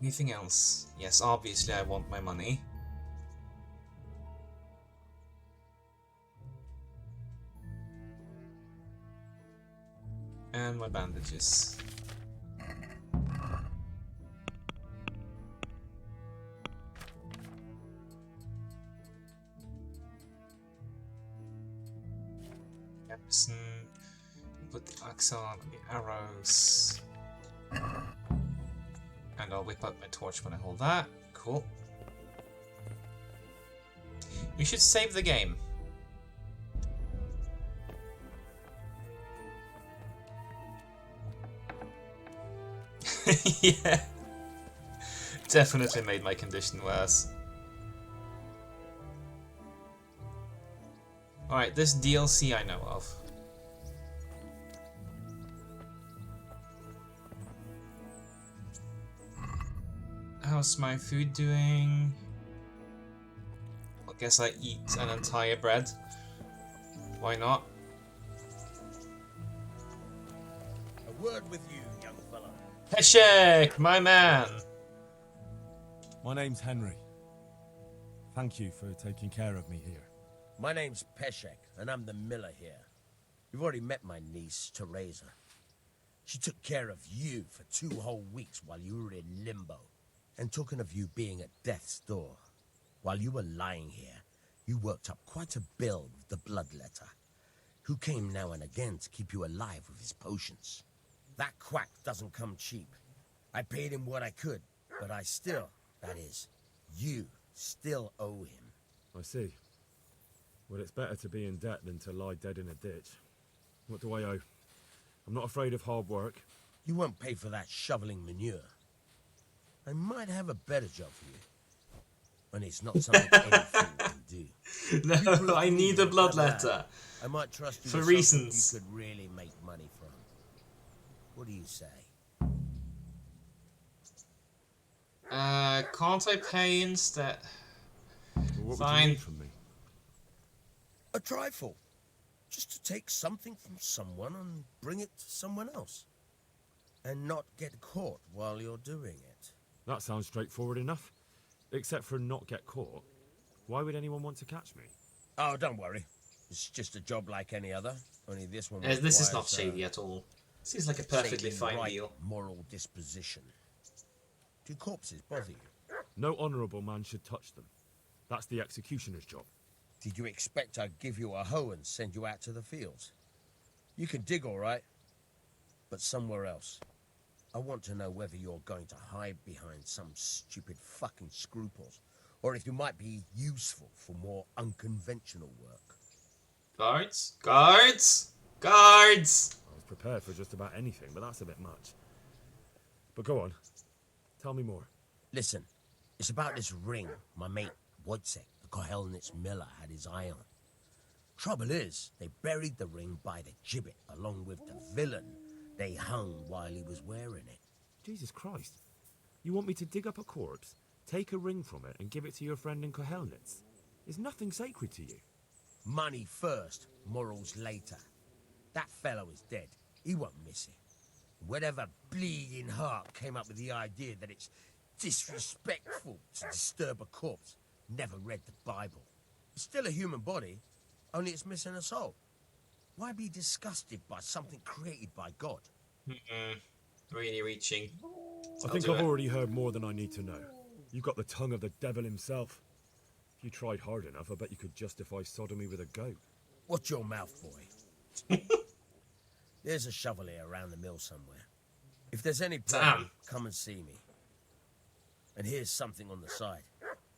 Anything else? Yes, obviously I want my money. And my bandages. Garrison. Put the axe on and the arrows. And I'll whip out my torch when I hold that. Cool. We should save the game. Yeah. Definitely made my condition worse. Alright, this DLC I know of. How's my food doing? I guess I eat an entire bread. Why not? A word with you, young fella. Peshek, my man! My name's Henry. Thank you for taking care of me here. My name's Peshek, and I'm the miller here. You've already met my niece, Teresa. She took care of you for 2 whole weeks while you were in limbo. And talking of you being at death's door, while you were lying here, you worked up quite a bill with the bloodletter, who came now and again to keep you alive with his potions. That quack doesn't come cheap. I paid him what I could, but I still, that is, you still owe him. I see. Well, it's better to be in debt than to lie dead in a ditch. What do I owe? I'm not afraid of hard work. You won't pay for that shoveling manure. I might have a better job for you. And it's not something any fool can do. No, I need a blood letter. I might trust you for with reasons. something you could really make money from. What do you say? Can't I pay instead? What Fine. would you need from me? A trifle. Just to take something from someone and bring it to someone else. And not get caught while you're doing it. That sounds straightforward enough. Except for not get caught. Why would anyone want to catch me? Oh, don't worry. It's just a job like any other. Only this one This is not requires, shady at all. Seems like a perfectly shady, fine right deal. moral disposition. Do corpses bother you? No honourable man should touch them. That's the executioner's job. Did you expect I'd give you a hoe and send you out to the fields? You can dig all right, but somewhere else. I want to know whether you're going to hide behind some stupid fucking scruples, or if you might be useful for more unconventional work. Guards? Guards? Guards! I was prepared for just about anything, but that's a bit much. But go on. Tell me more. Listen, it's about this ring my mate Wojciech, the Kohelnitz miller, had his eye on. Trouble is, they buried the ring by the gibbet along with the villain they hung while he was wearing it. Jesus Christ. You want me to dig up a corpse, take a ring from it, and give it to your friend in Kohelnitz? Is nothing sacred to you? Money first, morals later. That fellow is dead. He won't miss it. Whatever bleeding heart came up with the idea that it's disrespectful to disturb a corpse never read the Bible. It's still a human body, only it's missing a soul. Why be disgusted by something created by God? Really reaching. I think I've already heard more than I need to know. You've got the tongue of the devil himself. If you tried hard enough, I bet you could justify sodomy with a goat. Watch your mouth, boy. There's a shovel here around the mill somewhere. If there's any problem, come and see me. And here's something on the side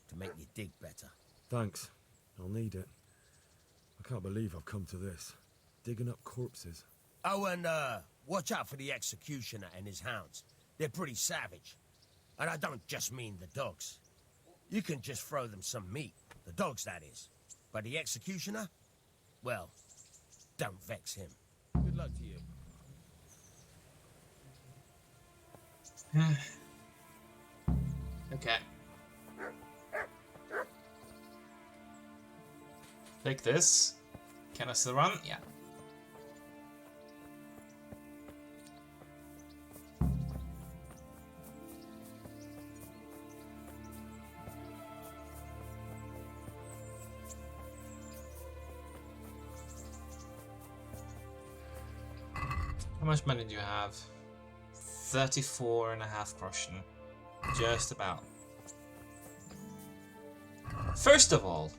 to make you dig better. Thanks. I'll need it. I can't believe I've come to this. Digging up corpses. Oh, and watch out for the executioner and his hounds. They're pretty savage. And I don't just mean the dogs. You can just throw them some meat. The dogs, that is. But the executioner? Well, don't vex him. Good luck to you. Okay. Take this. Can I still run? Yeah. How much money do you have? 34.5 groschen. Just about. First of all,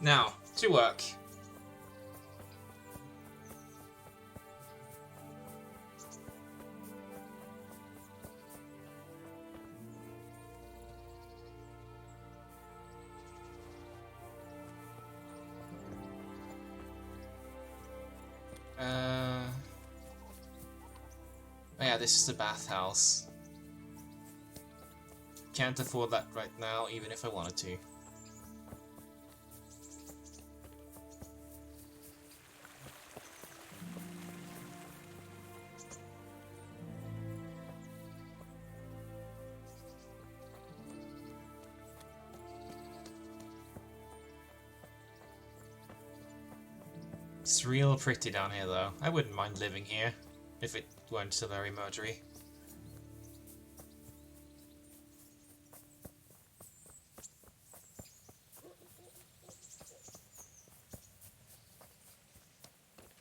now, to work. Yeah, this is the bathhouse. Can't afford that right now, even if I wanted to. It's real pretty down here, though. I wouldn't mind living here, if it weren't so very murdery.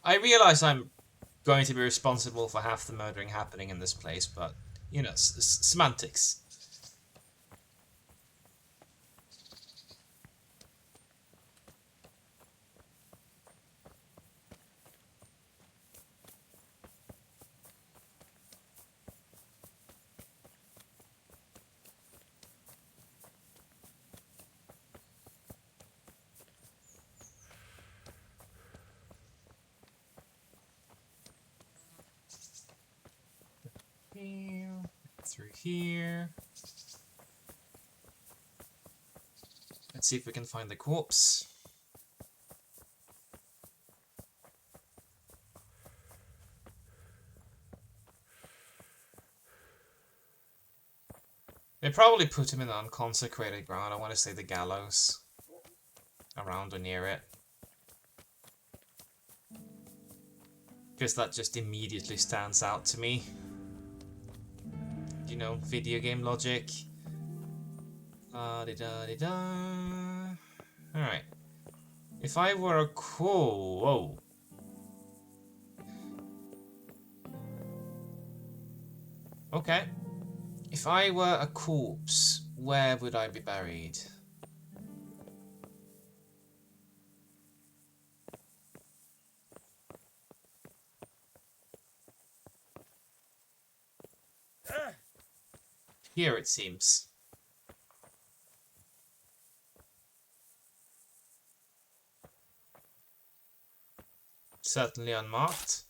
I realise I'm going to be responsible for half the murdering happening in this place, but, you know, semantics. through here. Let's see if we can find the corpse. They probably put him in the unconsecrated ground. I want to say the gallows. Around or near it. Because that just immediately stands out to me. You know, video game logic. La-di-da-di-da. Alright. If I were a cool... Whoa. Okay. If I were a corpse, where would I be buried? Here it seems. Certainly unmarked.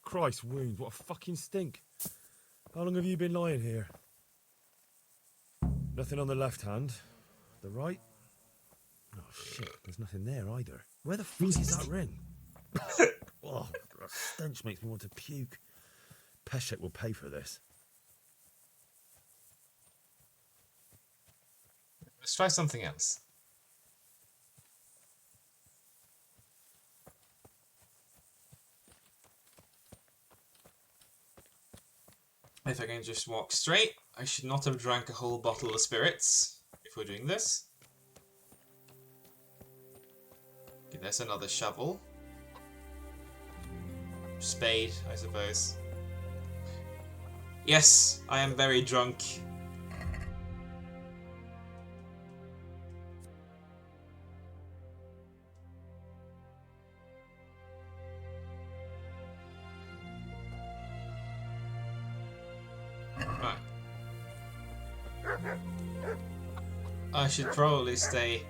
Christ wound, what a fucking stink. How long have you been lying here? Nothing on the left hand. The right? Oh shit, there's nothing there either. Where the fuck is that ring? Oh, that stench makes me want to puke. Peshek will pay for this. Let's try something else. If I can just walk straight, I should not have drank a whole bottle of spirits if we're doing this. Okay, there's another shovel. Spade, I suppose. Yes, I am very drunk. Right. I should probably stay.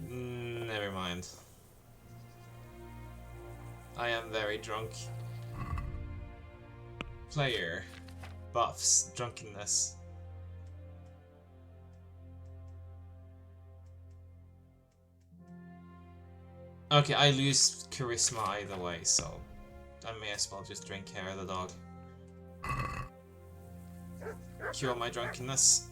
Never mind. I am very drunk. Player buffs drunkenness. Okay, I lose charisma either way, so I may as well just drink hair of the dog. Cure my drunkenness.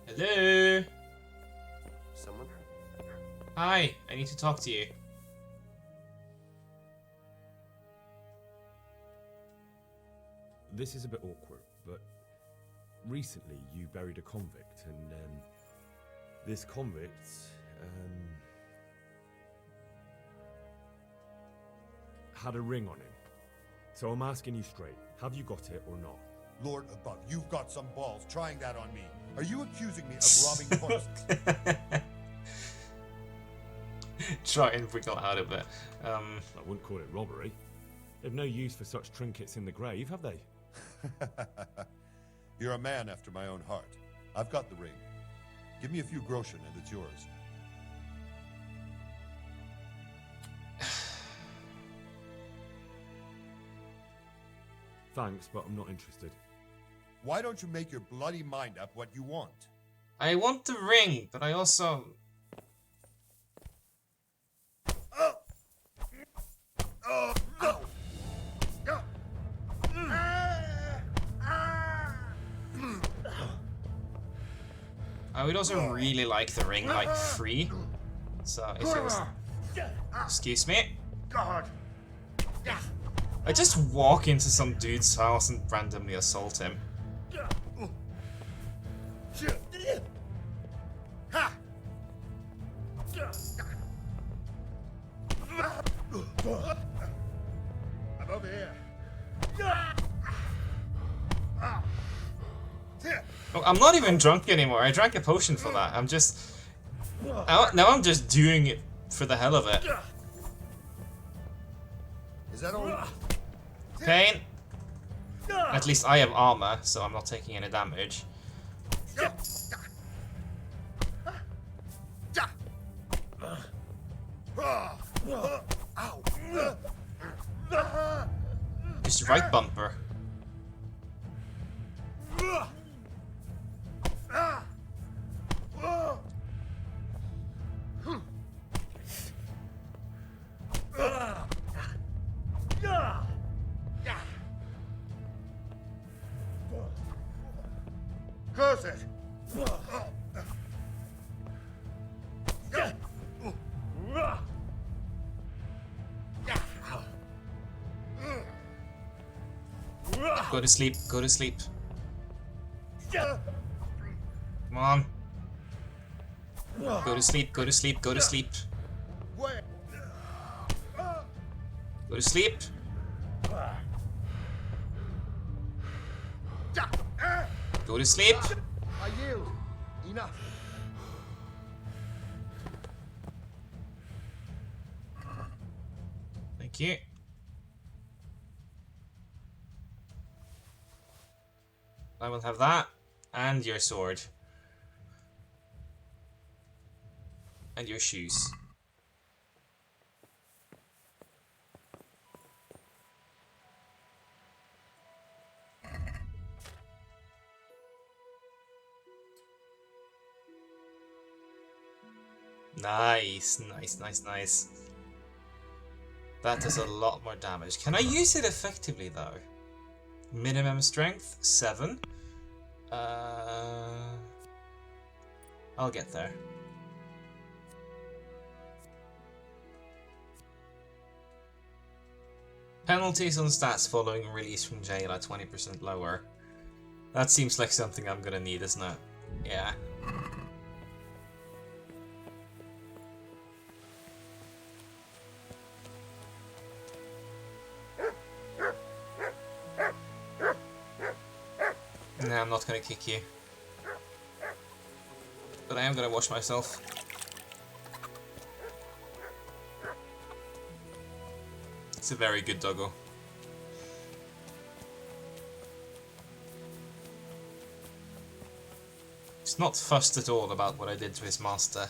Hello? Someone? Hi, I need to talk to you. This is a bit awkward, but recently you buried a convict, and this convict, had a ring on him. So I'm asking you straight, have you got it or not? Lord above, you've got some balls trying that on me. Are you accusing me of robbing corpses? Try and wriggle out of it. I wouldn't call it robbery. They've no use for such trinkets in the grave, have they? You're a man after my own heart. I've got the ring. Give me a few groschen and it's yours. Thanks, but I'm not interested. Why don't you make your bloody mind up what you want? I want the ring, but I also... Oh! Oh! No! I would also really like the ring, like, free. So, if it was... Excuse me? God! I just walk into some dude's house and randomly assault him. I'm over here. Oh, I'm not even drunk anymore. I drank a potion for that. I'm just... Now I'm just doing it for the hell of it. Is that all? Pain. At least I have armor, so I'm not taking any damage. Just right bumper. Curse it! Go to sleep, go to sleep. Come on. Go to sleep, go to sleep, go to sleep. Go to sleep. Go to sleep. I yield. Enough. Thank you. I will have that, and your sword. And your shoes. Nice, nice, nice, nice. That does a lot more damage. Can I use it effectively though? Minimum strength, 7. I'll get there. Penalties on stats following release from jail are 20% lower. That seems like something I'm gonna need, isn't it? Yeah. No, I'm not gonna kick you. But I am gonna wash myself. It's a very good doggo. He's not fussed at all about what I did to his master.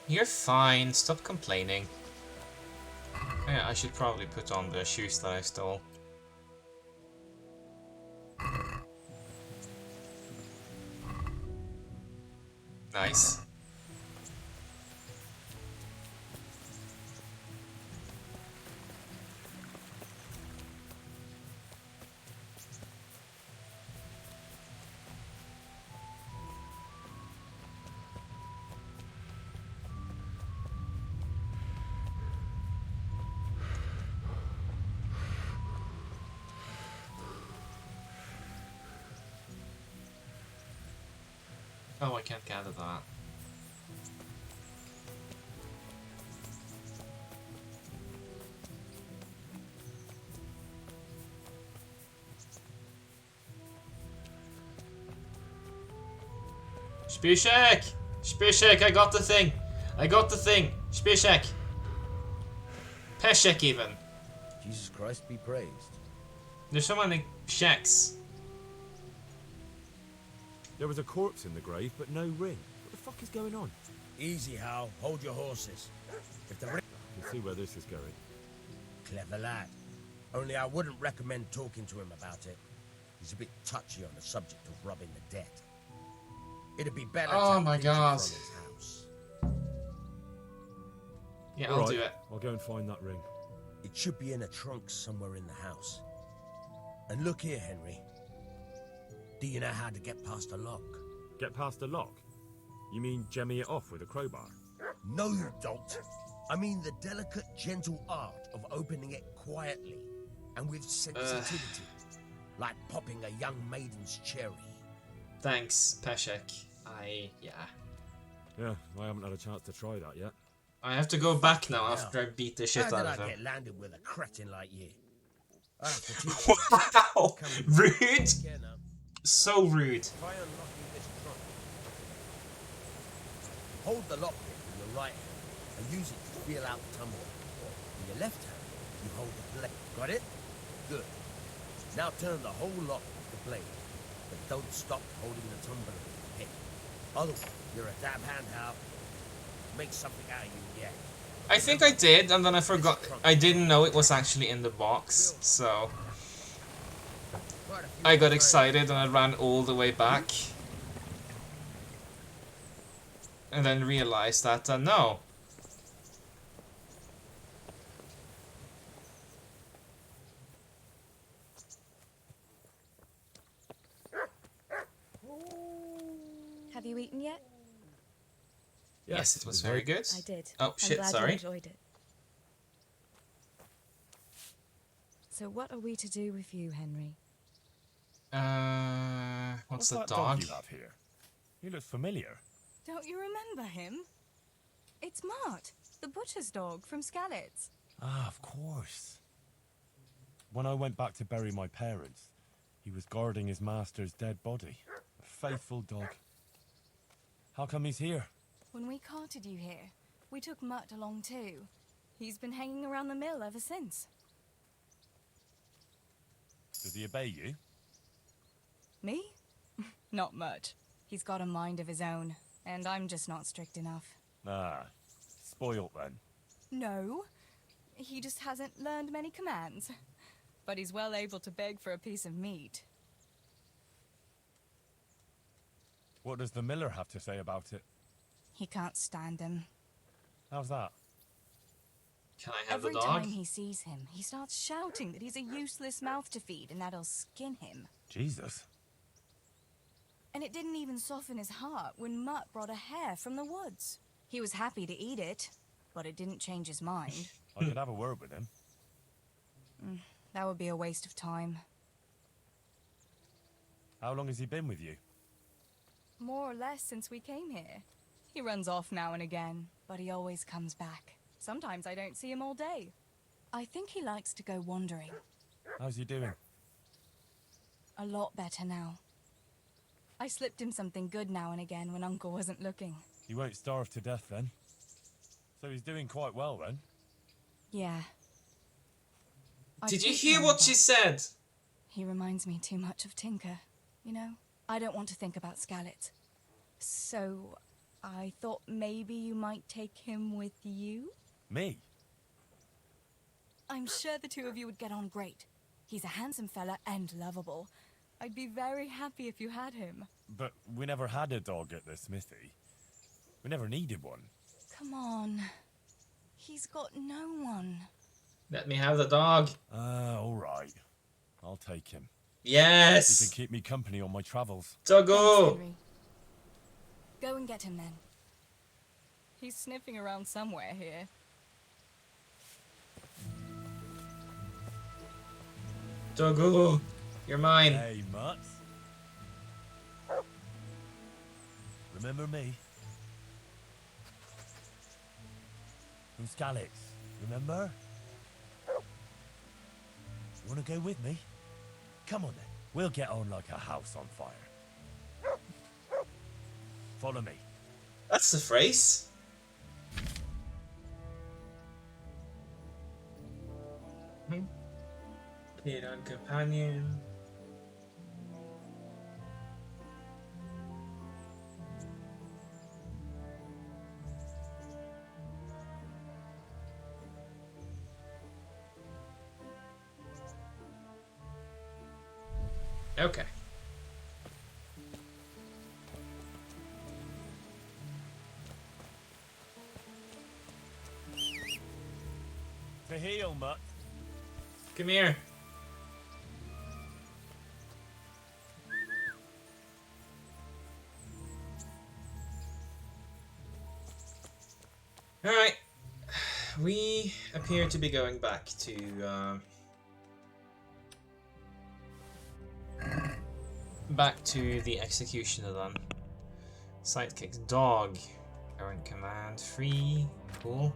You're fine, stop complaining. Yeah, I should probably put on the shoes that I stole. Nice. Oh, I can't gather that. Spishek! Spishek, I got the thing! I got the thing! Spishek! Peshek even! Jesus Christ be praised. There's so many sheks. There was a corpse in the grave, but no ring. What the fuck is going on? Easy, Hal. Hold your horses. If the ring... I can see where this is going. Clever lad. Only I wouldn't recommend talking to him about it. He's a bit touchy on the subject of robbing the dead. It'd be better Oh to my visit God. from his house. Yeah, All I'll right, do it. I'll go and find that ring. It should be in a trunk somewhere in the house. And look here, Henry. Do you know how to get past a lock? Get past the lock? You mean jemmy it off with a crowbar? No, you don't. I mean the delicate, gentle art of opening it quietly and with sensitivity. Like popping a young maiden's cherry. Thanks, Peshek. Yeah. Yeah, I haven't had a chance to try that yet. I have to go back now after I beat the shit How out did of I him. get landed with a cretin like you? I have to teach Wow! Rude! Care now. So rude. Try unlocking this trunk. Hold the lockpick in your right hand and use it to feel out the tumbler. In your left hand, you hold the blade. Got it? Good. Now turn the whole lock with the blade, but don't stop holding the tumbler with the pick. Otherwise, you're a dab hand, Hal. Make something out of you yet. I think I did, and then I forgot. I didn't know it was actually in the box, so I got excited and I ran all the way back. And then realized that, no. Have you eaten yet? Yes, it was very good. I did. Oh, I'm shit, glad sorry. you enjoyed it. So what are we to do with you, Henry? What's the that dog? you have here? He looks familiar. Don't you remember him? It's Mart, the butcher's dog from Skalitz. Ah, of course. When I went back to bury my parents, he was guarding his master's dead body. A faithful dog. How come he's here? When we carted you here, we took Mutt along too. He's been hanging around the mill ever since. Does he obey you? Me? Not much. He's got a mind of his own, and I'm just not strict enough. Ah, spoilt then. No, he just hasn't learned many commands. But he's well able to beg for a piece of meat. What does the miller have to say about it? He can't stand him. How's that? Can I have Every the dog? time he sees him, he starts shouting that he's a useless mouth to feed and that'll skin him. Jesus. And it didn't even soften his heart when Mutt brought a hare from the woods. He was happy to eat it, but it didn't change his mind. I could have a word with him. That would be a waste of time. How long has he been with you? More or less since we came here. He runs off now and again, but he always comes back. Sometimes I don't see him all day. I think he likes to go wandering. How's he doing? A lot better now. I slipped him something good now and again when Uncle wasn't looking. He won't starve to death then. So he's doing quite well then. Yeah. I Did you keep hear him, what she but said? He reminds me too much of Tinker. You know, I don't want to think about Skalitz. So, I thought maybe you might take him with you? Me? I'm sure the two of you would get on great. He's a handsome fella and lovable. I'd be very happy if you had him. But we never had a dog at the smithy. We never needed one. Come on. He's got no one. Let me have the dog. All right. I'll take him. Yes! He can keep me company on my travels. Doggo! Thanks, Henry. Go and get him then. He's sniffing around somewhere here. Doggo! You're mine. Hey, Mutt. Remember me? From Skalitz, remember? You wanna go with me? Come on then. We'll get on like a house on fire. Follow me. That's the phrase. Peasant companion. Okay. To heal, Mutt. Come here. Alright. We appear to be going back to back to the executioner then. Sidekicks dog. Current command free. Cool.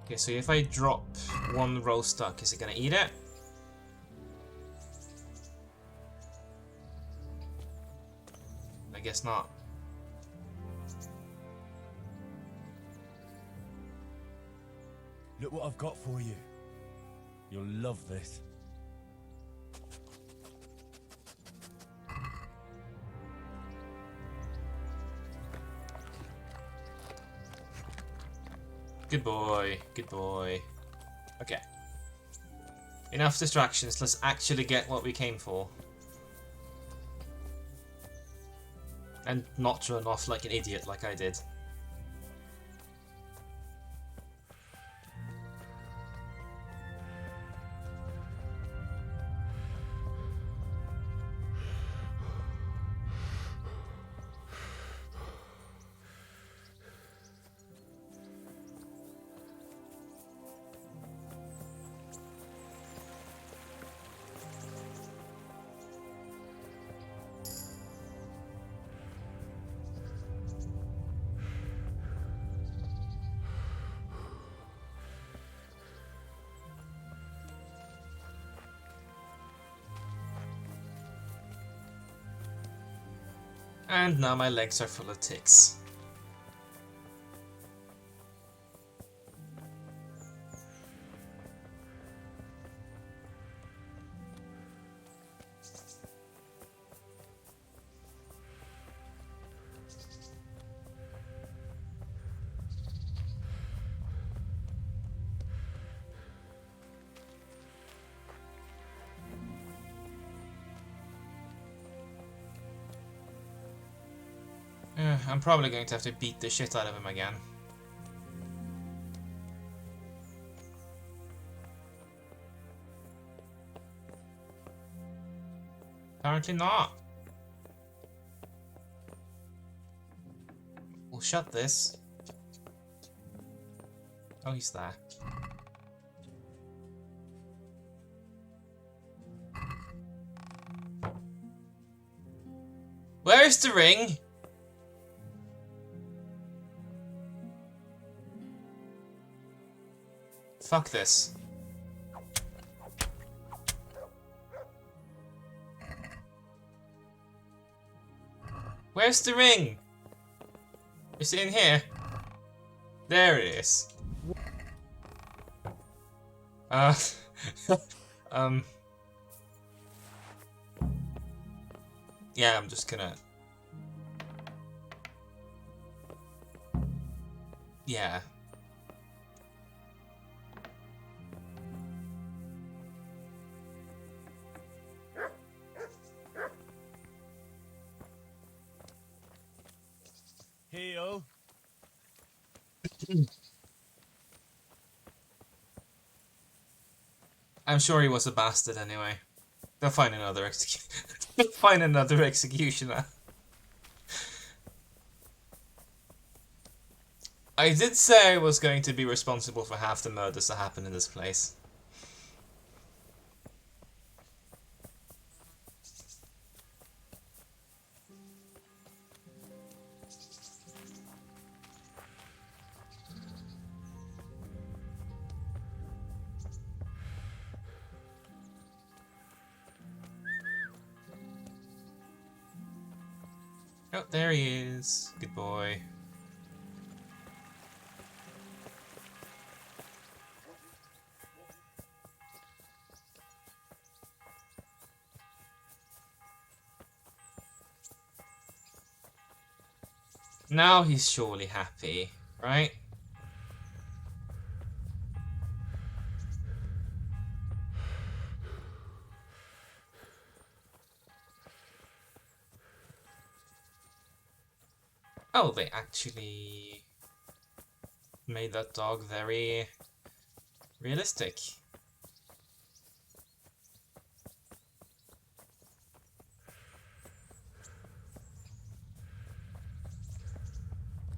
Okay, so if I drop one roast duck, is it gonna eat it? I guess not. Look what I've got for you. You'll love this. Good boy, good boy. Okay. Enough distractions, let's actually get what we came for. And not run off like an idiot like I did. And now my legs are full of ticks. I'm probably going to have to beat the shit out of him again. Apparently not. We'll shut this. Oh, he's there. Where's the ring? Fuck this. Where's the ring? Is it in here? There it is. Yeah, I'm just gonna... Yeah. Heyo. I'm sure he was a bastard anyway. They'll find another They'll find another executioner. I did say I was going to be responsible for half the murders that happen in this place. Oh, there he is. Good boy. Now he's surely happy, right? Oh, they actually made that dog very realistic.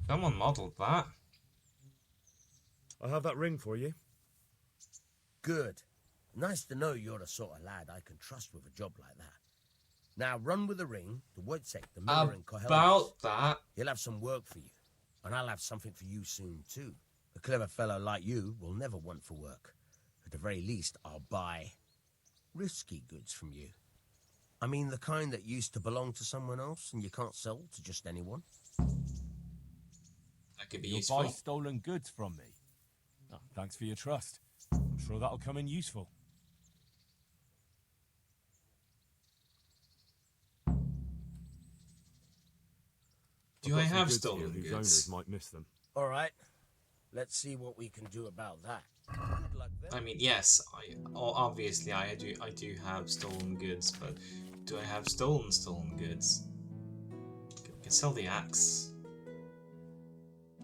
Someone modeled that. I have that ring for you. Good. Nice to know you're the sort of lad I can trust with a job like that. Now run with the ring to Wojciech, the miller in Kohelnitz. About that. He'll have some work for you, and I'll have something for you soon too. A clever fellow like you will never want for work. At the very least, I'll buy risky goods from you. I mean the kind that used to belong to someone else and you can't sell to just anyone. That could be You'll useful. buy stolen goods from me. Oh, thanks for your trust. I'm sure that'll come in useful. Do I have goods stolen here whose goods? owners might miss them. All right, let's see what we can do about that. Good luck then. I mean, yes, obviously I do have stolen goods, but do I have stolen goods? I can sell the axe.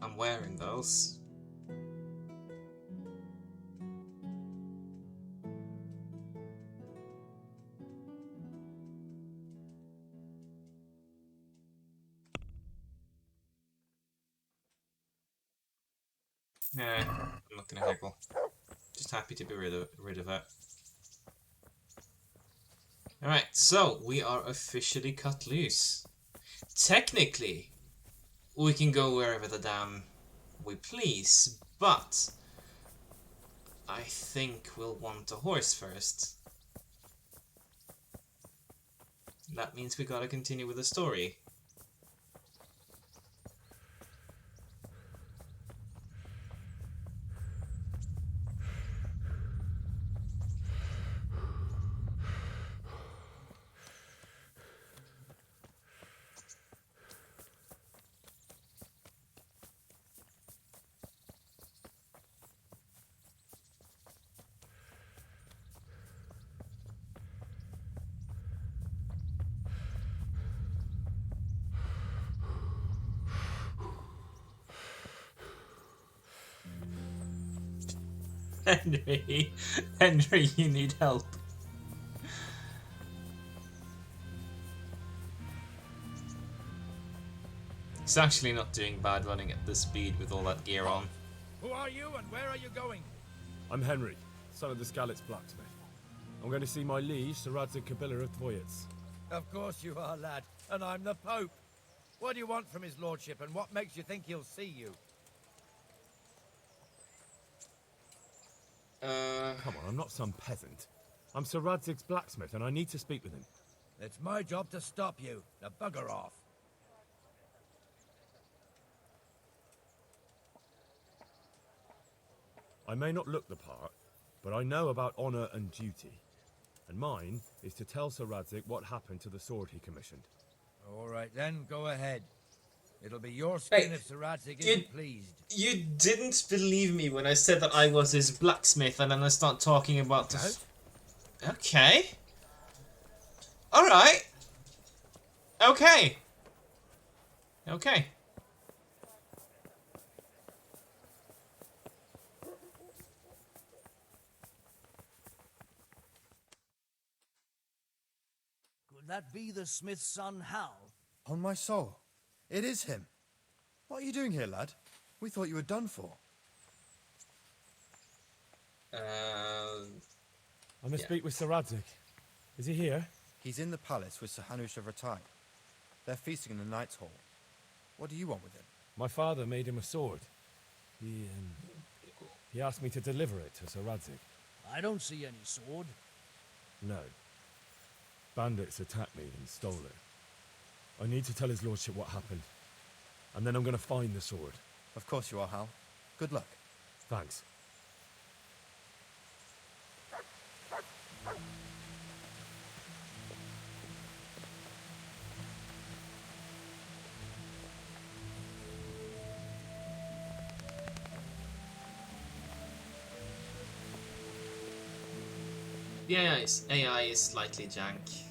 I'm wearing those. Nah, I'm not gonna haggle. Just happy to be rid of it. Alright, so we are officially cut loose. Technically, we can go wherever the damn we please, but I think we'll want a horse first. That means we gotta continue with the story. Henry, you need help. It's actually not doing bad running at this speed with all that gear on. Who are you and where are you going? I'm Henry, son of the Skalitz blacksmith. I'm going to see my liege, Sir Radzig Kabiller of Dvoyitz. Of course you are, lad. And I'm the Pope. What do you want from his lordship, and what makes you think he'll see you? Come on, I'm not some peasant. I'm Sir Radzig's blacksmith, and I need to speak with him. It's my job to stop you. Now bugger off. I may not look the part, but I know about honor and duty. And mine is to tell Sir Radzig what happened to the sword he commissioned. All right then, go ahead. It'll be your skin if Sir Radzig isn't pleased. You didn't believe me when I said that I was his blacksmith, and then I start talking about the... Okay. Alright. Okay. Okay. Could that be the smith's son, Hal? On my soul. It is him. What are you doing here, lad? We thought you were done for. I must speak with Sir Radzig. Is he here? He's in the palace with Sir Hanush of Ratai. They're feasting in the Knight's Hall. What do you want with him? My father made him a sword. He asked me to deliver it to Sir Radzig. I don't see any sword. No. Bandits attacked me and stole it. I need to tell his lordship what happened. And then I'm going to find the sword. Of course you are, Hal. Good luck. Thanks. The AI is slightly jank.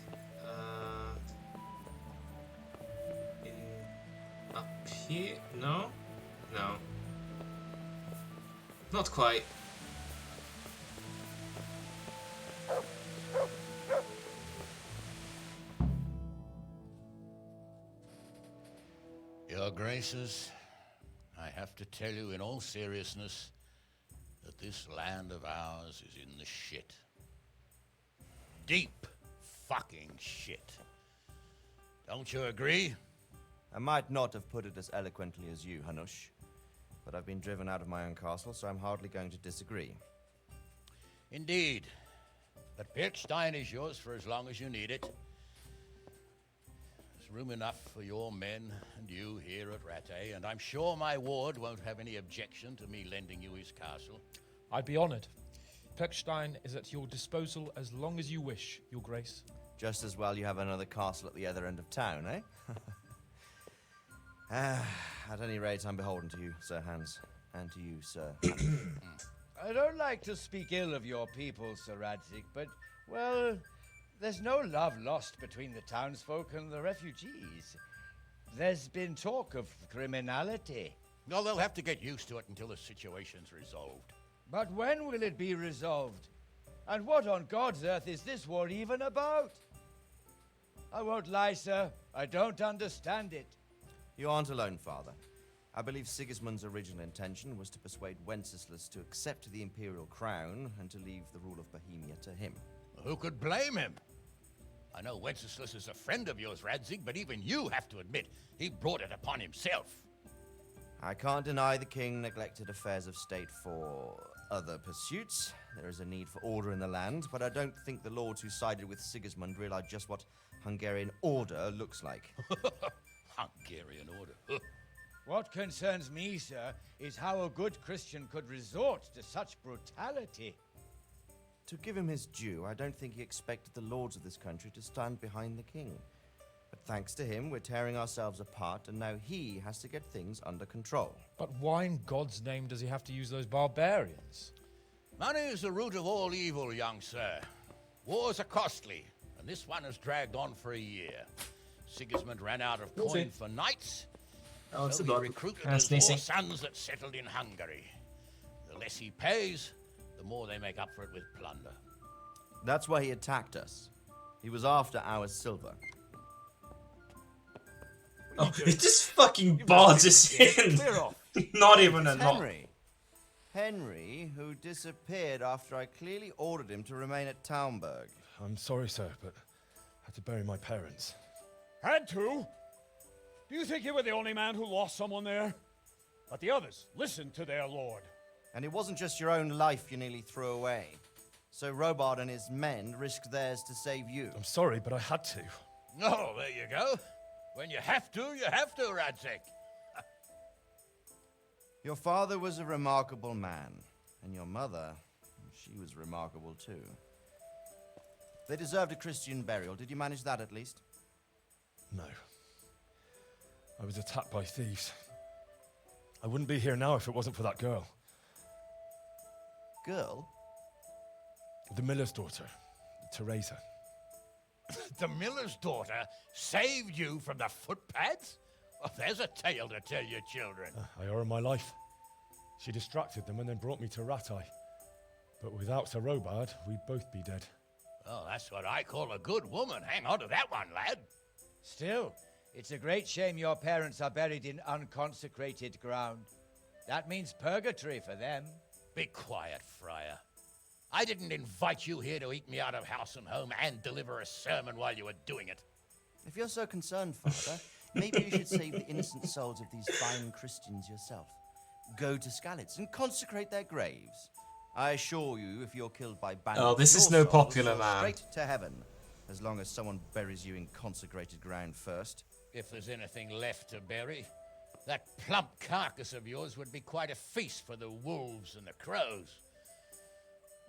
Up here? No? No. Not quite. Your Graces, I have to tell you in all seriousness that this land of ours is in the shit. Deep fucking shit. Don't you agree? I might not have put it as eloquently as you, Hanush, but I've been driven out of my own castle, so I'm hardly going to disagree. Indeed. But Pirkstein is yours for as long as you need it. There's room enough for your men and you here at Rattay, and I'm sure my ward won't have any objection to me lending you his castle. I'd be honored. Pirkstein is at your disposal as long as you wish, Your Grace. Just as well you have another castle at the other end of town, eh? At any rate, I'm beholden to you, Sir Hans, and to you, Sir. I don't like to speak ill of your people, Sir Radzik, but, well, there's no love lost between the townsfolk and the refugees. There's been talk of criminality. Well, they'll have to get used to it until the situation's resolved. But when will it be resolved? And what on God's earth is this war even about? I won't lie, sir. I don't understand it. You aren't alone, Father. I believe Sigismund's original intention was to persuade Wenceslas to accept the imperial crown and to leave the rule of Bohemia to him. Who could blame him? I know Wenceslas is a friend of yours, Radzig, but even you have to admit he brought it upon himself. I can't deny the king neglected affairs of state for other pursuits. There is a need for order in the land, but I don't think the lords who sided with Sigismund realized just what Hungarian order looks like. Hungarian order? What concerns me, sir, is how a good Christian could resort to such brutality. To give him his due, I don't think he expected the lords of this country to stand behind the king. But thanks to him, we're tearing ourselves apart, and now he has to get things under control. But why in God's name does he have to use those barbarians? Money is the root of all evil, young sir. Wars are costly, and this one has dragged on for a year. Sigismund ran out of coin for knights, so he recruited those more sons that settled in Hungary. The less he pays, the more they make up for it with plunder. That's why he attacked us. He was after our silver. Oh, it just fucking barges in. Not even a knock. Henry, who disappeared after I clearly ordered him to remain at Taumberg. I'm sorry, sir, but I had to bury my parents. Had to? Do you think you were the only man who lost someone there? But the others listened to their lord. And it wasn't just your own life you nearly threw away. So Robard and his men risked theirs to save you. I'm sorry, but I had to. Oh, there you go. When you have to, Radzig. Your father was a remarkable man, and your mother, she was remarkable too. They deserved a Christian burial. Did you manage that at least? No. I was attacked by thieves. I wouldn't be here now if it wasn't for that girl. Girl? The miller's daughter, Teresa. The miller's daughter saved you from the footpads? Well, there's a tale to tell your children. I owe her my life. She distracted them and then brought me to Rattay. But without Sir Robard, we'd both be dead. Oh, that's what I call a good woman. Hang on to that one, lad. Still, it's a great shame your parents are buried in unconsecrated ground. That means purgatory for them. Be quiet, Friar. I didn't invite you here to eat me out of house and home and deliver a sermon while you were doing it. If you're so concerned, Father, maybe you should save the innocent souls of these fine Christians yourself. Go to Skalitz and consecrate their graves. I assure you, if you're killed by bandits, oh, this is no popular man. Straight to heaven, as long as someone buries you in consecrated ground first. If there's anything left to bury, that plump carcass of yours would be quite a feast for the wolves and the crows.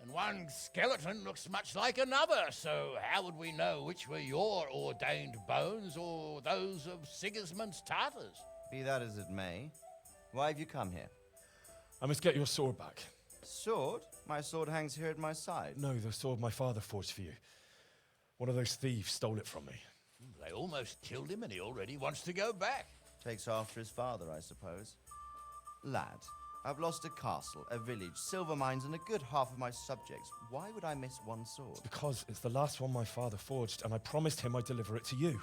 And one skeleton looks much like another, so how would we know which were your ordained bones or those of Sigismund's Tartars? Be that as it may, why have you come here? I must get your sword back. Sword? My sword hangs here at my side. No, the sword my father forged for you. One of those thieves stole it from me. They almost killed him and he already wants to go back. Takes after his father, I suppose. Lad, I've lost a castle, a village, silver mines, and a good half of my subjects. Why would I miss one sword? Because it's the last one my father forged, and I promised him I'd deliver it to you.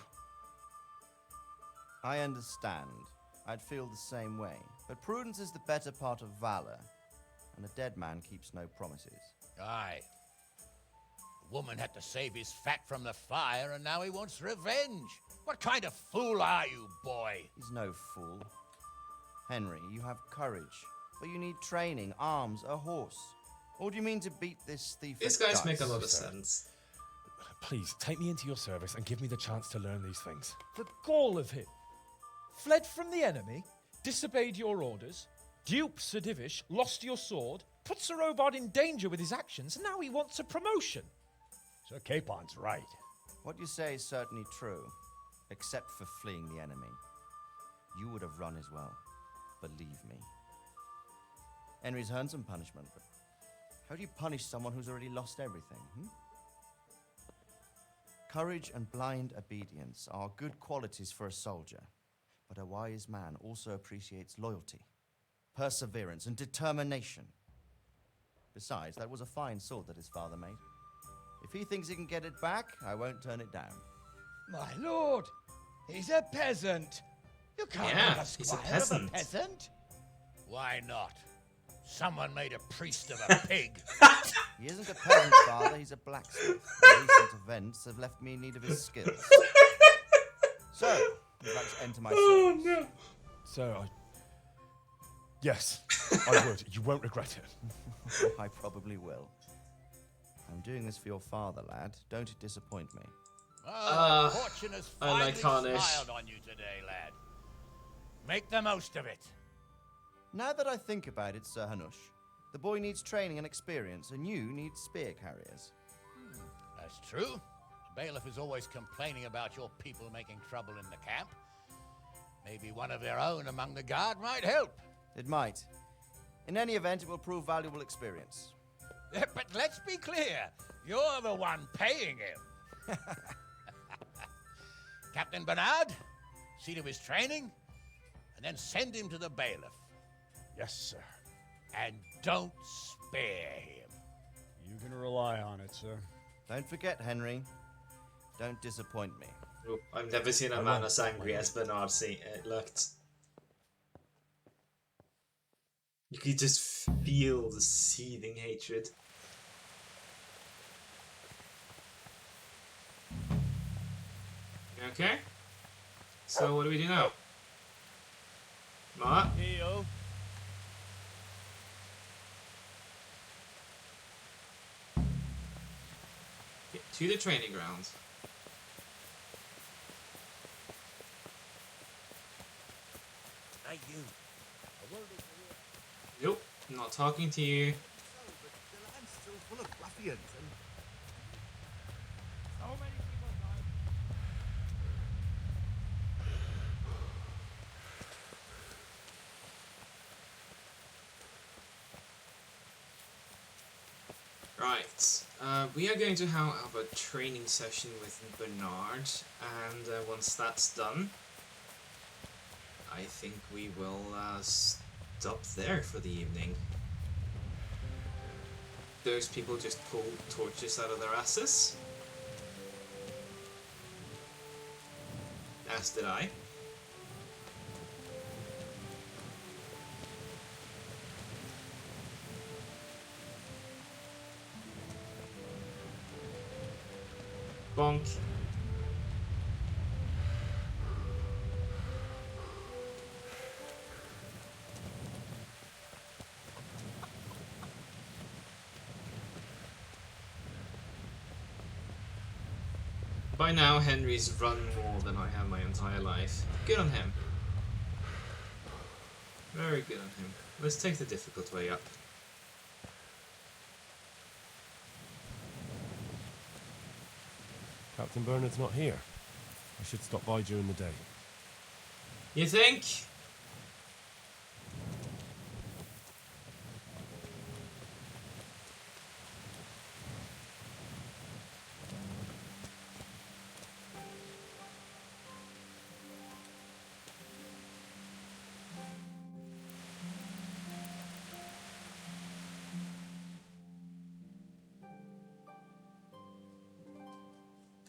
I understand. I'd feel the same way. But prudence is the better part of valor. and a dead man keeps no promises. Aye. The woman had to save his fat from the fire, and now he wants revenge. What kind of fool are you, boy? He's no fool. Henry, you have courage, but you need training, arms, a horse. Or do you mean to beat this thief? These guys make a lot of sense. Please, take me into your service and give me the chance to learn these things. The gall of him! Fled from the enemy, disobeyed your orders, duped Sir Divish, lost your sword, put Sir Robard in danger with his actions, and now he wants a promotion. Sir Capon's right. What you say is certainly true, except for fleeing the enemy. You would have run as well, believe me. Henry's earned some punishment, but how do you punish someone who's already lost everything, Courage and blind obedience are good qualities for a soldier, but a wise man also appreciates loyalty, perseverance, and determination. Besides, that was a fine sword that his father made. If he thinks he can get it back, I won't turn it down. My lord, he's a peasant. You can't Yeah, make a he's a squire peasant. of a peasant. Why not? Someone made a priest of a pig. He isn't a peasant, father, he's a blacksmith. Recent events have left me in need of his skills. So, you'd like to enter my service? no. Sir, yes, I would. You won't regret it. I probably will. I'm doing this for your father, lad. Don't it disappoint me. Oh, fortune has I finally like Harnish. smiled on you today, lad. Make the most of it. Now that I think about it, Sir Hanush, the boy needs training and experience, and you need spear carriers. That's true. The bailiff is always complaining about your people making trouble in the camp. Maybe one of their own among the guard might help. It might. In any event, it will prove valuable experience. But let's be clear, you're the one paying him. Captain Bernard, see to his training, and then send him to the bailiff. Yes, sir. And don't spare him. You can rely on it, sir. Don't forget, Henry. Don't disappoint me. Oop, I've never seen a man as angry as Bernard looked. You could just feel the seething hatred. Okay. So what do we do now? Ma? Heyo. To the training grounds. Hey, you. Nope, not talking to you. The land's still full of ruffians and... So many people died. Right, we are going to have a training session with Bernard, and once that's done, I think we will stop there for the evening. Those people just pulled torches out of their asses, as did I. Bonk. By now, Henry's run more than I have my entire life. Good on him. Very good on him. Let's take the difficult way up. Captain Bernard's not here. I should stop by during the day. You think?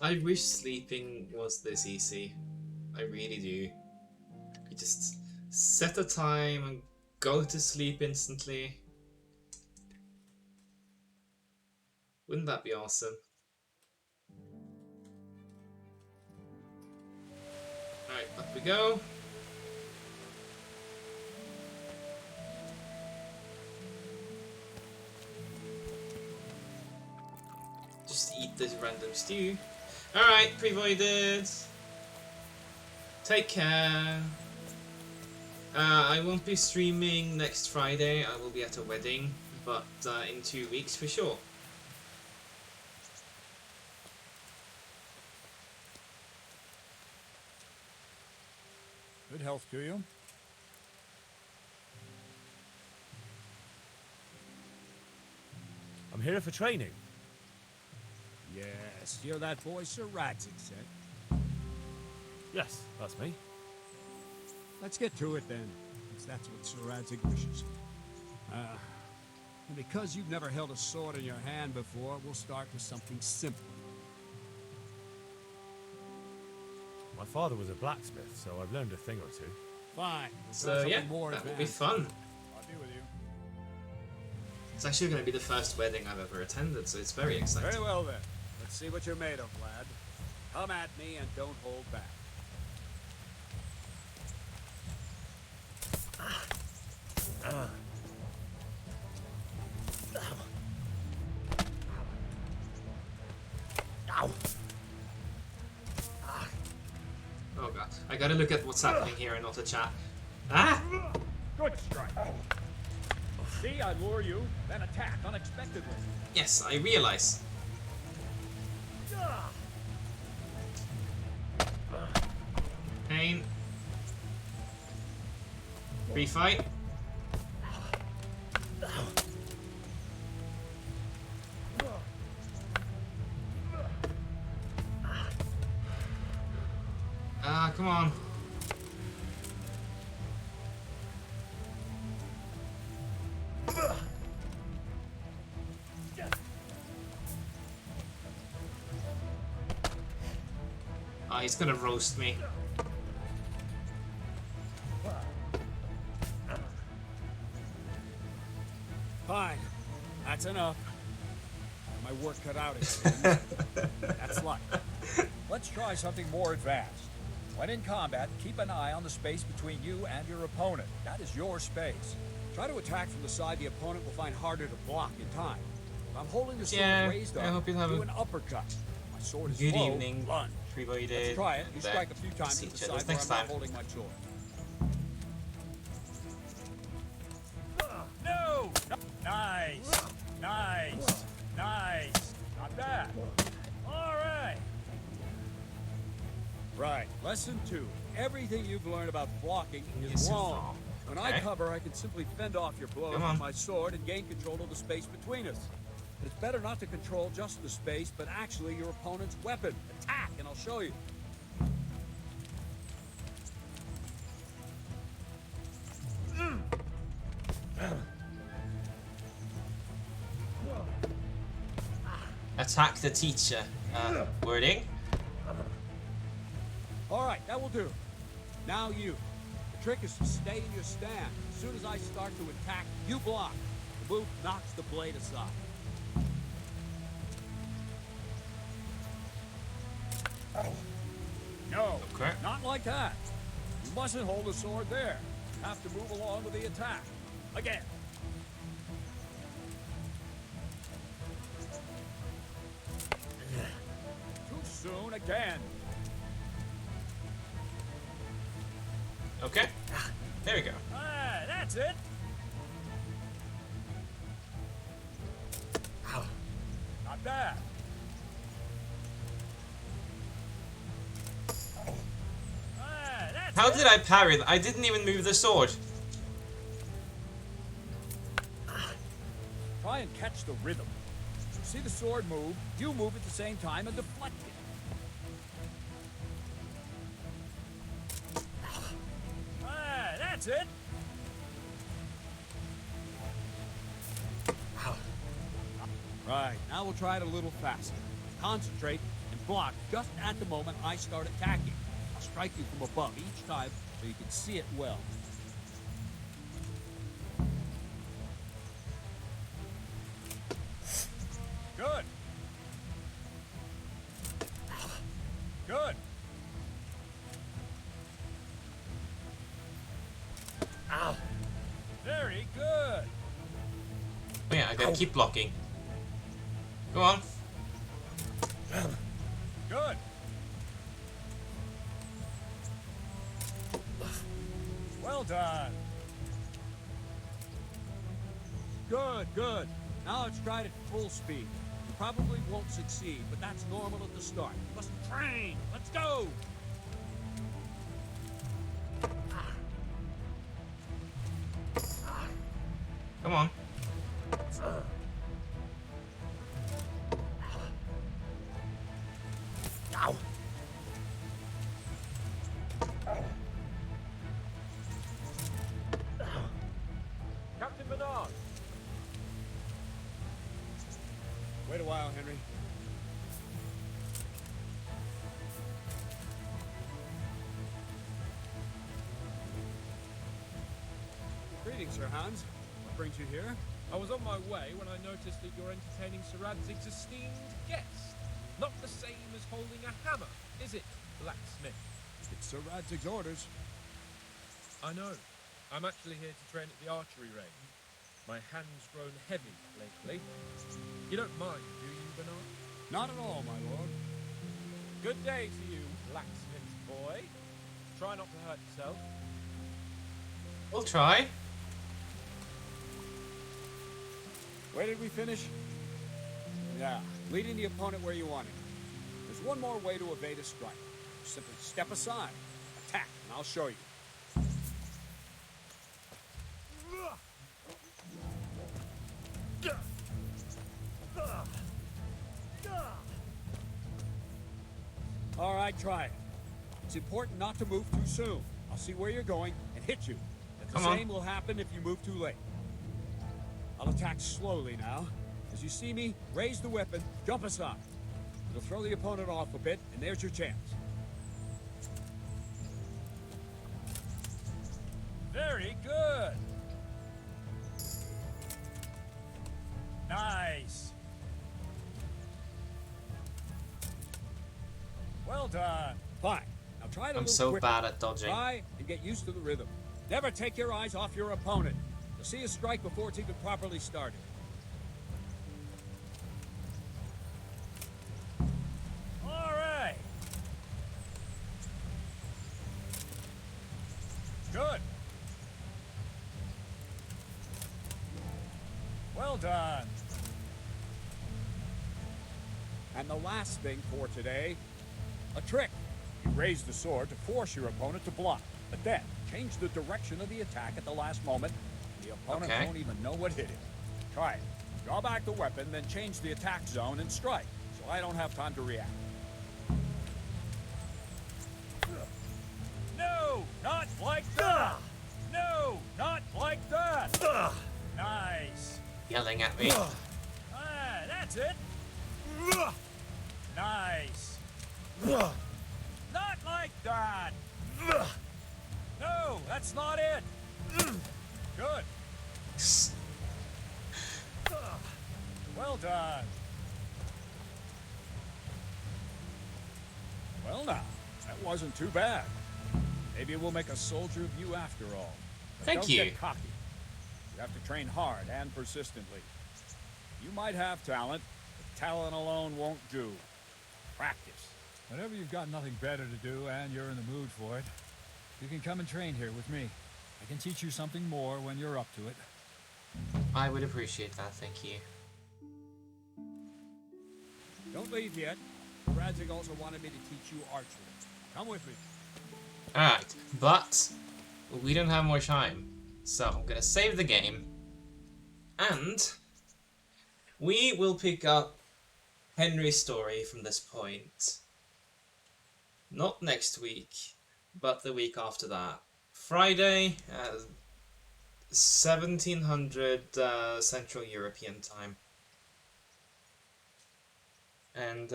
I wish sleeping was this easy. I really do. You just set a time and go to sleep instantly. Wouldn't that be awesome? Alright, up we go. Just eat this random stew. Alright, pre-voided. Take care. I won't be streaming next Friday. I will be at a wedding, but in 2 weeks for sure. Good health to you. I'm here for training. Yes, you're that boy Sir Radzik said. Yes, that's me. Let's get to it then, since that's what Sir Radzik wishes. And because you've never held a sword in your hand before, we'll start with something simple. My father was a blacksmith, so I've learned a thing or two. Fine. We'll So try yeah, something more that will be advanced. fun. I'll be with you. It's actually going to be the first wedding I've ever attended, so it's very exciting. Very well then. Let's see what you're made of, lad. Come at me and don't hold back. Oh god, I gotta look at what's happening here and not the chat. Ah! Good strike. See, I lure you, then attack unexpectedly. Yes, I realize. Pain. Refight. Ah, come on. Ah, he's gonna roast me. Fine. That's enough. My work cut out it seems. That's luck. Let's try something more advanced. When in combat, keep an eye on the space between you and your opponent. That is your space. Try to attack from the side the opponent will find harder to block in time. If I'm holding the sword raised up, I hope you'll have do an uppercut. My sword is good low, evening. lunge. Pre-voided. Let's try it. You and, strike a few times see at the each other side where next I'm time. not holding my sword. No! Nice! Nice! Nice! Not bad. All right. Right. Lesson 2. Everything you've learned about blocking is wrong. When I Okay. cover, I can simply fend off your blows Come on. with my sword and gain control of the space between us. It's better not to control just the space, but actually your opponent's weapon. Attack, and I'll show you. Attack the teacher. Wording. All right, that will do. Now you. The trick is to stay in your stand. As soon as I start to attack, you block. The move knocks the blade aside. No, Okay. not like that. You mustn't hold the sword there. You have to move along with the attack. Again. Too soon again. Okay. There we go. Ah, that's it. Not bad. Ah, that's How it. did I parry that? I didn't even move the sword. Try and catch the rhythm. See the sword move, you move at the same time and deflect it. Ah, that's it. Right, now we'll try it a little faster. Concentrate and block just at the moment I start attacking. I'll strike you from above each time so you can see it well. Good. better keep blocking. Go on. Good. Well done. Good, good. Now let's try it at full speed. You probably won't succeed, but that's normal at the start. You must train. Let's go. Come on. Ow. Captain Bernard. Wait a while, Henry. Greetings, Sir Hans. What brings you here? I was on my way when I noticed that you're entertaining Sir Radzig's esteemed guest. Not the same as holding a hammer, is it, blacksmith? It's Sir Radzig's orders. I know. I'm actually here to train at the archery range. My hand's grown heavy lately. You don't mind, do you, Bernard? Not at all, my lord. Good day to you, blacksmith boy. Try not to hurt yourself. We'll try. Where did we finish? Yeah, leading the opponent where you want him. There's one more way to evade a strike. Simply step aside, attack, and I'll show you. All right, try it. It's important not to move too soon. I'll see where you're going and hit you. And the same will happen if you move too late. I'll attack slowly now. As you see me, raise the weapon, jump aside. It'll throw the opponent off a bit, and there's your chance. Very good. Nice. Well done. Fine. Now try it a I'm little so quicker. bad at dodging. Try and get used to the rhythm. Never take your eyes off your opponent. You'll see a strike before it's even properly started. All right. Good. Well done. And the last thing for today, a trick. You raise the sword to force your opponent to block, but then change the direction of the attack at the last moment. The opponent won't even know what hit him. Try it. Draw back the weapon, then change the attack zone and strike, so I don't have time to react. No, not like that! No, not like that! Nice. Yelling at me. Ah, that's it. Nice. Not like that. No, that's not it. Good. Well done. Well now, that wasn't too bad. Maybe we'll make a soldier of you after all. But Thank don't you. get cocky. You have to train hard and persistently. You might have talent, but talent alone won't do. Practice. Whenever you've got nothing better to do and you're in the mood for it, you can come and train here with me. I can teach you something more when you're up to it. I would appreciate that, thank you. Don't leave yet. Radzig also wanted me to teach you archery. Come with me. Alright, but we don't have more time. So I'm gonna save the game. And we will pick up Henry's story from this point. Not next week, but the week after that. Friday, 1700 Central European time. And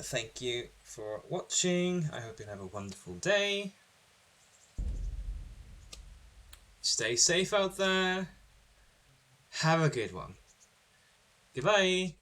thank you for watching. I hope you have a wonderful day. Stay safe out there. Have a good one. Goodbye.